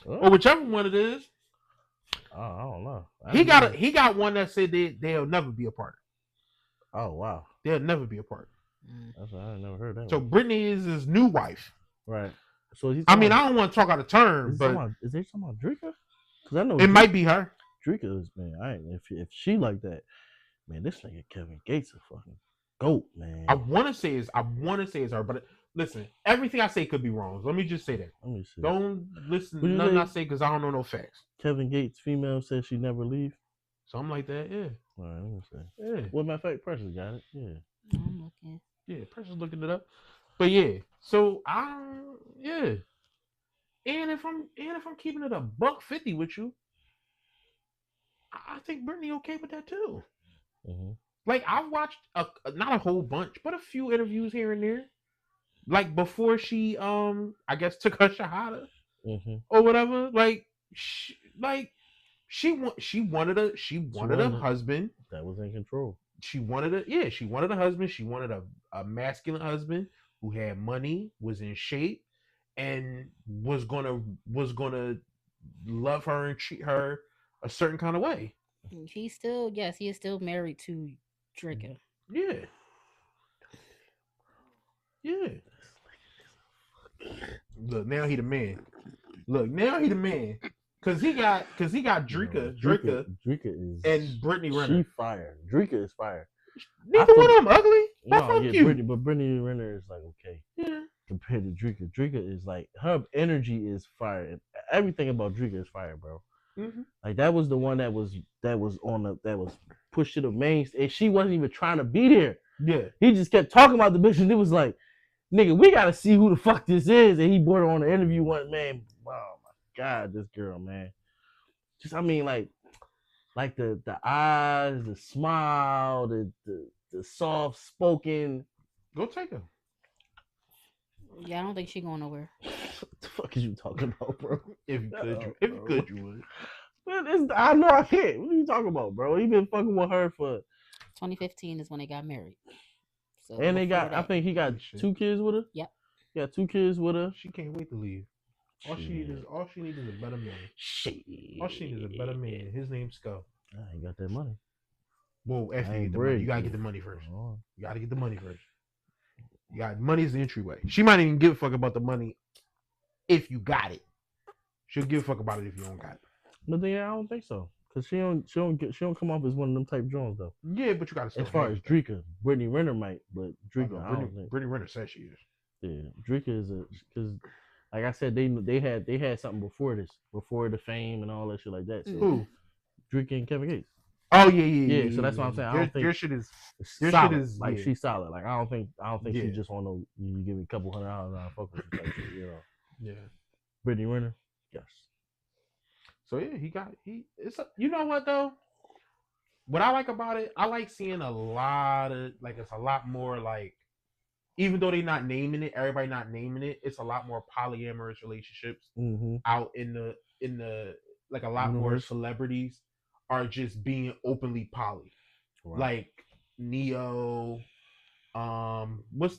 Oh, or whichever one it is. I don't know. He got one that said they'll never be apart. Oh wow, They'll never be apart. that's I never heard that. So one. Brittany is his new wife. Right. So he's. I mean, I don't want to talk out of turn, is but they talking about Drika? Because I know it might be her. Drika is man. If she like that, man, this nigga Kevin Gates a fucking goat, man. I want to say it's her, but listen, everything I say could be wrong. Let me just say that. Let me see. Don't listen to What you nothing say? I say because I don't know no facts. Kevin Gates, female, says she never leave. Something like that, yeah. All right, let me see. Yeah. Well, matter of fact, Precious got it. Yeah. I'm looking. Yeah, Precious looking it up. But yeah, so and if I'm keeping it $150 with you, I think Brittany okay with that too. Mm-hmm. Like I've watched not a whole bunch, but a few interviews here and there. Like before she I guess took her shahada Mm-hmm. or whatever. Like she wanted a husband. That was in control. She wanted a husband. She wanted a masculine husband who had money, was in shape, and was gonna love her and treat her a certain kind of way. He is still married to Drika. Yeah. Yeah. Look, now he the man. Cause he got Drika Drika is and Brittany Renner. She fire. Drika is fire. Neither one of them ugly. No, Fuck yeah, you. Brittany Renner is like okay Yeah. compared to Drika. Drika is like her energy is fire. And everything about Drika is fire, bro. Mm-hmm. Like that was the one that was pushed to the main, and she wasn't even trying to be there. Yeah. He just kept talking about the bitch, and it was like, nigga, we gotta see who the fuck this is. And he brought her on the interview one, man. Oh my god, this girl, man. Just I mean, like the eyes, the smile, the soft spoken. Go take her. Yeah, I don't think she going nowhere. What the fuck is you talking about, bro? If you could, you would. Man, I know I can't. What are you talking about, bro? He been fucking with her for 2015 is when they got married. So and they got before I that- think he got Shit. 2 kids with her. Yep. He got 2 kids with her. She can't wait to leave. All she needs is a better man. Shit. All she needs is a better man. His name's Skull. I ain't got that money. Well, after I you ain't get the money, bread. you gotta get the money first. Oh. You gotta get the money first. Money's the entryway. She might even give a fuck about the money if you got it. She'll give a fuck about it if you don't got it. But then I don't think so. Cause she don't come off as one of them type Jones though. Yeah, but you gotta still As far have as it. Brittany Renner might, but I Drika, know, I don't think. Brittany Renner says she is. Yeah, Drika is because, like I said, they had something before this, before the fame and all that shit like that. So Who? Drika and Kevin Gates. Oh yeah. Yeah, so that's what I'm saying. I don't think your shit is it's Your shit solid. is- like yeah. she's solid. Like I don't think Yeah. she just want to you give me a couple $100 and I'll fuck with you type shit, you know. yeah. Brittany Renner, yes. So yeah, you know what though? What I like about it, I like seeing a lot of it's a lot more like, even though they're not naming it, everybody not naming it, it's a lot more polyamorous relationships Mm-hmm. out in the like a lot more Universe. celebrities are just being openly poly. Right. Like Neo. What's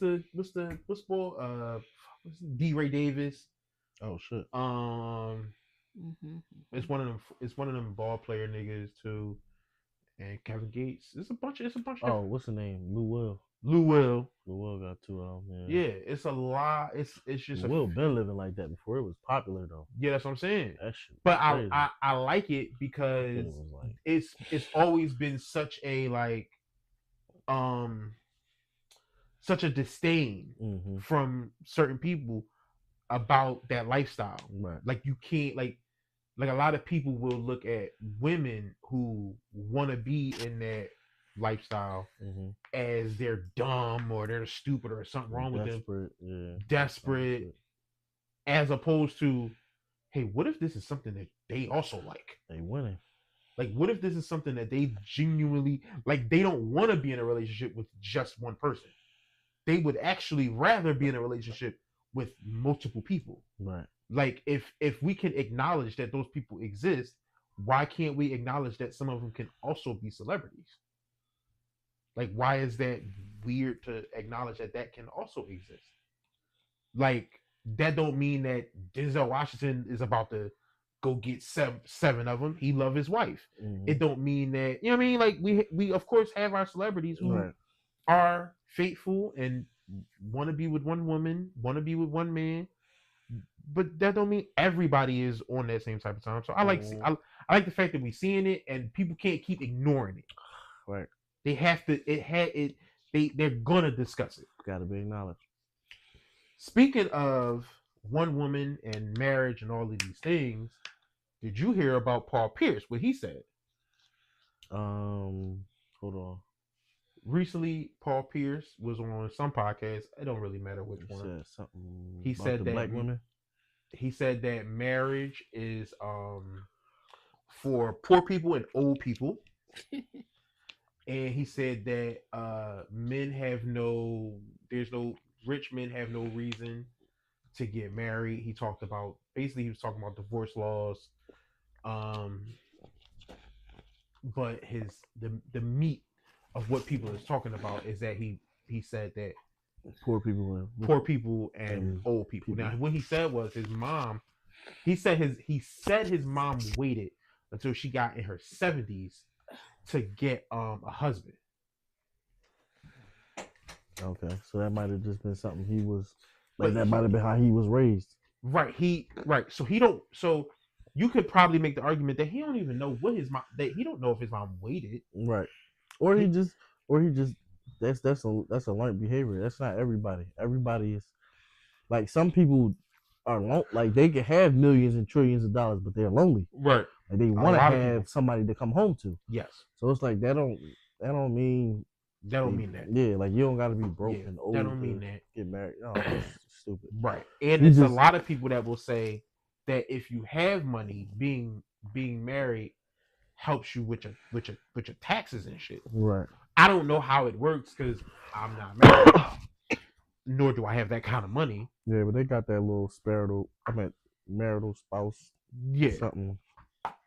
ball? What's D. Ray Davis? Oh shit. Mhm. It's one of them. It's one of them ball player niggas too. And Kevin Gates. It's a bunch. It's a bunch. Oh, what's the name? Lou Will. Lou Will. Lou Will got 2 of them. Yeah, it's a lot. It's just Lou Will been living like that before it was popular though. Yeah, that's what I'm saying. That shit. But crazy. I like it because It was like it's always been such a such a disdain from certain people about that lifestyle. right. Like you can't like a lot of people will look at women who want to be in that lifestyle as they're dumb or they're stupid or something wrong with them. Yeah. Desperate, as opposed to, hey, what if this is something that they also like? They winning. Like, what if this is something that they genuinely like? They don't want to be in a relationship with just one person. They would actually rather be in a relationship with multiple people. Right. Like, if we can acknowledge that those people exist, why can't we acknowledge that some of them can also be celebrities? Like, why is that weird to acknowledge that that can also exist? Like, that don't mean that Denzel Washington is about to go get seven of them. He love his wife. It don't mean that, you know what I mean? Like, we of course have our celebrities who are faithful and want to be with one woman, want to be with one man, but that don't mean everybody is on that same type of time. So I like I like the fact that we're seeing it and people can't keep ignoring it. Right. They have to. They're gonna discuss it. Got to be acknowledged. Speaking of one woman and marriage and all of these things, did you hear about Paul Pierce? What he said? Hold on. Recently, Paul Pierce was on some podcast. It don't really matter which one. Said something. He said that black women. He said that marriage is for poor people and old people. And he said that rich men have no reason to get married. He talked about, basically he was talking about divorce laws. But the meat of what people is talking about is that he said that poor people and old people. Now what he said was his mom, he said his mom waited until she got in her 70s to get a husband. Okay, so that might have just been something he was like. That might have been how he was raised. Right. So you could probably make the argument that he don't even know what his mom. That he don't know if his mom waited. Right. Or he just. That's a learned behavior. That's not everybody. Everybody is like, some people are like, they can have millions and trillions of dollars, but they're lonely. Right. Like they want to have somebody to come home to. Yes. So it's like that don't mean that. Yeah, like you don't got to be broke and old. That don't mean that. Get married. No, that's stupid. Right. And there's a lot of people that will say that if you have money, being married helps you with your taxes and shit. Right. I don't know how it works because I'm not married, nor do I have that kind of money. Yeah, but they got that little marital spouse. Yeah. Something.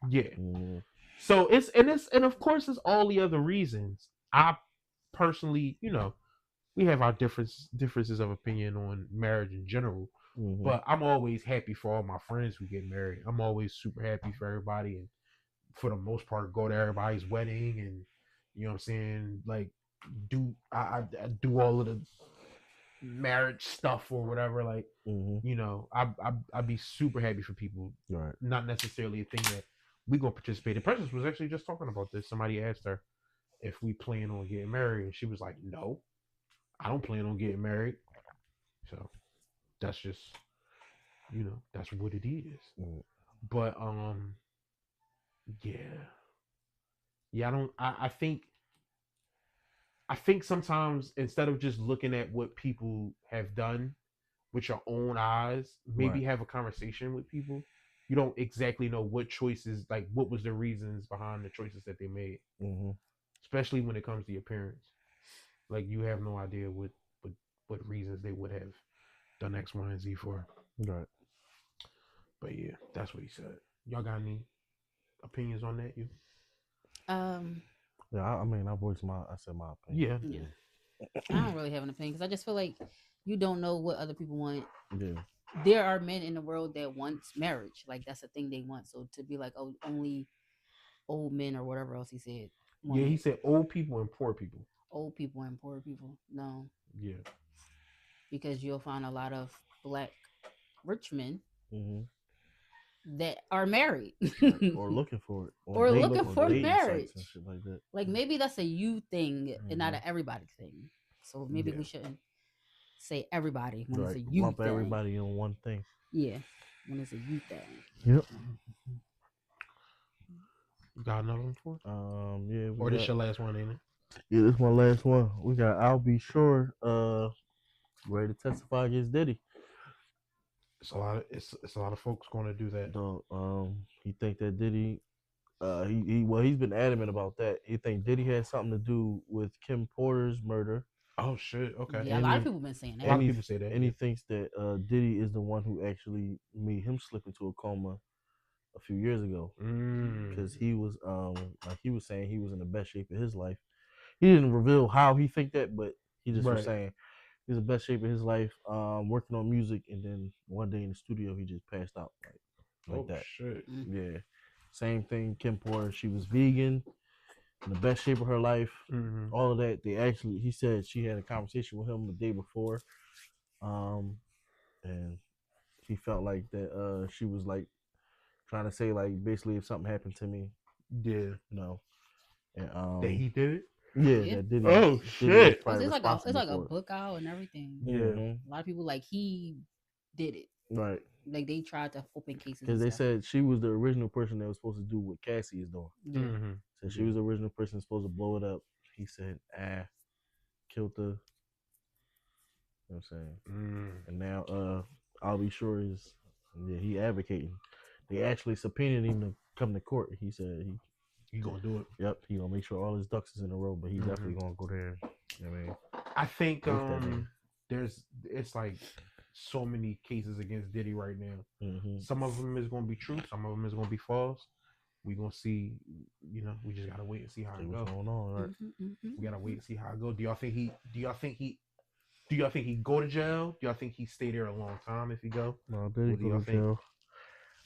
Yeah. So and of course it's all the other reasons. I personally, we have our differences of opinion on marriage in general. But I'm always happy for all my friends who get married. I'm always super happy for everybody, and for the most part go to everybody's wedding, and you know what I'm saying, like I do all of the marriage stuff or whatever. Like I'd be super happy for people. Right. Not necessarily a thing that we gonna participate in. Precious was actually just talking about this. Somebody asked her if we plan on getting married, and she was like, "No, I don't plan on getting married." So that's just, that's what it is. But I think sometimes instead of just looking at what people have done with your own eyes, maybe have a conversation with people. You don't exactly know what choices, like what was the reasons behind the choices that they made, especially when it comes to the appearance. Like you have no idea what reasons they would have done X, Y, and Z for. Right. But yeah, that's what he said. Y'all got any opinions on that? You? Yeah, I mean, I said my opinion. Yeah. Yeah. I don't really have an opinion because I just feel like you don't know what other people want. Yeah. There are men in the world that want marriage. Like that's the thing they want. So to be like, oh, only old men or whatever else he said. want Yeah, he it. said old people and poor people. Old people and poor people. No, Yeah. because you'll find a lot of black rich men hmm that are married. Or looking for it. Or dating- looking for dating sites marriage. and shit like that. Like maybe that's a you thing and not Mhm. an everybody thing. So maybe Yeah. we shouldn't say everybody when Right. it's a you Lump thing. everybody in one thing. Yeah, when it's a you thing. Yep. You got another one for? Yeah. Or this your last one, ain't it? Yeah, this is my last one. We got I'll Be Sure ready to testify against Diddy. It's a lot of folks going to do that. So he think that Diddy he's been adamant about that. He think Diddy had something to do with Kim Porter's murder. Oh shit. Okay. Yeah, a lot of people been saying A that. lot of he- people say that. And he thinks that Diddy is the one who actually made him slip into a coma a few years ago. Because he was like he was saying he was in the best shape of his life. He didn't reveal how he think that, but he just was Right. saying he's in the best shape of his life, working on music, and then one day in the studio he just passed out like Oh that. shit. Yeah. Same thing, Kim Porter, she was vegan, in the best shape of her life. Mm-hmm. All of that. He said she had a conversation with him the day before. And he felt like that she was like trying to say like basically if something happened to me, Yeah. no. And That he did it. yeah, Yeah. that Diddy. Oh, Diddy was shit. probably It's like a responsible for it. book out and everything. Yeah. Mhm. A lot of people like he did it. Right. Like they tried to open cases. Because and they stuff. said she was the original person that was supposed to do what Cassie is doing. Yeah. Mm-hmm. So she was the original person supposed to blow it up. He said, killed her. You know what I'm saying? Mm. And now I'll Be Sure is he advocating. They actually subpoenaed him to come to court. He said You gonna do it? he gonna make sure all his ducks is in a row, but he's Mhm. definitely gonna go there. You know what I mean? I think Both that nigga. it's like so many cases against Diddy right now. Mm-hmm. Some of them is gonna be true. Some of them is gonna be false. We gonna see. You know, we just gotta wait and see how See it what's goes. going on, right? We gotta wait and see how it goes. Do y'all think he go to jail? Do y'all think he stay there a long time if he go? No, Diddy What do go y'all to think?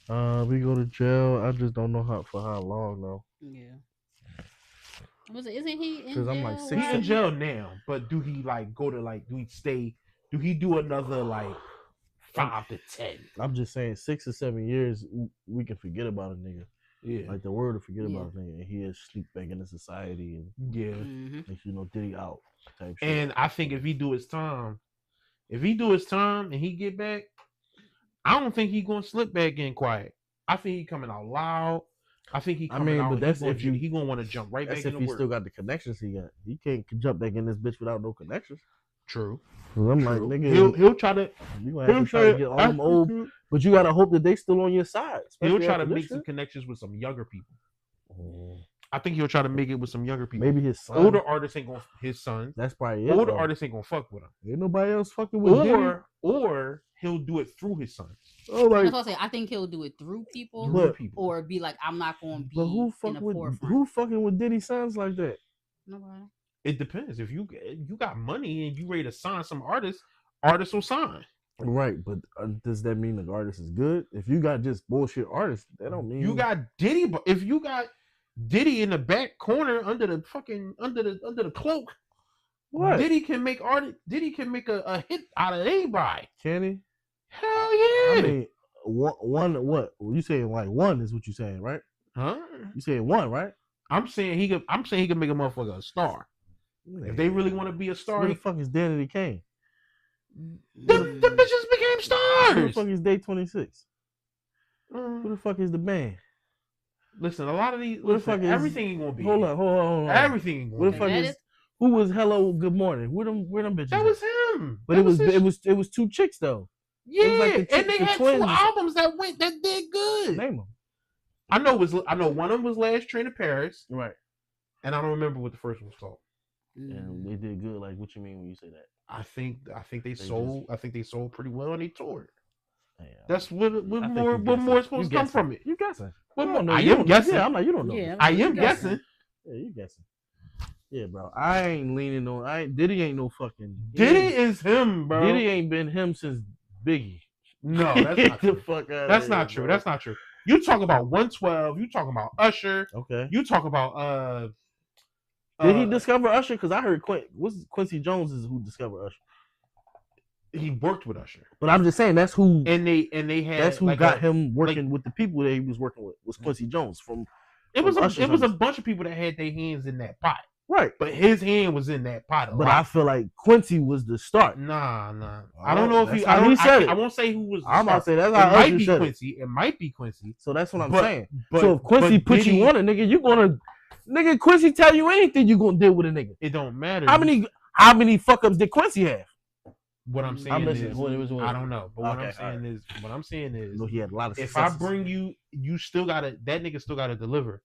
jail. We go to jail. I just don't know for how long though. Yeah. Isn't he in 'Cause jail? I'm like He 6 in jail now, but do he like go to like? Do he stay? Do he do another like 5 to 10? I'm just saying 6 or 7 years we can forget about a nigga. Yeah, Like the word to forget Yeah. about a nigga. And he has sneaked back into society and yeah. Mhm. makes Diddy out type shit. And I think if he do his time and he get back, I don't think he gonna slip back in quiet. I think he coming out loud. I think he coming out. but that's if he gonna want to jump right That's back if into he work. still got the connections he got. He can't jump back in this bitch without no connections. True. 'Cause I'm like, True. nigga, He'll try to. you gonna have to try to get all them old, but you gotta hope that they still on your side. He'll especially try to after make this some shit. connections with some younger people. Mm, I think he'll try to make it with some younger people. Maybe his son. Older artists ain't gonna. His sons. That's probably it. Older though. artists ain't gonna fuck with him. Ain't nobody else fucking with Diddy. Or he'll do it through his sons. Oh, like, That's what I say. I think he'll do it through people, But- people. or be like, I'm not going to be but who in fucking the with forefront. Diddy sons like that? Nobody. It depends. If you got money and you ready to sign some artists will sign. Right, but does that mean the artist is good? If you got just bullshit artists, that don't mean You got Diddy, but if you got Diddy in the back corner under the fucking under the cloak, what? Diddy can make a hit out of anybody. Can he? Hell yeah. I mean, one what? You saying like one is what you saying, right? huh? You saying one, right? I'm saying he could make a motherfucker a star. If they really want to be a star, where the fuck is Danny Kane? the bitches became Who the stars. fuck is Day 26? Who Mm. the fuck is the band? Listen, a lot of these. Where the fuck is- everything ain't gonna be. Hold on. Everything ain't Where gonna the be. fuck That is? Who was Hello Good Morning? Where them bitches? That at? was him. But That it was his- it was two chicks though. yeah, was like the and they the had twins. 2 albums that did good. Name them. I know one of them was Last Train to Paris, Right. and I don't remember what the first one was called. And they did good. Like, what you mean when you say that? I think they They sold. I think they sold pretty well, and they toured. Damn. That's what I think more you what guessing. more You supposed to come guessing. from it. You guessing? What You more? don't know. I You am don't- guessing. Yeah, I'm like, you don't know. Yeah, I you am guessing. Yeah, you guessing. Yeah, bro. I ain't leaning on. Diddy ain't no fucking. Diddy is him, bro. Diddy ain't been him since Biggie. No, that's not the true. fuck out. That's not true. That's not true. You talk about 112. You talking about Usher. Okay. You talk about Did he discover Usher? Because I heard Quincy Jones is who discovered Usher. He worked with Usher, but I'm just saying that's who. And they had. That's who like got him working with the people that he was working with. Was Quincy Jones from? It was a bunch of people that had their hands in that pot. Right. But his hand was in that pot. But I feel like Quincy was the start. Nah. I don't know if he. I won't say who was. I'm about to say that's how it might be said Quincy. It might be Quincy. So that's what I'm saying. So if Quincy put you on a nigga, you gonna nigga Quincy tell you anything, you gonna deal with a nigga. It don't matter. How many fuck ups did Quincy have? What I'm saying is, I don't know. But what I'm saying is, he had a lot of. If I bring you, you still gotta. That nigga still gotta deliver.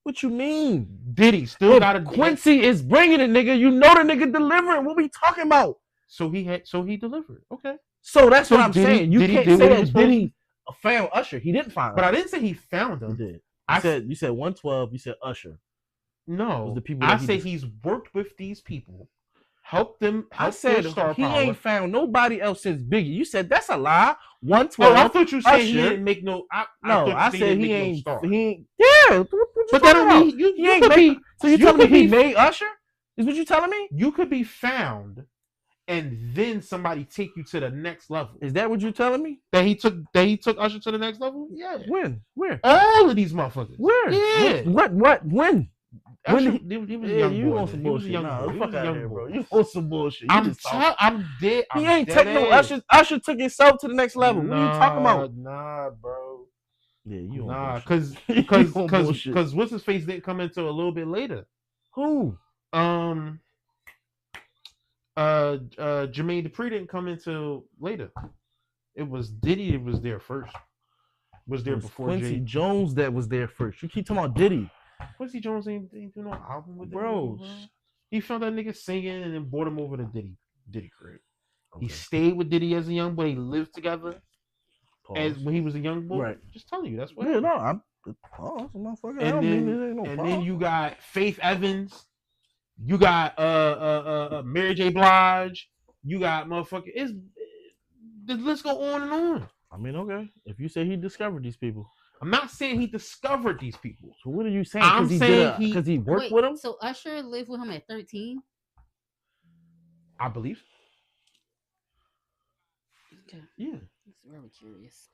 What you mean? Diddy still gotta. Quincy is bringing a nigga. You know the nigga delivering. What we talking about? So he delivered. Okay. So that's what I'm saying. You can't say that Diddy found Usher. He didn't find. But I didn't say he found him. You did. You said 112. You said Usher. No, the people. I said he's worked with these people. Help them. I said he ain't found nobody else since Biggie. You said that's a lie. 112. Oh, I thought you said he didn't make no. I said he ain't. He ain't. Yeah, but that don't mean he ain't made. So you telling me he made Usher? Is what you telling me? You could be found, and then somebody take you to the next level. Is that what you telling me? That he took Usher to the next level? Yeah. When? Where? All of these motherfuckers. Where? Yeah. What? When? Usher, he was a young you boy. On some bullshit. He was a young boy. Bro. You on some bullshit. I'm dead. He ain't took no Usher. Usher took himself to the next level. What are you talking about? Nah, bro. Yeah, you because what's his face didn't come into a little bit later. Who? Jermaine Dupri didn't come into later. It was Diddy. It was there first. Was there before Quincy Jones that was there first? You keep talking about Diddy. Quincy Jones ain't do no album with bro. He found that nigga singing and then brought him over to Diddy crib. Okay. He stayed with Diddy as a young boy. They lived together as when he was a young boy. Right. Just telling you that's what. Yeah, no, I'm. Oh, motherfucker. And then you got Faith Evans. You got Mary J. Blige. You got motherfucker. The list go on and on. I mean, okay. If you say he discovered these people. I'm not saying he discovered these people. So what are you saying? I'm saying because he worked with them. So Usher lived with him at 13. I believe. Okay. Yeah. That's very curious.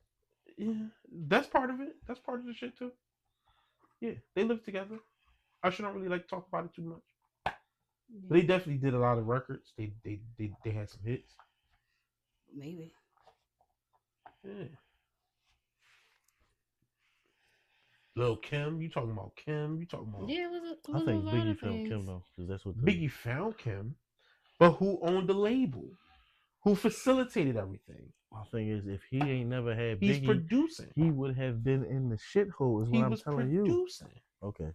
Yeah, that's part of it. That's part of the shit too. Yeah, they live together. Usher don't really like to talk about it too much. Yeah. But they definitely did a lot of records. They had some hits. Maybe. Yeah. Lil' Kim, you talking about Kim? You talking about? Yeah, I think Biggie found Kim though, because that's what Biggie found Kim, but who owned the label? Who facilitated everything? My thing is, if he ain't never had Biggie, he's producing. He would have been in the shithole. Is what I'm telling you. Okay.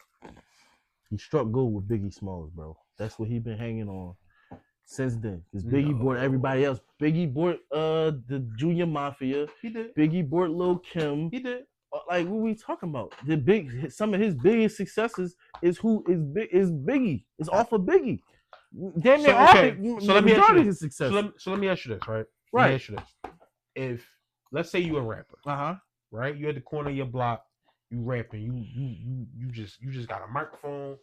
He struck gold with Biggie Smalls, bro. That's what he been hanging on since then. Because Biggie bought everybody else. Biggie bought the Junior Mafia. He did. Biggie bought Lil' Kim. He did. Like, what we talking about? Some of his biggest successes is Biggie. It's off of Biggie. Damn near all. So let me ask you his success. So let me ask you this, right? Right. Let me ask you this. If let's say you a rapper, right? You at the corner of your block, you rapping, you just got a microphone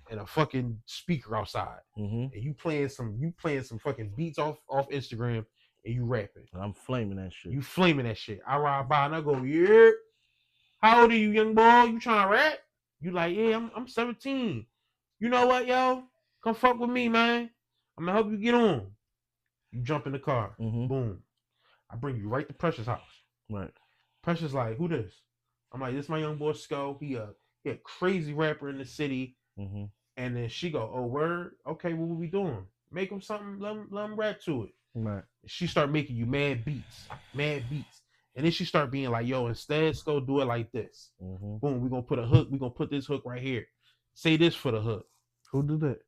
and a fucking speaker outside, and you playing some fucking beats off Instagram, and you rapping. I'm flaming that shit. You flaming that shit. I ride by and I go, yeah. How old are you, young boy? You trying to rap? You like, yeah, I'm 17. You know what, yo? Come fuck with me, man. I'm gonna help you get on. You jump in the car. Boom. I bring you right to Precious house. Right. Precious like, who this? I'm like, this my young boy Sko. He a crazy rapper in the city. And then she go, oh, word? Okay, what we doing? Make him something, let him rap to it. Right. She start making you mad beats. And then she start being like, yo, instead, Sko, do it like this. Boom, we're going to put a hook. We're going to put this hook right here. Say this for the hook. Who did that?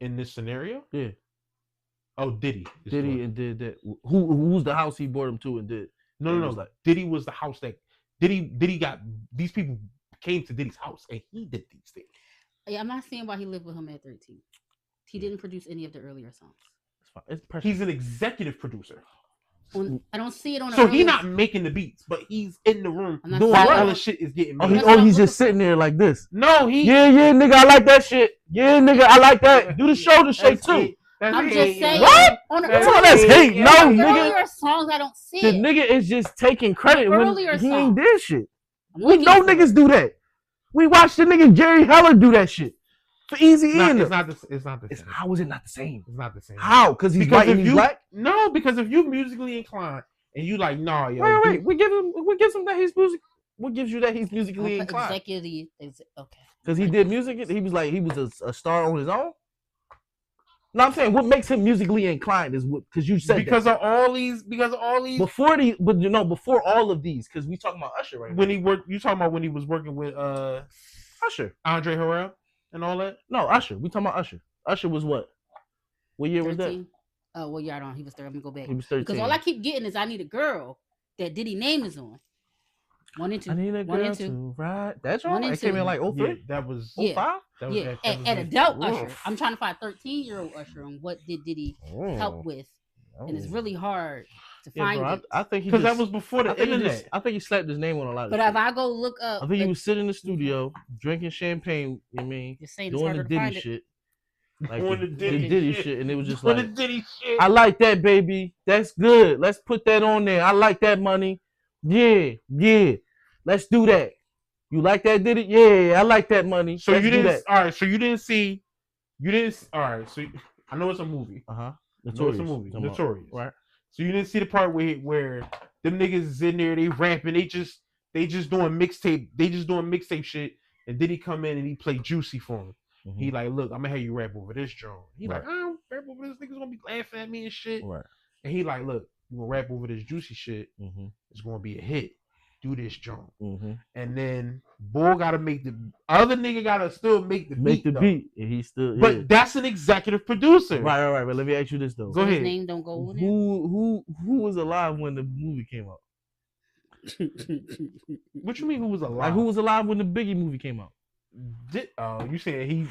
In this scenario? Yeah. Oh, Diddy. Diddy and did that. Who's the house he brought him to and did? No. Like, Diddy was the house that Diddy got. These people came to Diddy's house and he did these things. Yeah, I'm not seeing why he lived with him at 13. He didn't produce any of the earlier songs. It's fine. It's pressure. He's an executive producer. I don't see it on. So he's not making the beats, but he's in the room I'm not doing while what? all the shit is getting Oh, made. That's what I'm he's looking just sitting there like this. No, he. Yeah, nigga, I like that shit. Yeah, nigga, I like that. Do the shoulder shake That's too. it. That's I'm it. just saying. What? On the That's Oh, earlier, that's hate. Yeah, No, yeah. nigga. earlier songs, I don't see The it. nigga is just taking credit when Earlier he ain't songs. did shit. I'm We looking know for niggas it. do that. We watched the nigga Jerry Heller do that shit for Easy E. It's not the same. How is it not the same? It's not the same. How? Because he's Because white and if he's you black. no, because if you musically inclined and you like, nah, yo, Wait. What gives him that he's music? What gives you that he's musically I'm inclined? executive. Okay. Because he did music. He was a star on his own. No, I'm saying what makes him musically inclined is what because you said because that. of all these before all of these because we talking about Usher right now. when he worked, you talking about when he was working with Usher. Andre Harrell and all that. No, Usher. We talking about Usher. Usher was what? What year was that? 13. Oh, well, yeah, I don't. He was 13. I'm gonna go back He was 13. because all I keep getting is I need a girl that Diddy name is on. 1 and 2. I need a 1 girl and 2. to ride. That's One right. and It came two. in like 03, Yeah, that was 05. that was Yeah, that was at it. adult Oof. Usher. I'm trying to find 13-year-old Usher and what did Diddy help with, and it's really hard to find bro, it. I think he because that just- was before the I think he internet. just- I think he slapped his name on a lot of But shit. if I go look up, I think he like, was sitting in the studio drinking champagne. You know what I mean, just saying it's doing the harder to find Diddy it. shit, like Doing the the Diddy shit. shit, and it was just When like, the Diddy shit. I like that, baby. That's good. Let's put that on there. I like that money. Yeah. Let's do that. You like that, Diddy? Yeah, I like that money. So Let's you do didn't. that. All right. So you didn't see. You didn't. All right. So I know it's a movie. Uh huh. I know it's a movie. Notorious. Right. So you didn't see the part where them niggas is in there, they rapping, they just doing mixtape shit, and then he come in and he play Juicy for him. Mhm. He like, look, I'm gonna have you rap over this joint. He like, Right. I don't rap over this, niggas gonna be laughing at me and shit. Right. And he like, look, you gonna rap over this Juicy shit, Mhm. it's gonna be a hit. Do this joint. Mhm. And then Bull gotta make the other nigga gotta still make the Make beat. the though. beat, and he still. But yeah. that's an executive producer. Right. But let me ask you this though. Go His ahead. name don't go on Who was alive when the movie came out? there. What you mean who was alive? Like who was alive when the Biggie movie came out? You saying he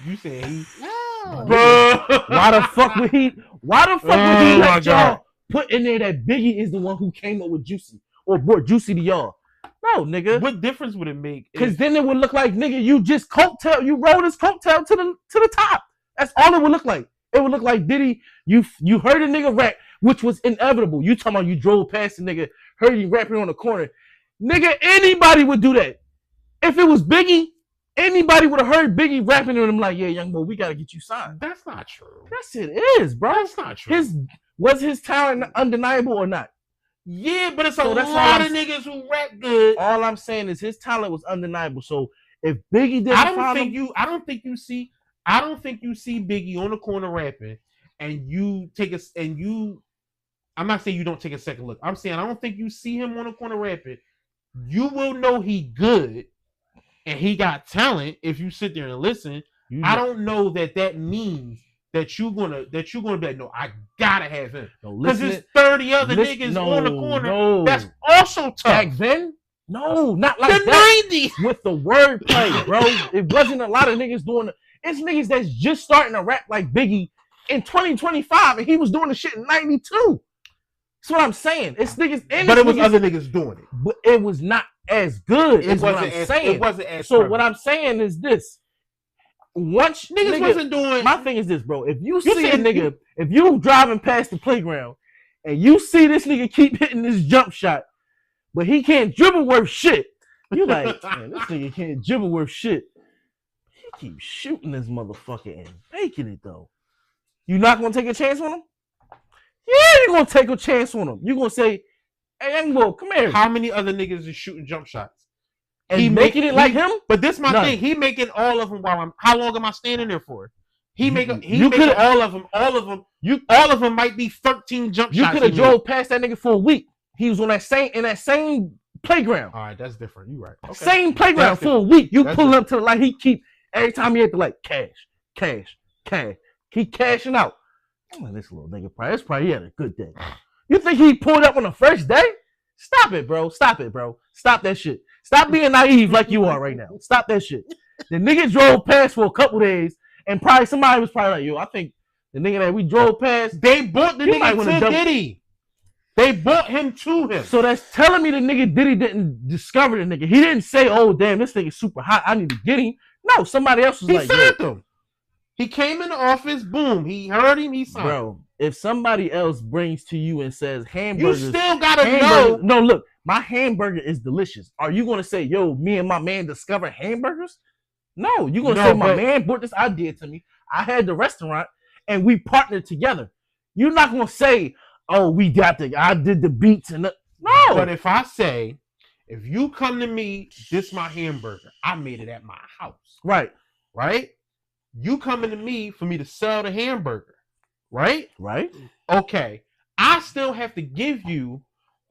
No. Why the fuck would he? Why the fuck would he Oh, my let God. y'all put in there that Biggie is the one who came up with Juicy or brought Juicy to y'all? No, nigga. What difference would it make? Because then it would look like nigga, you just you rode his coattail to the top. That's all it would look like. It would look like Diddy. You heard a nigga rap, which was inevitable. You talking about you drove past the nigga, heard he rapping on the corner. Nigga, anybody would do that. If it was Biggie, anybody would have heard Biggie rapping and I'm like, yeah, young boy, we gotta get you signed. That's not true. Yes, it is, bro. That's not true. Was his talent undeniable or not? Yeah, but it's So a that's all lot I'm- of niggas who rap good. All I'm saying is his talent was undeniable. So if Biggie didn't I don't follow, think you see Biggie on the corner rapping and you take a and you I'm not saying you don't take a second look. I'm saying I don't think you see him on the corner rapping. You will know he good and he got talent if you sit there and listen. you I know- don't know that means that you're gonna be like, no, I gotta have him. no, Because listen, there's 30 other listen- niggas no, on the corner no. that's also tough. back then. No, not like The that. 90s. With the wordplay, bro. It wasn't a lot of niggas doing it. It's niggas that's just starting to rap like Biggie in 2025, and he was doing the shit in 92. That's what I'm saying. It's niggas, and But it's it was niggas- other niggas doing it. but it was not as good. Is what I'm saying. It wasn't as So prevalent. what I'm saying is this: once niggas nigga, wasn't doing. my thing is this, bro. If you see a said- nigga, if you driving past the playground and you see this nigga keep hitting this jump shot, but he can't dribble worth shit, you like, man, this nigga can't dribble worth shit. He keeps shooting this motherfucker and making it though. You not gonna take a chance on him? Yeah, you gonna take a chance on him. You gonna say, "Hey, young boy, come here," How many other niggas is shooting jump shots? and he making make- it like he- him. But this my None. thing. He making all of them while I'm. How long am I standing there for? He You- making. He you making coulda- all of them. All of them. All of them might be 13 jump You shots. could have he made. drove past that nigga for a week. He was on that same playground. All right, that's different. You right. Okay. Same playground That's for a week. You That's pull up to the light, he keep every time he had to like cash. He cashing out. I'm like, this little nigga probably he had a good day. You think he pulled up on the first day? Stop it, bro. Stop that shit. Stop being naive like you are right now. Stop that shit. The nigga drove past for a couple days, and probably somebody was probably like, "Yo, I think the nigga that we drove past." They bought the You might nigga wanna to double- Diddy. They bought him to him. So that's telling me the nigga Diddy didn't discover the nigga. He didn't say, "Oh damn, this nigga's super hot. I need to get him." No, somebody else was He like, signed "Yo, him. He came in the office, boom. He heard him, he signed him. bro, if somebody else brings to you and says You hamburgers, still gotta hamburgers, know. no, look, my hamburger is delicious. Are you gonna say, yo, me and my man discovered hamburgers? No, you're gonna No, say my but- man brought this idea to me. I had the restaurant and we partnered together. You're not gonna say, oh, I did the beats and no. But if I say, if you come to me, this my hamburger, I made it at my house, Right. You coming to me for me to sell the hamburger, right? Right. Okay. I still have to give you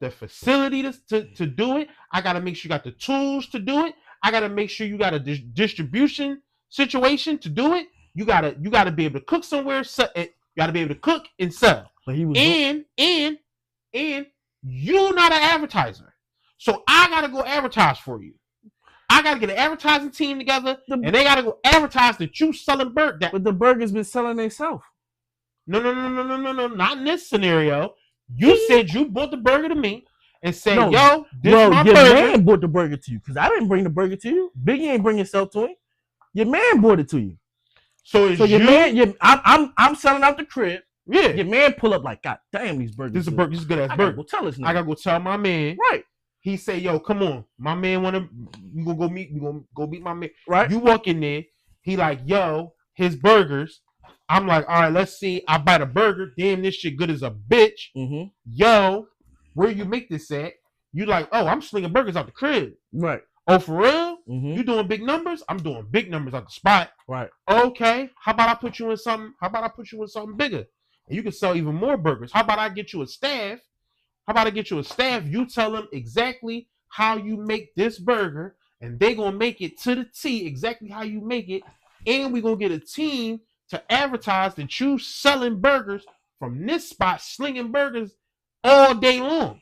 the facility to do it. I got to make sure you got the tools to do it. I got to make sure you got a distribution situation to do it. You got to be able to cook somewhere. You got to be able to cook and sell. But he was And you're not an advertiser. So I got to go advertise for you. I got to get an advertising team together, and they got to go advertise that you selling burger. but the burger's been selling themselves. No, not in this scenario. You said you bought the burger to me and said, No, yo, this Bro, is my your burger. man bought the burger to you because I didn't bring the burger to you. Biggie ain't bring himself to him. Your man bought it to you. So it's So your you. man, I'm selling out the crib. Yeah. Your man pull up like, God damn, these burgers. This is a good. burger. This is a good ass I gotta burger. go tell this nigga. I gotta go tell my man. Right, He say, yo, come on. My man wanna we gonna go meet my man. right. You walk in there, he like, yo, his burgers. I'm like, all right, let's see. I bite a burger. Damn, this shit good as a bitch. Mm-hmm. Yo, where you make this at? You like, oh, I'm slinging burgers out the crib. Right. Oh, for real? Mm-hmm. You doing big numbers? I'm doing big numbers out the spot. Right. Okay. How about I put you in something? How about I put you in something bigger? And you can sell even more burgers. How about I get you a staff? How about I get you a staff? You tell them exactly how you make this burger, and they gonna make it to the T exactly how you make it. And we gonna get a team to advertise that you selling burgers from this spot, slinging burgers all day long.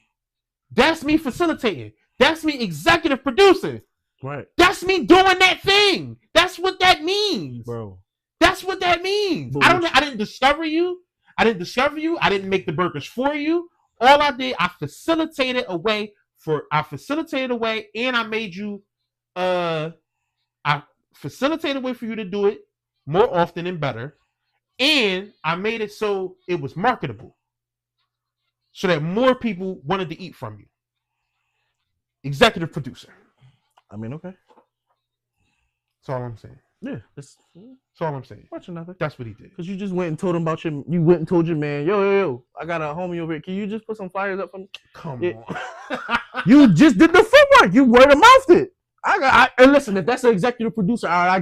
That's me facilitating. That's me executive producing. Right. That's me doing that thing. That's what that means. Bro. That's what that means. But I didn't discover you. I didn't make the burgers for you. All I did, I facilitated a way, and I made you I facilitated a way for you to do it more often and better. And I made it so it was marketable. So that more people wanted to eat from you. Executive producer. I mean, okay. That's all I'm saying. Yeah. That's That's all I'm saying. watch another. That's what he did. Because you just went and told him about you went and told your man, yo, I got a homie over here. Can you just put some flyers up for me? Come Yeah. on. You just did the footwork. You word of mouthed it. And listen, if that's an executive producer, all right, I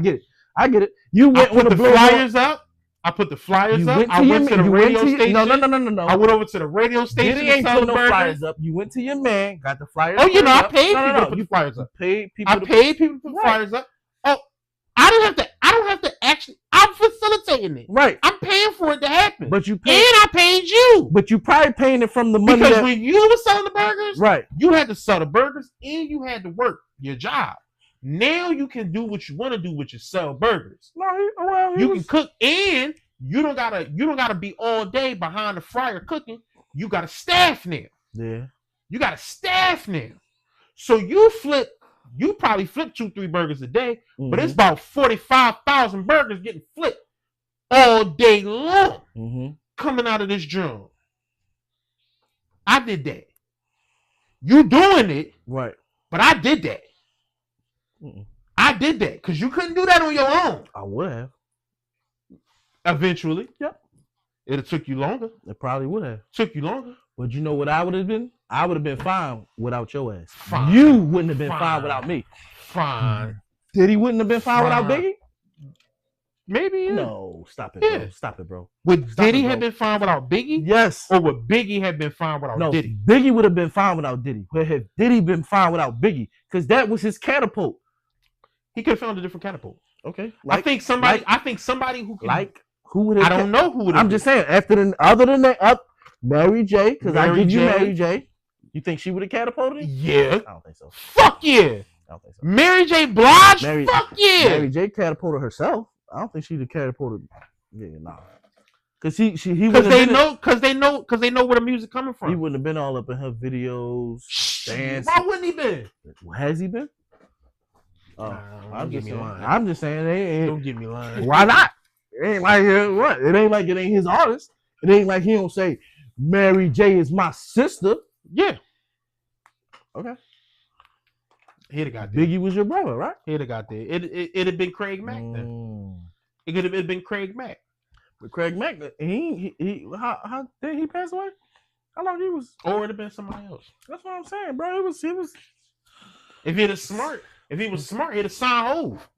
get it. You I went put on the the blow flyers up. I put the flyers up. I went to the radio station. No. I went over to the radio station. Diddy to ain't sell put no burgers. flyers up. You went to your man, got the flyers. Oh, you know, I up. paid people to No. put You the flyers up. paid people. I paid people to put Right. flyers up. Oh, I don't have to actually. I'm facilitating it. Right, I'm paying for it to happen. but you and paid. I paid you But you probably paying it from the money. because That, when you were selling the burgers, right. you had to sell the burgers and you had to work your job. Now you can do what you want to do, which is sell burgers. No, well, You can cook, and you don't gotta be all day behind the fryer cooking. You got a staff now. Yeah. You got a staff now. So you probably flip 2-3 burgers a day, but it's about 45,000 burgers getting flipped all day long Mm-hmm. coming out of this drum. I did that. You doing it, Right. but I did that. Mm-mm. I did that because you couldn't do that on your own. I would have. Eventually. Yep. It took you longer. It probably would have. Took you longer. But you know what I would have been? I would have been fine without your ass. Fine. You wouldn't have been fine, Fine. without me. Fine. Diddy wouldn't have been fine without Fine. Biggie? Maybe. Yeah. No, stop it, Yeah. bro. Stop it, bro. Would Stop Diddy it, have bro. been fine without Biggie? Yes. Or would Biggie have been fine without No, Diddy? Biggie would have been fine without Diddy. But have Diddy been fine without Biggie? Because that was his catapult. He could have found a different catapult. Okay. I think somebody who can, who would have? I don't know who would have. I'm just saying. Other than that, Mary J. Because I Mary give you J. Mary J. You think she would have catapulted him? Yeah. I don't think so. Fuck yeah. I don't think so. Mary J. Blige? Mary- Fuck yeah. Mary J catapulted herself. I don't think she'd have catapulted. Yeah, nah. Cause he Because they know where the music coming from. He wouldn't have been all up in her videos. Dancing. Why wouldn't he been? Has he been? Nah, I'm don't just get me saying. lying. I'm just saying. Don't get me lying. Why not? It ain't like what? It ain't like it ain't his artist. It ain't like he don't say Mary J is my sister. Yeah. Okay. He'd have got there. Biggie was your brother, right? He'd have got there. It'd have been Craig Mack then. It could have been Craig Mack. But Craig Mack, he how did he pass away? How long he was? Or it'd have been somebody else. That's what I'm saying, bro. He was. If he was smart, he'd have signed Hove.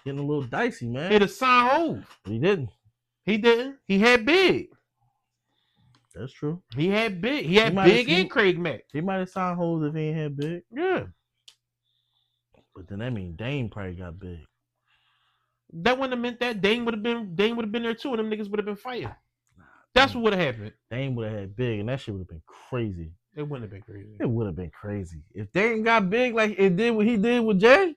Getting a little dicey, man. He'd have signed Hove. He didn't. He didn't. He had Big. That's true. He had Big. He had might Big have- and Craig Mack. He might have signed holes if he ain't had big. Yeah. But then that mean Dame probably got big. That wouldn't have meant that Dame would have been there too, and them niggas would have been fighting. That's what would have happened. Dame would have had big, and that shit would have been crazy. It wouldn't have been crazy. It would have been crazy if Dame got big like it did what he did with Jay.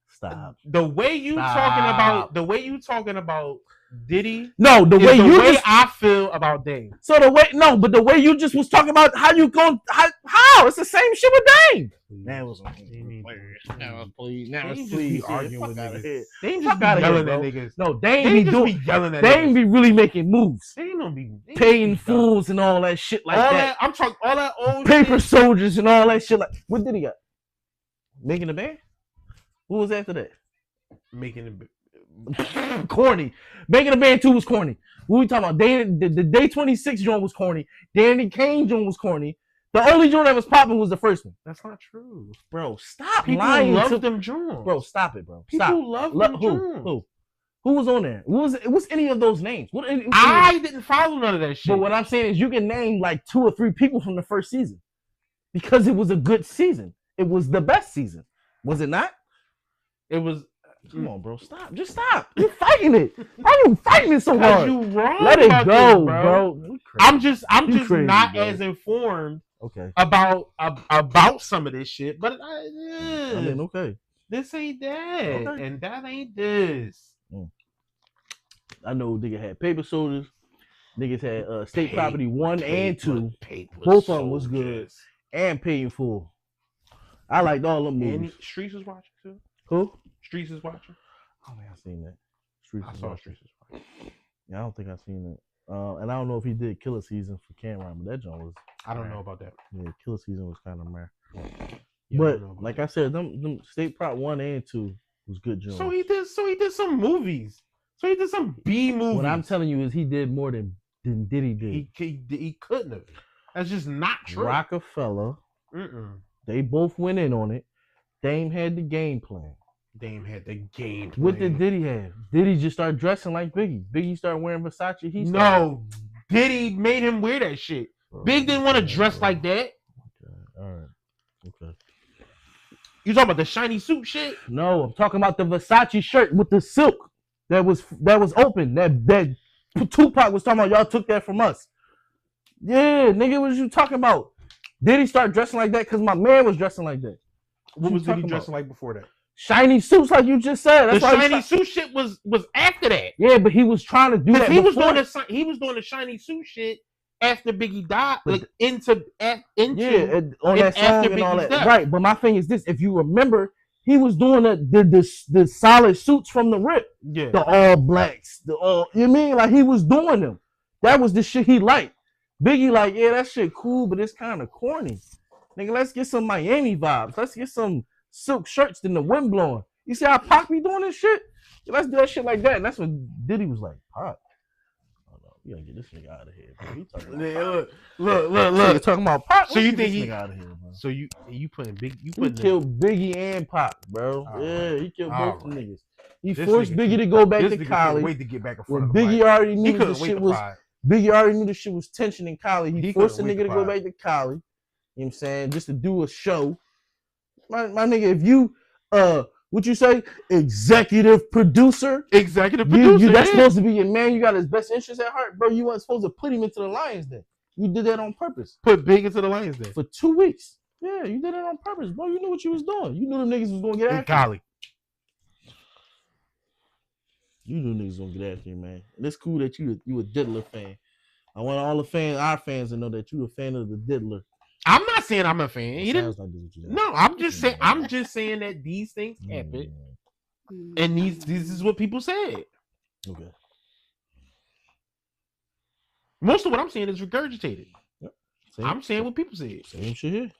Stop. The way you talking about Diddy. No, the is way the you way just, I feel about Dame. so the way no, but the way you just was talking about how you going how it's the same shit with Dame. Now it's please be arguing with niggas. Dame Fuck just be outta here, yelling bro. at niggas. No, Dame Dame be just doing. be yelling at Dame niggas. be really making moves, Dame don't be paying be fools and all that shit like all that. I'm talking all that old Paper shit. soldiers and all that shit. Like, what did he got? Making the band? What was after that? Making it. Corny. Making the band 2 was corny. What we talking about? The Day 26 joint was corny. Danny Kane joint was corny. The only joint that was popping was the first one. That's not true. Bro, stop People lying. love them Jones. Bro, stop it, bro. People Stop. love them Who? Jones. Who was on there? What's any of those names? I didn't follow none of that shit. But what I'm saying is you can name like 2 or 3 people from the first season. Because it was a good season. It was the best season. Was it not? It was. Come on, bro. Stop. Just stop. You're fighting it. Why are you fighting it so Cause hard? you wrong. Let it about go, this, bro. I'm just You crazy, not bro. as informed Okay. about some of this shit. But I mean, okay. this ain't that, Okay. and that ain't this. I know nigga had Paper Soldiers. Niggas had State Property 1 and 2. Both of them was good. And Paid in Full. I liked all them And movies. Streets was watching too. Who? Streets is watching. I don't think I've seen that. Streets I is saw watching. Streets was watching. Yeah, I don't think I've seen it. And I don't know if he did Killer Season for Cameron, but that joint was. I don't know about that. Yeah, Killer Season was kind of meh. Yeah, I But don't know about like that. I said, them State Prop 1 and 2 was good joints. So he did some movies. So he did some B movies. What I'm telling you is he did more than Diddy did. he couldn't have. That's just not true. Rockefeller, Mm-mm. they both went in on it. Dame had the game plan. Dame had the game. What plan. did Diddy have? Diddy just start dressing like Biggie. Biggie started wearing Versace. He started. No, Diddy made him wear that shit. Bro, Big didn't want to okay, dress bro. like that. Okay, all right. Okay. You talking about the shiny suit shit? No, I'm talking about the Versace shirt with the silk that was open. That Tupac was talking about. Y'all took that from us. Yeah, nigga, what was you talking about? Did he start dressing like that? Because my man was dressing like that. What you was Diddy talking dressing about? like before that? Shiny suits, like you just said. That's The why shiny suit shit was after that. Yeah, but he was trying to do that. He was before. doing the shiny suit shit after Biggie died, But like into Yeah, on and that song after and all Biggie's that. death. Right, but my thing is this: if you remember, he was doing the solid suits from the rip, yeah. the all blacks, the all. You mean like he was doing them? That was the shit he liked. Biggie like, yeah, that shit cool, but it's kind of corny. Nigga, let's get some Miami vibes. Let's get some silk shirts than the wind blowing. You see how Pac be doing this shit? Yeah, let's do that shit like that. And that's when Diddy was like, Pac. Oh no, we gotta get this nigga out of here, bro. He talking about Yeah, Pac. look. Nigga talking about Pac. So you Let's get think this he- nigga out of here, man? So you putting big? You He putting killed Biggie and Pac, bro. All Yeah, he killed All both them right. niggas. He This forced nigga Biggie to go back this to nigga couldn't Cali. wait to get back in When front of the Biggie mic. already He knew the couldn't wait shit to was pod. Biggie already knew the shit was tension in Cali. He He forced the couldn't wait nigga to to go pod. back to Cali. You know what I'm saying? Just to do a show. My nigga, if you what you say, executive producer, Executive producer. that's yeah. supposed to be your man. You got his best interest at heart, bro. You weren't supposed to put him into the Lions Den. You did that on purpose Put Big into the Lions Den. for 2 weeks. Yeah, you did it on purpose, bro. You knew what you was doing. You knew them niggas was gonna get In after you. Cali. You knew niggas gonna get after you, man. And it's cool that you a Diddler fan. I want all the fans, our fans, to know that you a fan of the Diddler. I'm not saying I'm a fan. He didn't. Sounds like this what you did. No, I'm just saying. I'm just saying that these things happen, and this is what people said. Okay. Most of what I'm saying is regurgitated. Same, I'm saying what people said. same shit here.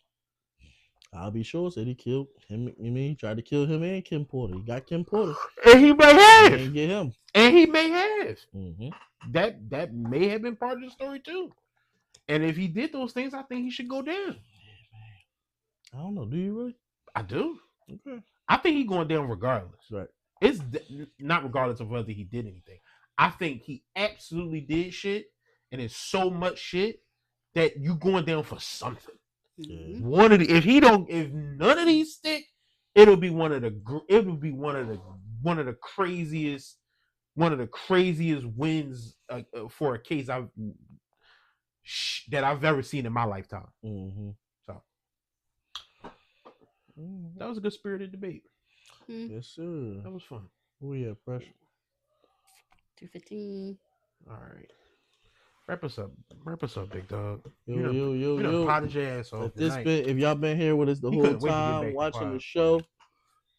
I'll be sure said he killed him. You mean he tried to kill him and Kim Porter. He got Kim Porter. And he may He have. didn't get him. And he may have. Mm-hmm. That may have been part of the story too. And if he did those things, I think he should go down. I don't know. Do you really? I do. Okay. I think he's going down regardless. Right. It's not regardless of whether he did anything. I think he absolutely did shit, and it's so much shit that you going down for something. Yeah. One of the if none of these stick, it'll be one of the craziest wins for a case that I've ever seen in my lifetime. Mm-hmm. So that was a good spirited debate. Yes, sir. That was fun. Oh yeah, pressure. 2:15. All right. Wrap us up, big dog. Yo, You done potted your ass off tonight. If y'all been here with us the You whole couldn't wait to get back time to watching pod. the show, you know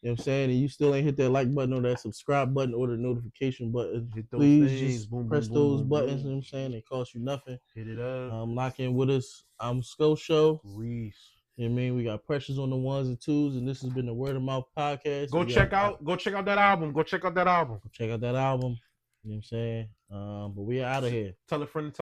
what I'm saying, and you still ain't hit that like button or that subscribe button or the notification button, Hit those please things. just Boom, press boom, those boom, buttons. boom. You know what I'm saying? It costs you nothing. Hit it up. Lock in with us. I'm Sko Show. Reese. You know what I mean? We got Precious on the ones and twos, and this has been the Word of Mouth podcast. Go check out that album. Check out that album. You know what I'm saying? But we are out of here. Tell a friend to